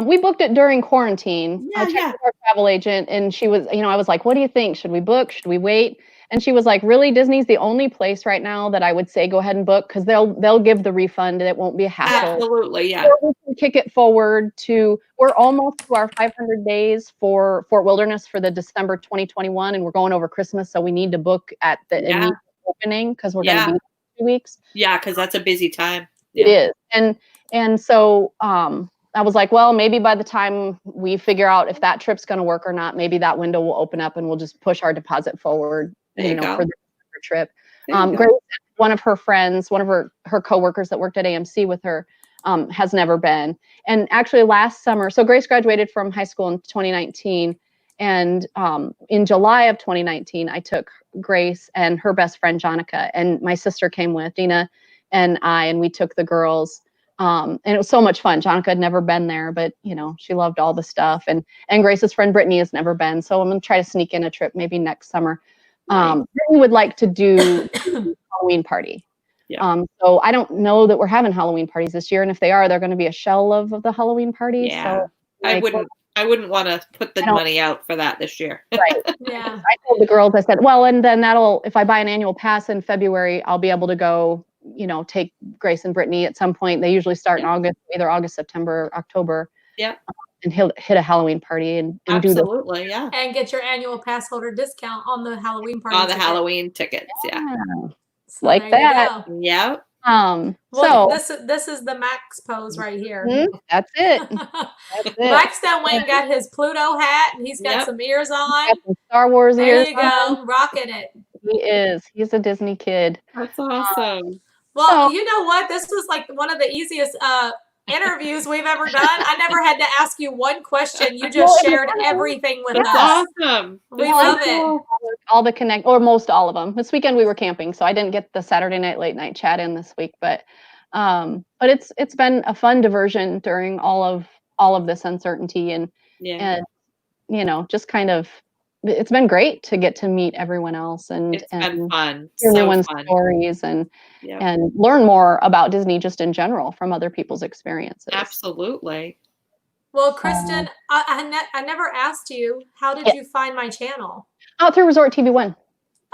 We booked it during quarantine. I Yeah, checked yeah. with our travel agent, and she was, I was like, what do you think? Should we book? Should we wait? And she was like, really, Disney's the only place right now that I would say go ahead and book, because they'll give the refund and it won't be a hassle. Absolutely, yeah. Or we can kick it forward to, we're almost to our 500 days for Fort Wilderness for the December 2021, and we're going over Christmas, so we need to book at the immediate opening, because we're going to be there 2 weeks. Yeah, because that's a busy time. It is. And so I was like, well, maybe by the time we figure out if that trip's going to work or not, maybe that window will open up and we'll just push our deposit forward, for the December trip. Grace, one of her friends, one of her coworkers that worked at AMC with her, has never been. And actually last summer, so Grace graduated from high school in 2019. And in July of 2019, I took Grace and her best friend, Jonica, and my sister came with, Dina and we took the girls. And it was so much fun. Jonica had never been there, but she loved all the stuff. And Grace's friend Brittany has never been. So I'm going to try to sneak in a trip maybe next summer. Brittany would like to do a Halloween party. So I don't know that we're having Halloween parties this year. And if they are, they're going to be a shell of the Halloween party. Yeah. So I wouldn't want to put the money out for that this year. Right. Yeah. I told the girls, I said, well, and then if I buy an annual pass in February, I'll be able to go, take Grace and Brittany at some point. They usually start in August, either August, September, October. Yeah. And hit a Halloween party and absolutely, yeah. And get your annual pass holder discount on the Halloween party. On the Halloween tickets, yeah. So like that. Yeah. Well, this is the Max pose right here. That's it. That's it. Max done went and got his Pluto hat, and he's got some ears on. Got some Star Wars ears. There you go, rocking it. He is. He's a Disney kid. That's awesome. Well, you know what? This was like one of the easiest interviews we've ever done. I never had to ask you one question. You just shared everything with us. Awesome. We love it. All the or most all of them. This weekend we were camping, so I didn't get the Saturday night late night chat in this week, but it's been a fun diversion during all of this uncertainty and just kind of, it's been great to get to meet everyone else and been fun. Hear everyone's stories and learn more about Disney just in general from other people's experiences. Absolutely. Well, Kristen, I never asked you, how did you find my channel? Through Resort TV 1.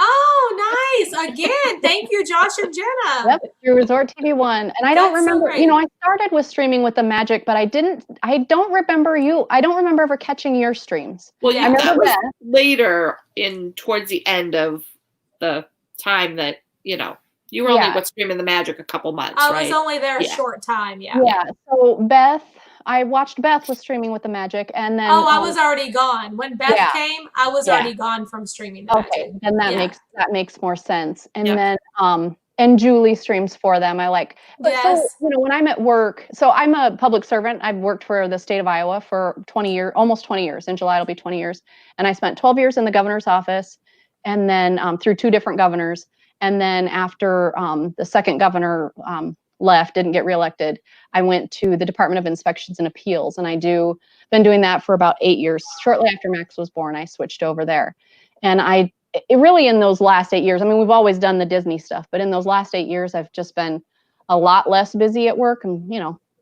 Oh, nice. Again, thank you, Josh and Jenna. Yep, through Resort TV 1. And I don't remember, I started with streaming with the Magic, but I don't remember ever catching your streams. Well, I remember that was later towards the end of the time that, you were only streaming the Magic a couple months, right? I was only there a short time, Yeah, so Beth, I watched Beth was streaming with the Magic, and then I was already gone when Beth came. I was already gone from streaming the Magic. Then that makes more sense. And then and Julie streams for them. So when I'm at work, so I'm a public servant. I've worked for the state of Iowa for almost 20 years. In July it'll be 20 years, and I spent 12 years in the governor's office, and then through 2 different governors, and then after the second governor left, didn't get reelected, I went to the Department of Inspections and Appeals, and been doing that for about 8 years. Shortly after Max was born, I switched over there. And it really in those last 8 years, I mean, we've always done the Disney stuff, but in those last 8 years, I've just been a lot less busy at work. And,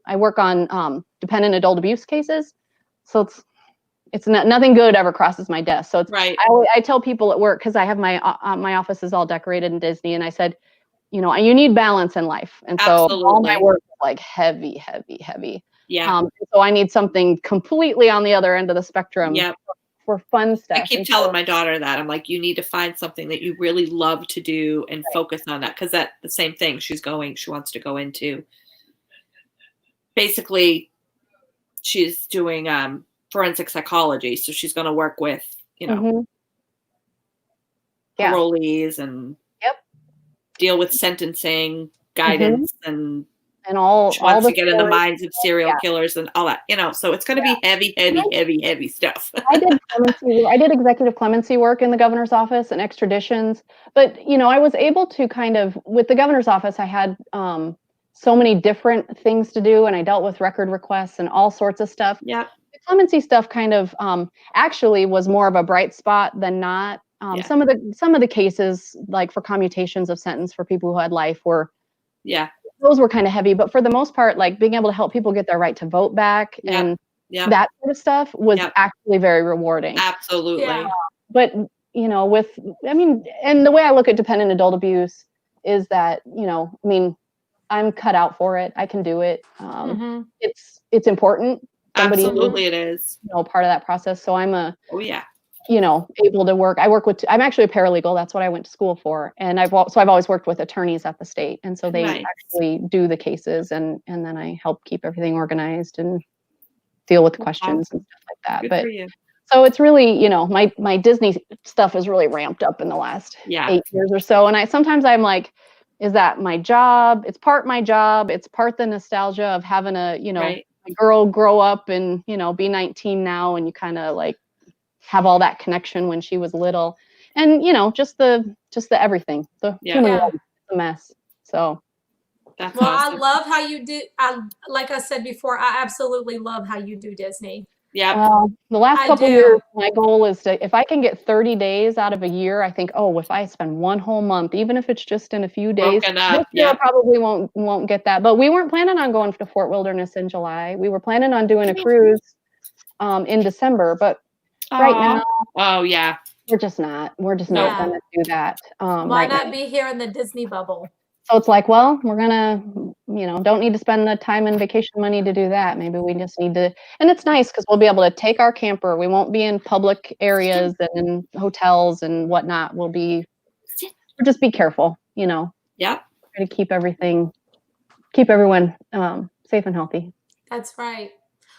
I work on dependent adult abuse cases. So it's nothing good ever crosses my desk. So I tell people at work, because I have my office is all decorated in Disney, and I said, you need balance in life. And so all my work is like heavy, heavy, heavy. Yeah. So I need something completely on the other end of the spectrum for fun stuff. I keep telling my daughter that. I'm like, you need to find something that you really love to do and focus on that. Because that's the same thing she wants to go into. Basically, she's doing forensic psychology. So she's going to work with, parolees and deal with sentencing guidance and all. She wants to get in the minds of serial killers and all that, So it's going to be heavy stuff. I did executive clemency work in the governor's office and extraditions, but I was able to kind of, with the governor's office, I had so many different things to do, and I dealt with record requests and all sorts of stuff. Yeah, the clemency stuff kind of actually was more of a bright spot than not. Some of the cases, like for commutations of sentence for people who had life, those were kind of heavy. But for the most part, like being able to help people get their right to vote back and that sort of stuff was actually very rewarding. Absolutely. Yeah. But, you know, and the way I look at dependent adult abuse is that, you know, I mean, I'm cut out for it. I can do it. It's important. Absolutely it is. You know, part of that process. So I'm you know, able to work. I'm actually a paralegal. That's what I went to school for. And I've always worked with attorneys at the state. And so they actually do the cases and then I help keep everything organized and deal with questions and stuff like that. Good for you. So it's really, you know, my Disney stuff has really ramped up in the last 8 years or so. And sometimes I'm like, is that my job? It's part my job. It's part the nostalgia of having a, you know, a girl grow up and, you know, be 19 now. And you kind of like have all that connection when she was little, and you know, just the everything, the human life, the mess. So that's awesome. I love how you do. Like I said before, I absolutely love how you do Disney. Yeah. The last couple years, my goal is to, if I can get 30 days out of a year, I think, oh, if I spend one whole month, even if it's just in a few days, this year I probably won't get that. But we weren't planning on going to Fort Wilderness in July. We were planning on doing a cruise in December, but right now, we're just not going to do that. Why not be here in the Disney bubble? So it's like, well, we're gonna, you know, don't need to spend the time and vacation money to do that. Maybe we just need to, and it's nice because we'll be able to take our camper. We won't be in public areas and in hotels and whatnot. We'll just be careful, you know. Yeah. Try to keep everyone safe and healthy. That's right.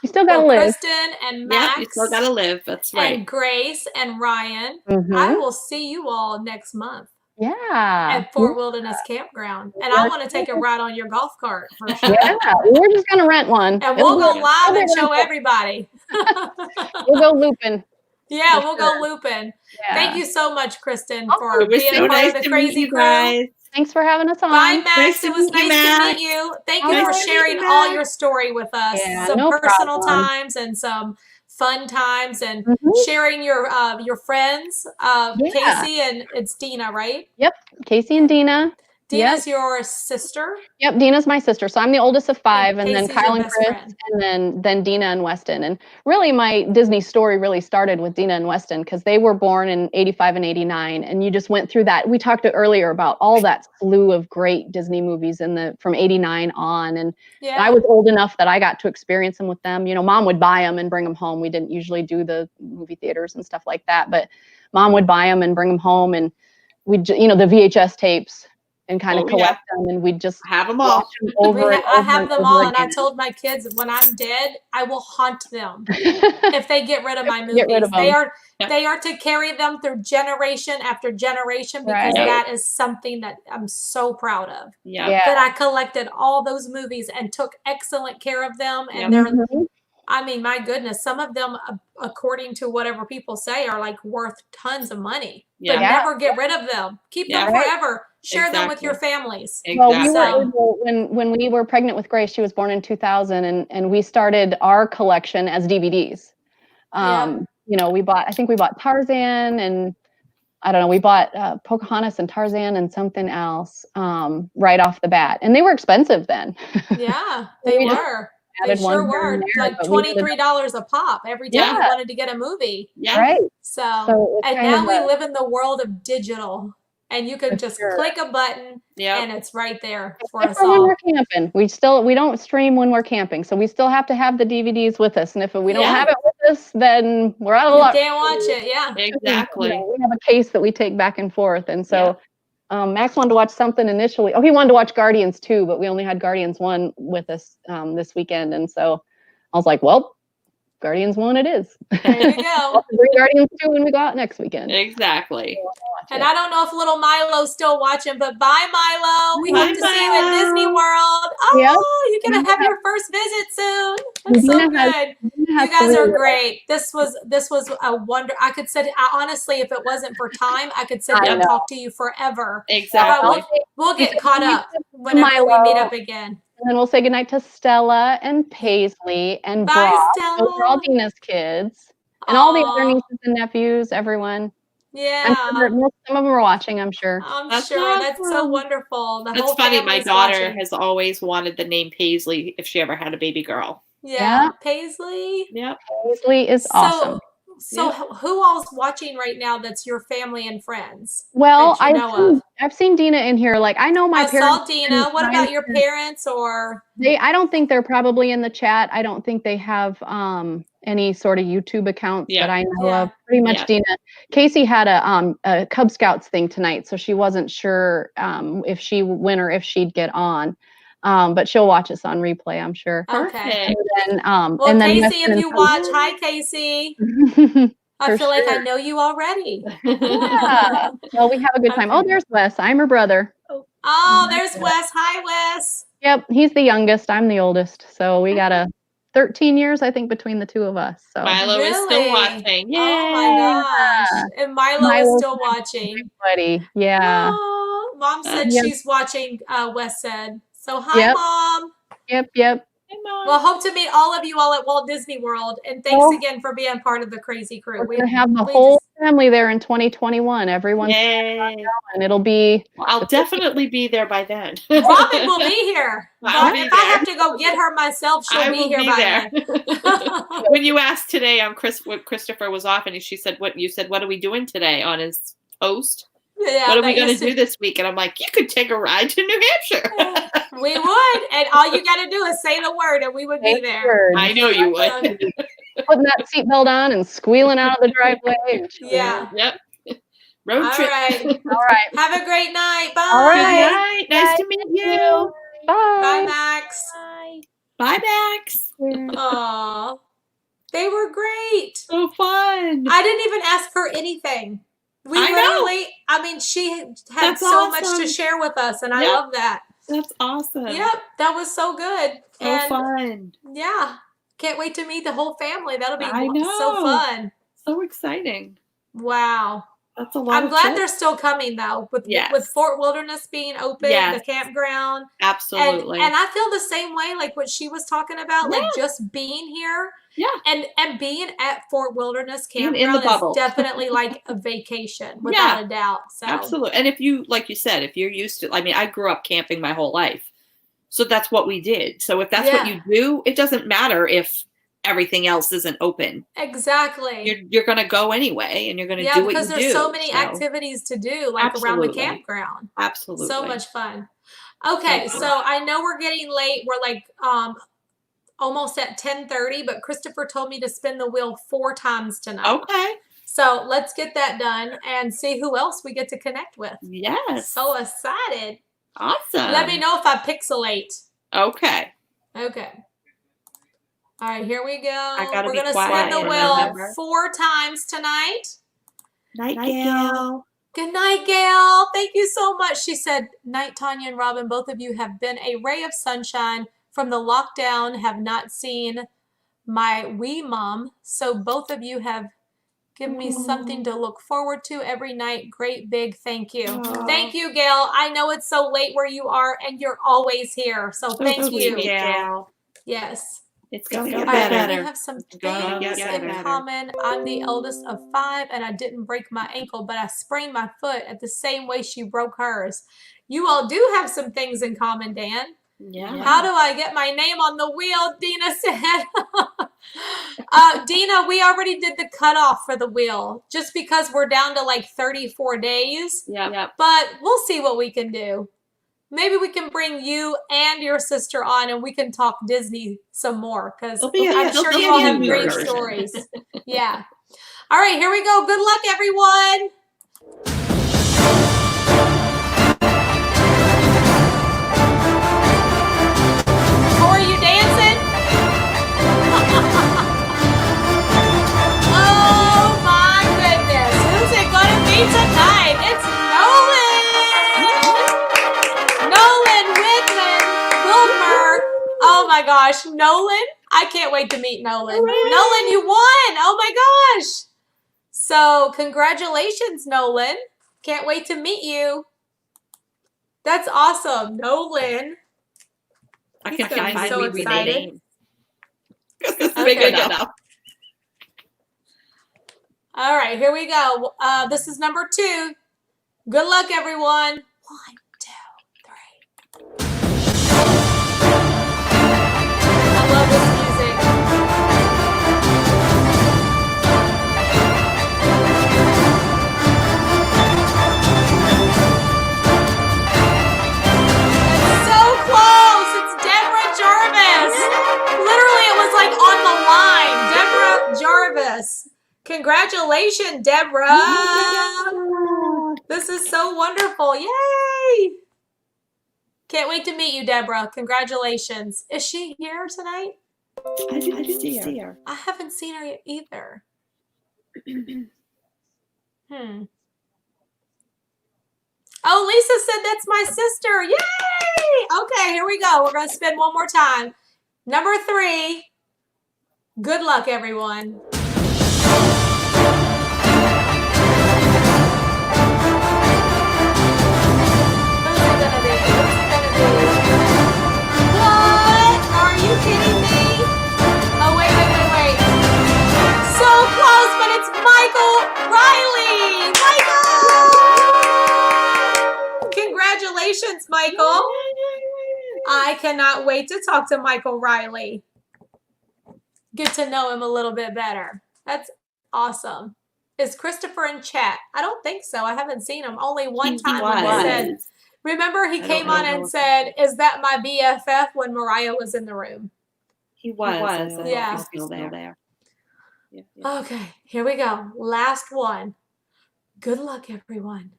You still gotta live. Kristen and Max. Yeah, you still gotta live. That's right. And Grace and Ryan. I will see you all next month. Yeah. At Fort Wilderness Campground. And I want to take a ride on your golf cart for sure. Yeah, we're just gonna rent one. And we'll go live and show everybody. We'll go looping. Yeah, we'll go looping. Yeah. Thank you so much, Kristen, for being a part of the crazy crew. Thanks for having us on. Bye, Max. It was nice to meet you. Thank you for sharing all your story with us. Some personal times and some fun times, and sharing your friends, Casey and it's Dina, right? Yep, Casey and Dina. Dina's your sister? Yep, Dina's my sister. So I'm the oldest of 5, and then Kyle and Chris, friend. and then Dina and Weston. And really my Disney story really started with Dina and Weston because they were born in 85 and 89. And you just went through that. We talked earlier about all that slew of great Disney movies from 89 on. And I was old enough that I got to experience them with them. You know, Mom would buy them and bring them home. We didn't usually do the movie theaters and stuff like that, but Mom would buy them and bring them home, and we'd, you know, the VHS tapes, and kind of collect them, and we just have them all. I have them all, and I told my kids, when I'm dead, I will haunt them if they get rid of my movies. They are to carry them through generation after generation, because that is something that I'm so proud of. That I collected all those movies and took excellent care of them, and they're. I mean, my goodness, some of them, according to whatever people say, are like worth tons of money. But never get rid of them. Keep them forever. Share them with your families. Well, we were able, when we were pregnant with Grace, she was born in 2000, and we started our collection as DVDs. You know, I think we bought Tarzan, and I don't know, we bought Pocahontas and Tarzan and something else right off the bat. And they were expensive then. Yeah, they were. They sure were. Like $23 a pop every time you wanted to get a movie. Yeah. Right. So and now we live in the world of digital, and you can just click a button and it's right there for us all. When we're camping, we don't stream when we're camping, so we still have to have the DVDs with us. And if we don't have it with us, then we're out of luck. You can't watch it. Yeah. Exactly. You know, we have a case that we take back and forth, and so. Max wanted to watch something initially. Oh, he wanted to watch Guardians 2, but we only had Guardians 1 with us this weekend. And so I was like, well, Guardians 1 it is. There you go. Bring Guardians 2 when we go out next weekend. Exactly. And I don't know if little Milo's still watching, but bye, Milo. We hope to see you at Disney World. Oh, you're going to have your first visit soon. That's so good. You guys are great. This was a wonder. I could sit, honestly, if it wasn't for time, I could sit there and talk to you forever. Exactly. We'll get caught up whenever we meet up again. And then we'll say goodnight to Stella and Paisley and Bye, Brock. Stella. Those are all Dina's kids. And all the other nieces and nephews, everyone. Yeah. Some of them are watching, I'm sure. That's sure. Awesome. That's so wonderful. That's funny. My daughter has always wanted the name Paisley if she ever had a baby girl. Yeah. Paisley. Yep. Paisley is awesome. So who all's watching right now that's your family and friends? Well, that you know of? I've seen Dina in here. Like, I know my I parents. saw Dina. What about your parents or? I don't think they're probably in the chat. I don't think they have any sort of YouTube accounts that I know of. Pretty much Dina. Casey had a Cub Scouts thing tonight, so she wasn't sure if she would win or if she'd get on. But she'll watch us on replay, I'm sure. Okay. And then, well, and then Casey, if you watch, hi, Casey. I feel like I know you already. Yeah. Well, we have a good time. Oh, there's Wes. I'm her brother. Oh, there's Wes. Hi, Wes. Yep, he's the youngest. I'm the oldest. So we got 13 years, I think, between the two of us. So Milo is still watching. Yay! Oh my gosh. And Milo is still watching. Buddy. Yeah. Oh, Mom said she's watching, Wes said. So hi, Yep. Mom. Yep. Hey, Mom. Well, hope to meet all of you all at Walt Disney World. And thanks again for being part of the crazy crew. We're going to have the whole family there in 2021. Everyone's Yay. and it'll be. I'll definitely be there by then. Robin will be here. If I have to go get her myself, she'll be here by then. When you asked today on when Christopher was off, and she said, "What are we doing today?" on his post. Yeah, what are we going to do this week? And I'm like, you could take a ride to New Hampshire. We would. And all you got to do is say the word and we would be there. I know you would. Putting that seatbelt on and squealing out of the driveway. Yeah. Yep. Road trip. All right. Have a great night. Bye. All right. Good night. Nice to meet you. Bye. Bye, Max. Bye, Max. Aw. They were great. So fun. I didn't even ask her anything. She had so much to share with us, and I love that. That's awesome. Yep, that was so good. So fun. Yeah, can't wait to meet the whole family. That'll be so fun. So exciting. Wow. That's a lot. I'm glad they're still coming though, with Fort Wilderness being open, the campground. Absolutely. And I feel the same way, like what she was talking about, like just being here. Yeah. And being at Fort Wilderness campground is definitely like a vacation, without a doubt. So absolutely. And if you, like you said, if you're used to, I grew up camping my whole life. So that's what we did. So if that's what you do, it doesn't matter if everything else isn't open. Exactly. You're going to go anyway, and you're going to do what you do. Because there's so many activities to do, like around the campground. Absolutely. So much fun. Okay, so I know we're getting late. We're like almost at 10:30, but Christopher told me to spin the wheel 4 times tonight. Okay. So let's get that done and see who else we get to connect with. Yes. So excited. Awesome. Let me know if I pixelate. Okay. Okay. All right, here we go. We're going to spin the wheel 4 times tonight. Night, Gail. Good night, Gail. Thank you so much. She said, night, Tanya and Robin. Both of you have been a ray of sunshine from the lockdown. Have not seen my wee mom. So both of you have given me something to look forward to every night. Great big thank you. Aww. Thank you, Gail. I know it's so late where you are, and you're always here. So thank you, Gail. Yes. It's going to get better. We have some things in common. I'm the eldest of 5, and I didn't break my ankle, but I sprained my foot at the same way she broke hers. You all do have some things in common, Dan. Yeah. How do I get my name on the wheel? Dina said. Dina, we already did the cutoff for the wheel, just because we're down to like 34 days. Yeah. But we'll see what we can do. Maybe we can bring you and your sister on, and we can talk Disney some more, because I'm sure you all have great stories. Yeah. All right, here we go. Good luck, everyone. Oh, are you dancing? Oh, my goodness. Who's it going to be tonight? It's Nolan. Oh my gosh, Nolan. I can't wait to meet Nolan. Hooray. Nolan, you won. Oh my gosh. So congratulations, Nolan. Can't wait to meet you. That's awesome. Nolan. I can find so excited. It's big enough. All right, here we go. This is number 2. Good luck, everyone. 1, 2, 3. I love this music. Congratulations, Deborah. Yeah. This is so wonderful. Yay. Can't wait to meet you, Deborah. Congratulations. Is she here tonight? I didn't see her. I haven't seen her either. Oh, Lisa said that's my sister. Yay! Okay, here we go. We're going to spin one more time. Number 3. Good luck, everyone. Who's it gonna be? Who's it gonna be? What? Are you kidding me? Oh, wait. So close, but it's Michael Riley. Michael! Congratulations, Michael. I cannot wait to talk to Michael Riley. Get to know him a little bit better. That's awesome. Is Christopher in chat? I don't think so. I haven't seen him. Only one time when he said, remember he came on and said, is that my BFF when Mariah was in the room? He was. Yeah. He's still there. Yeah. Okay, here we go. Last one. Good luck, everyone.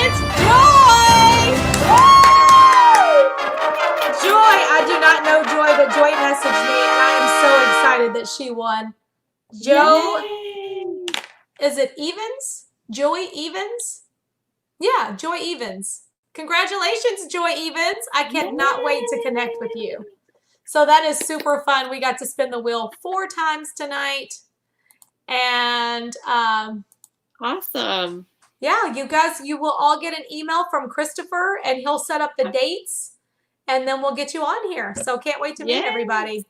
It's Joy! Joy, I do not know Joy, but Joy messaged me, and I am so excited that she won. Joe, is it Evans? Joy Evans? Yeah, Joy Evans. Congratulations, Joy Evans. I cannot wait to connect with you. So that is super fun. We got to spin the wheel 4 times tonight. And awesome. Yeah, you guys, you will all get an email from Christopher, and he'll set up the dates, and then we'll get you on here. So can't wait to meet everybody.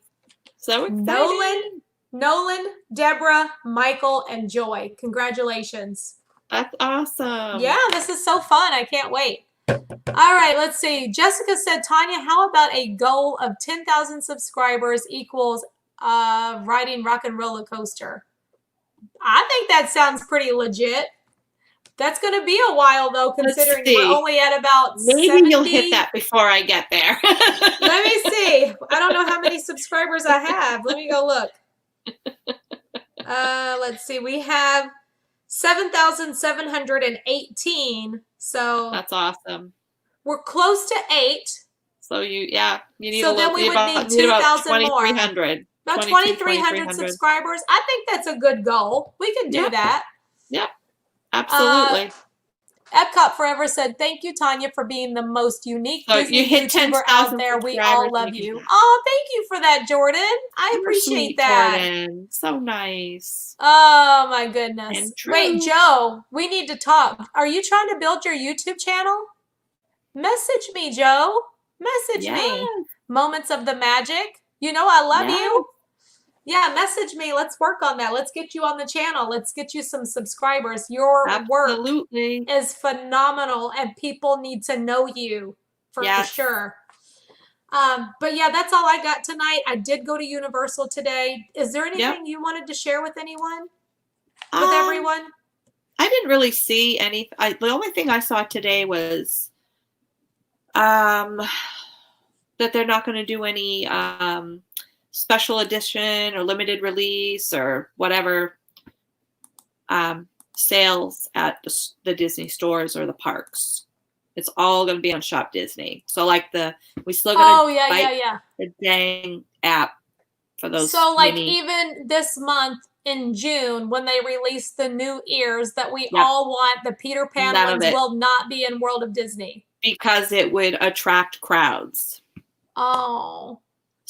So excited. Nolan, Deborah, Michael, and Joy. Congratulations. That's awesome. Yeah, this is so fun. I can't wait. All right, let's see. Jessica said, Tanya, how about a goal of 10,000 subscribers equals riding rock and roller coaster? I think that sounds pretty legit. That's going to be a while, though, considering we're only at about 70. You'll hit that before I get there. Let me see. I don't know how many subscribers I have. Let me go look. Let's see. We have 7,718. So that's awesome. We're close to 8. So you need so then we would need 2,000 more. About 2,300 subscribers. I think that's a good goal. We can do that. Yep. Absolutely. Epcot Forever said, thank you, Tanya, for being the most unique Disney YouTuber out there. We all love you. Oh, thank you for that, Jordan. I appreciate that. Jordan. So nice. Oh, my goodness. Wait, Joe, we need to talk. Are you trying to build your YouTube channel? Message me, Joe. Message me. Moments of the Magic. You know I love you. Yeah, message me. Let's work on that. Let's get you on the channel. Let's get you some subscribers. Your work is phenomenal, and people need to know you for sure. But yeah, that's all I got tonight. I did go to Universal today. Is there anything you wanted to share with anyone? With everyone? I didn't really see any. The only thing I saw today was that they're not going to do any special edition or limited release or whatever sales at the Disney stores or the parks. It's all going to be on Shop Disney. So like we still got the dang app for those. So like even this month in June when they release the new ears that we all want, the Peter Pan ones will not be in World of Disney. Because it would attract crowds. Oh.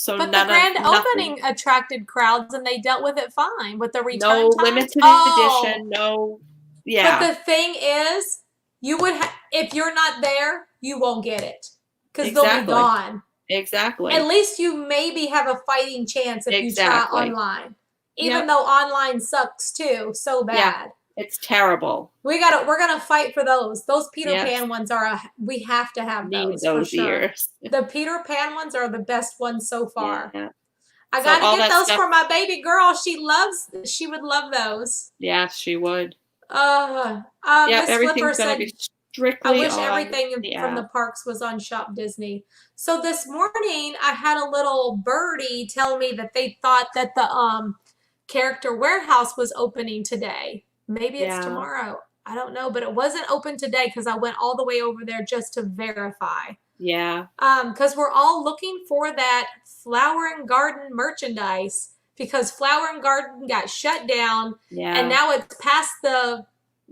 So but the grand opening attracted crowds, and they dealt with it fine with the return no time. Limited edition, no. Yeah. But the thing is, you would if you're not there, you won't get it because they'll be gone. Exactly. At least you maybe have a fighting chance if you try online, even though online sucks too so bad. Yeah. It's terrible. We're gonna fight for those. Those Peter Pan ones we have to have those for sure. Ears. The Peter Pan ones are the best ones so far. Yeah. I gotta get those for my baby girl. She would love those. Yeah, she would. Yeah, Miss Flipper everything's going to said, be I strictly wish on everything the from the app. parks was on Shop Disney. So this morning I had a little birdie tell me that they thought that the character warehouse was opening today. Maybe it's Yeah. tomorrow. I don't know, but it wasn't open today because I went all the way over there just to verify. Yeah. Because we're all looking for that Flower and Garden merchandise because Flower and Garden got shut down, Yeah. and now it's past the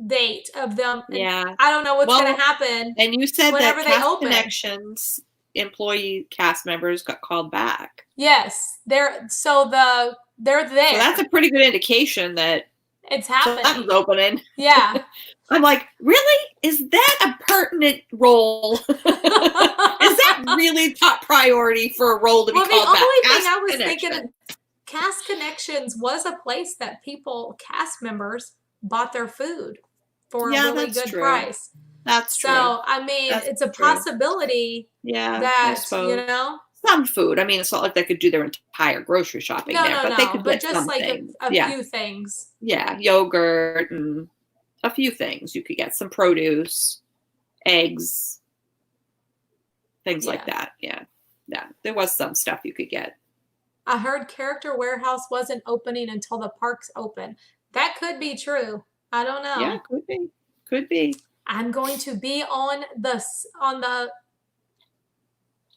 date of them. Yeah. I don't know what's going to happen. And you said whenever that they Cast open. Connections employee cast members got called back. Yes, they're there. So that's a pretty good indication that it's happening. Something's opening. Yeah. I'm like, really? Is that a pertinent role? Is that really top priority for a role to be called back? Well, the only thing I was thinking, Cast Connections was a place that cast members bought their food for a really good price. That's true. So, I mean, it's a possibility that, some food. I mean, it's not like they could do their entire grocery shopping but they could get just some like things. a few things. Yeah, yogurt and a few things. You could get some produce, eggs, things like that. Yeah. There was some stuff you could get. I heard Character Warehouse wasn't opening until the parks open. That could be true. I don't know. Yeah, could be. I'm going to be on the.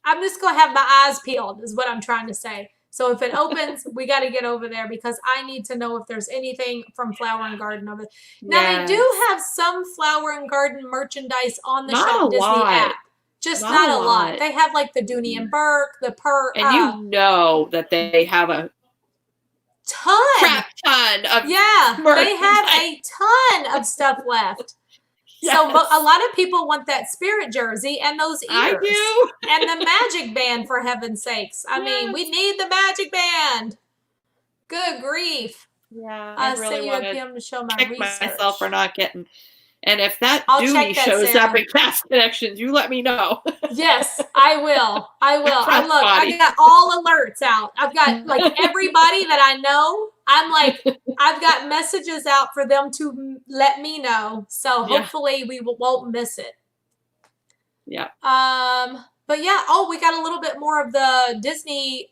I'm just going to have my eyes peeled is what I'm trying to say. So if it opens, we got to get over there because I need to know if there's anything from Flower and Garden over there. Now, they do have some Flower and Garden merchandise on the Shop Disney app. Just not a lot. They have like the Dooney and Burke, the and you know that they have a crap ton of merchandise. They have a ton of stuff left. Yes. So a lot of people want that Spirit jersey and those ears. I do. And the Magic Band, for heaven's sakes. I mean, we need the Magic Band. Good grief. Yeah, I really want to show my kick research. myself for not getting. And if that Dooney shows up in Cast Connections, you let me know. Yes, I will. I got all alerts out. I've got like everybody that I know. I've got messages out for them to let me know. So hopefully we won't miss it. Yeah. But yeah. Oh, we got a little bit more of the Disney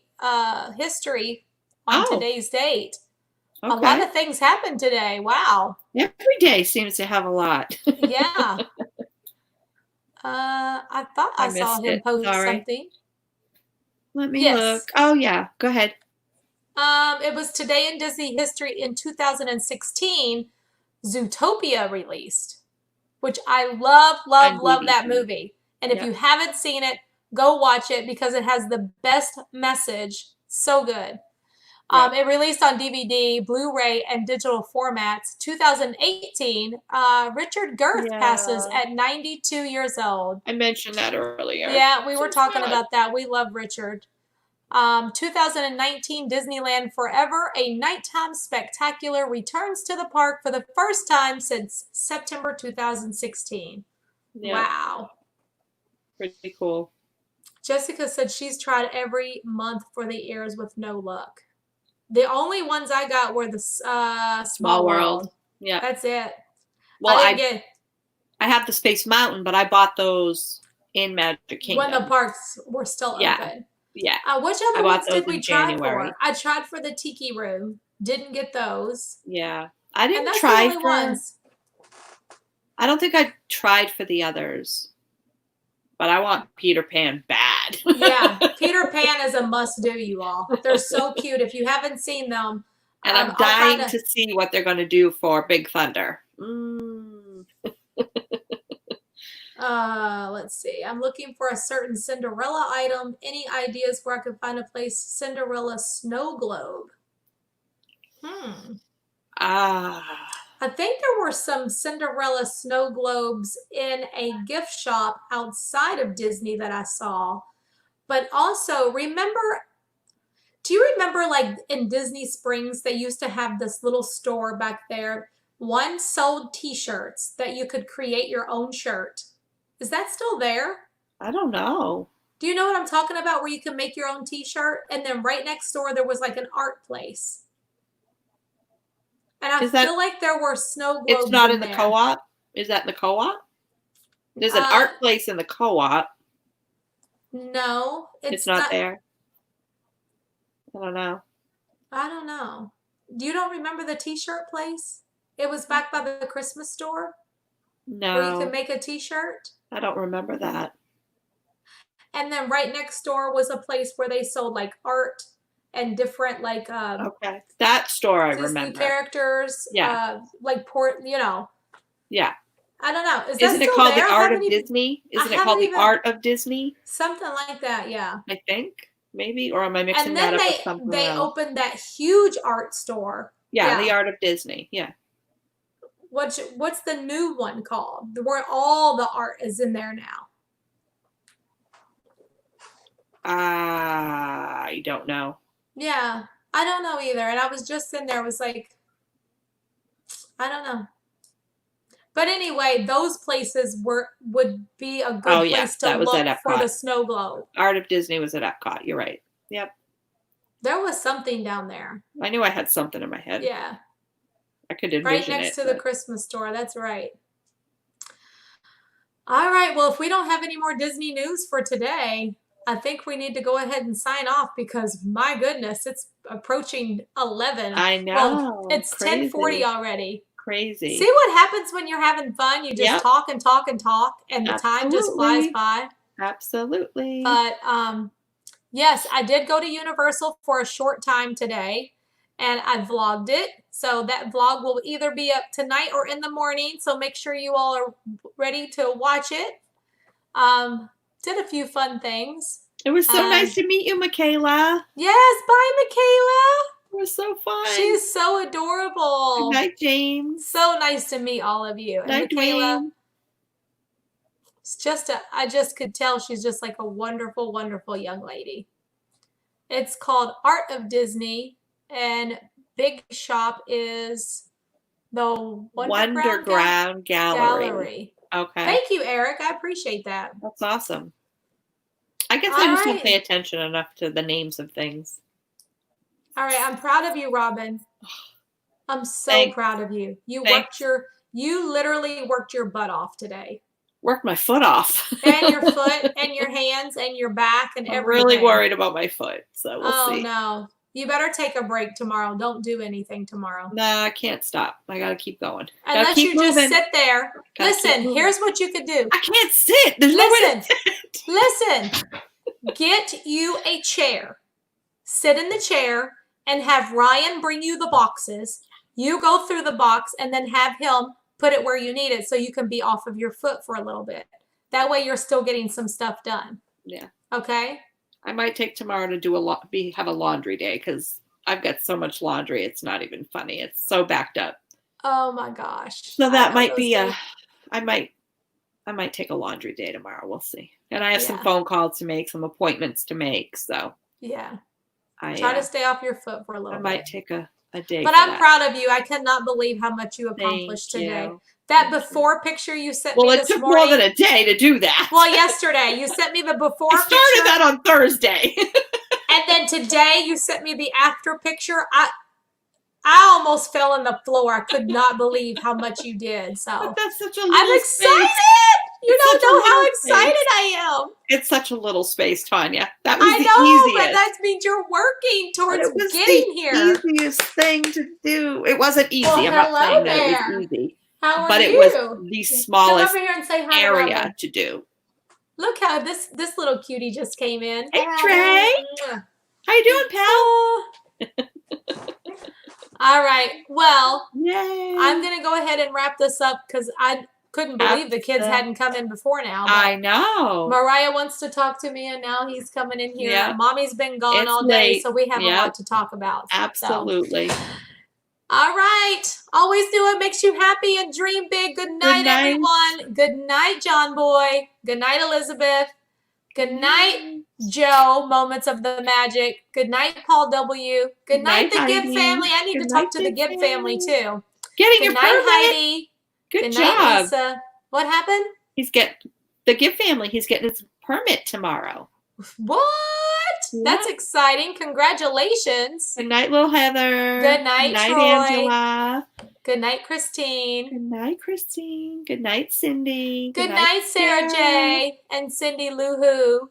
history on today's date. Okay. A lot of things happened today. Wow. Every day seems to have a lot. Yeah. I thought I saw him post something. Let me look. Oh, yeah. Go ahead. It was Today in Disney History in 2016. Zootopia released, which I love that movie. And if you haven't seen it, go watch it because it has the best message. So good. It released on DVD, Blu-ray, and digital formats. 2018, Richard Girth passes at 92 years old. I mentioned that earlier. Yeah, we were talking about that. We love Richard. 2019, Disneyland Forever, a nighttime spectacular, returns to the park for the first time since September 2016. Yeah. Wow. Pretty cool. Jessica said she's tried every month for the ears with no luck. The only ones I got were the Small World. Yeah. That's it. Well, I have the Space Mountain, but I bought those in Magic Kingdom. When the parks were still open. Yeah. Which other ones did we try for? I tried for the Tiki Room. Didn't get those. Yeah. I didn't try for ones. I don't think I tried for the others. But I want Peter Pan bad. Yeah, Peter Pan is a must-do, you all. They're so cute. If you haven't seen them. And I'm dying to see what they're going to do for Big Thunder. Let's see. I'm looking for a certain Cinderella item. Any ideas where I could find a place? Cinderella snow globe. I think there were some Cinderella snow globes in a gift shop outside of Disney that I saw. But also, do you remember like in Disney Springs, they used to have this little store back there. One sold t-shirts that you could create your own shirt. Is that still there? I don't know. Do you know what I'm talking about where you can make your own t-shirt? And then right next door, there was like an art place. And I feel like there were snow globes. It's not in the there. co-op? Is that in the co-op? There's an art place in the co-op. No, it's not there. I don't know. I don't know. You don't remember the t-shirt place? It was back by the Christmas store? No. Where you could make a t-shirt? I don't remember that. And then right next door was a place where they sold like art and different like okay. That store I Disney remember. Characters. Yeah. Like Yeah. I don't know. Isn't it called the Art of Disney? Isn't it called the Art of Disney? Something like that, yeah. I think. Maybe. Or am I mixing that up with something else? And then they opened that huge art store. Yeah, the Art of Disney. Yeah. What's the new one called? Where all the art is in there now. I don't know. Yeah, I don't know either. And I was just in there, was like, I don't know. But anyway, those places would be a good place to look for the snow globe. Art of Disney was at Epcot. You're right. Yep. There was something down there. I knew I had something in my head. Yeah. I could envision right next to the Christmas store. That's right. All right. Well, if we don't have any more Disney news for today, I think we need to go ahead and sign off because my goodness, it's approaching 11. I know. Well, it's 10:40 already. Crazy. See what happens when you're having fun? You just talk and talk and talk, and the time just flies by. Absolutely. But yes, I did go to Universal for a short time today, and I vlogged it. So that vlog will either be up tonight or in the morning. So make sure you all are ready to watch it. Did a few fun things. It was so nice to meet you, Mikayla. Yes, bye, Mikayla. It was so fun. She's so adorable. Good night, James. So nice to meet all of you. And night, Mikayla, Dwayne. It's I just could tell she's just like a wonderful, wonderful young lady. It's called Art of Disney, and Big Shop is the Wonderground Gallery. Okay. Thank you, Eric. I appreciate that. That's awesome. I guess I just don't pay attention enough to the names of things. All right, I'm proud of you, Robin. I'm so proud of you. You literally worked your butt off today. Worked my foot off. And your foot and your hands and your back and everything. I'm really worried about my foot, so we'll see. Oh, no. You better take a break tomorrow. Don't do anything tomorrow. Nah, I can't stop. I got to keep going. Unless you just sit there. Listen, here's what you could do. I can't sit. There's no way to sit. Listen. Get you a chair. Sit in the chair and have Ryan bring you the boxes. You go through the box and then have him put it where you need it so you can be off of your foot for a little bit. That way you're still getting some stuff done. Yeah. Okay? I might take tomorrow to do have a laundry day because I've got so much laundry. It's not even funny. It's so backed up. Oh my gosh. So that might be I might take a laundry day tomorrow. We'll see. And I have some phone calls to make, some appointments to make. So yeah. Try to stay off your foot for a little bit. I might take a day. But I'm proud of you. I cannot believe how much you accomplished today. That before picture you sent me this morning. Well, it took more than a day to do that. Well, yesterday you sent me the before picture. I started that on Thursday. And then today you sent me the after picture. I almost fell on the floor. I could not believe how much you did. So but that's such a little I'm excited. Space. You don't know how excited I am. It's such a little space, Tanya. That was I know, but that means you're working towards getting here. The easiest thing to do. It wasn't easy. I'm not saying that it was easy. How are but you? It was the smallest Come over here and say hi area to do. Look how this little cutie just came in. Hey, Trey. How you doing, pal? All right. Well, yay. I'm going to go ahead and wrap this up because I couldn't believe the kids hadn't come in before now. I know. Mariah wants to talk to me, and now he's coming in here. Yeah. Mommy's been gone all day, so we have a lot to talk about. Absolutely. So. All right. Always do what makes you happy and dream big. Good night, everyone. Good night, John Boy. Good night, Elizabeth. Good night, Joe, Moments of the Magic. Good night, Paul W. Good night, the Gibb family. I need to talk to the Gibb family, too. Getting Good night, Heidi. Good job. Night, Lisa. What happened? The Gibb family. He's getting his permit tomorrow. What? Yeah. That's exciting. Congratulations. Good night, little Heather. Good night, Good night, Troy. Angela. Good night, Christine. Good night, Christine. Good night, Cindy. Good night, Sarah J. and Cindy Lou Who.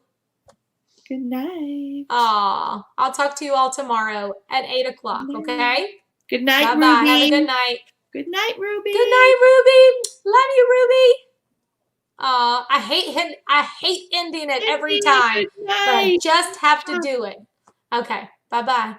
Good night. Aw, I'll talk to you all tomorrow at 8 o'clock, okay? Good night, Bye-bye. Ruby. Have a good night. Good night, Ruby. Good night, Ruby. Love you, Ruby. Aw, I hate ending it every time, but I just have to do it. Okay, bye-bye.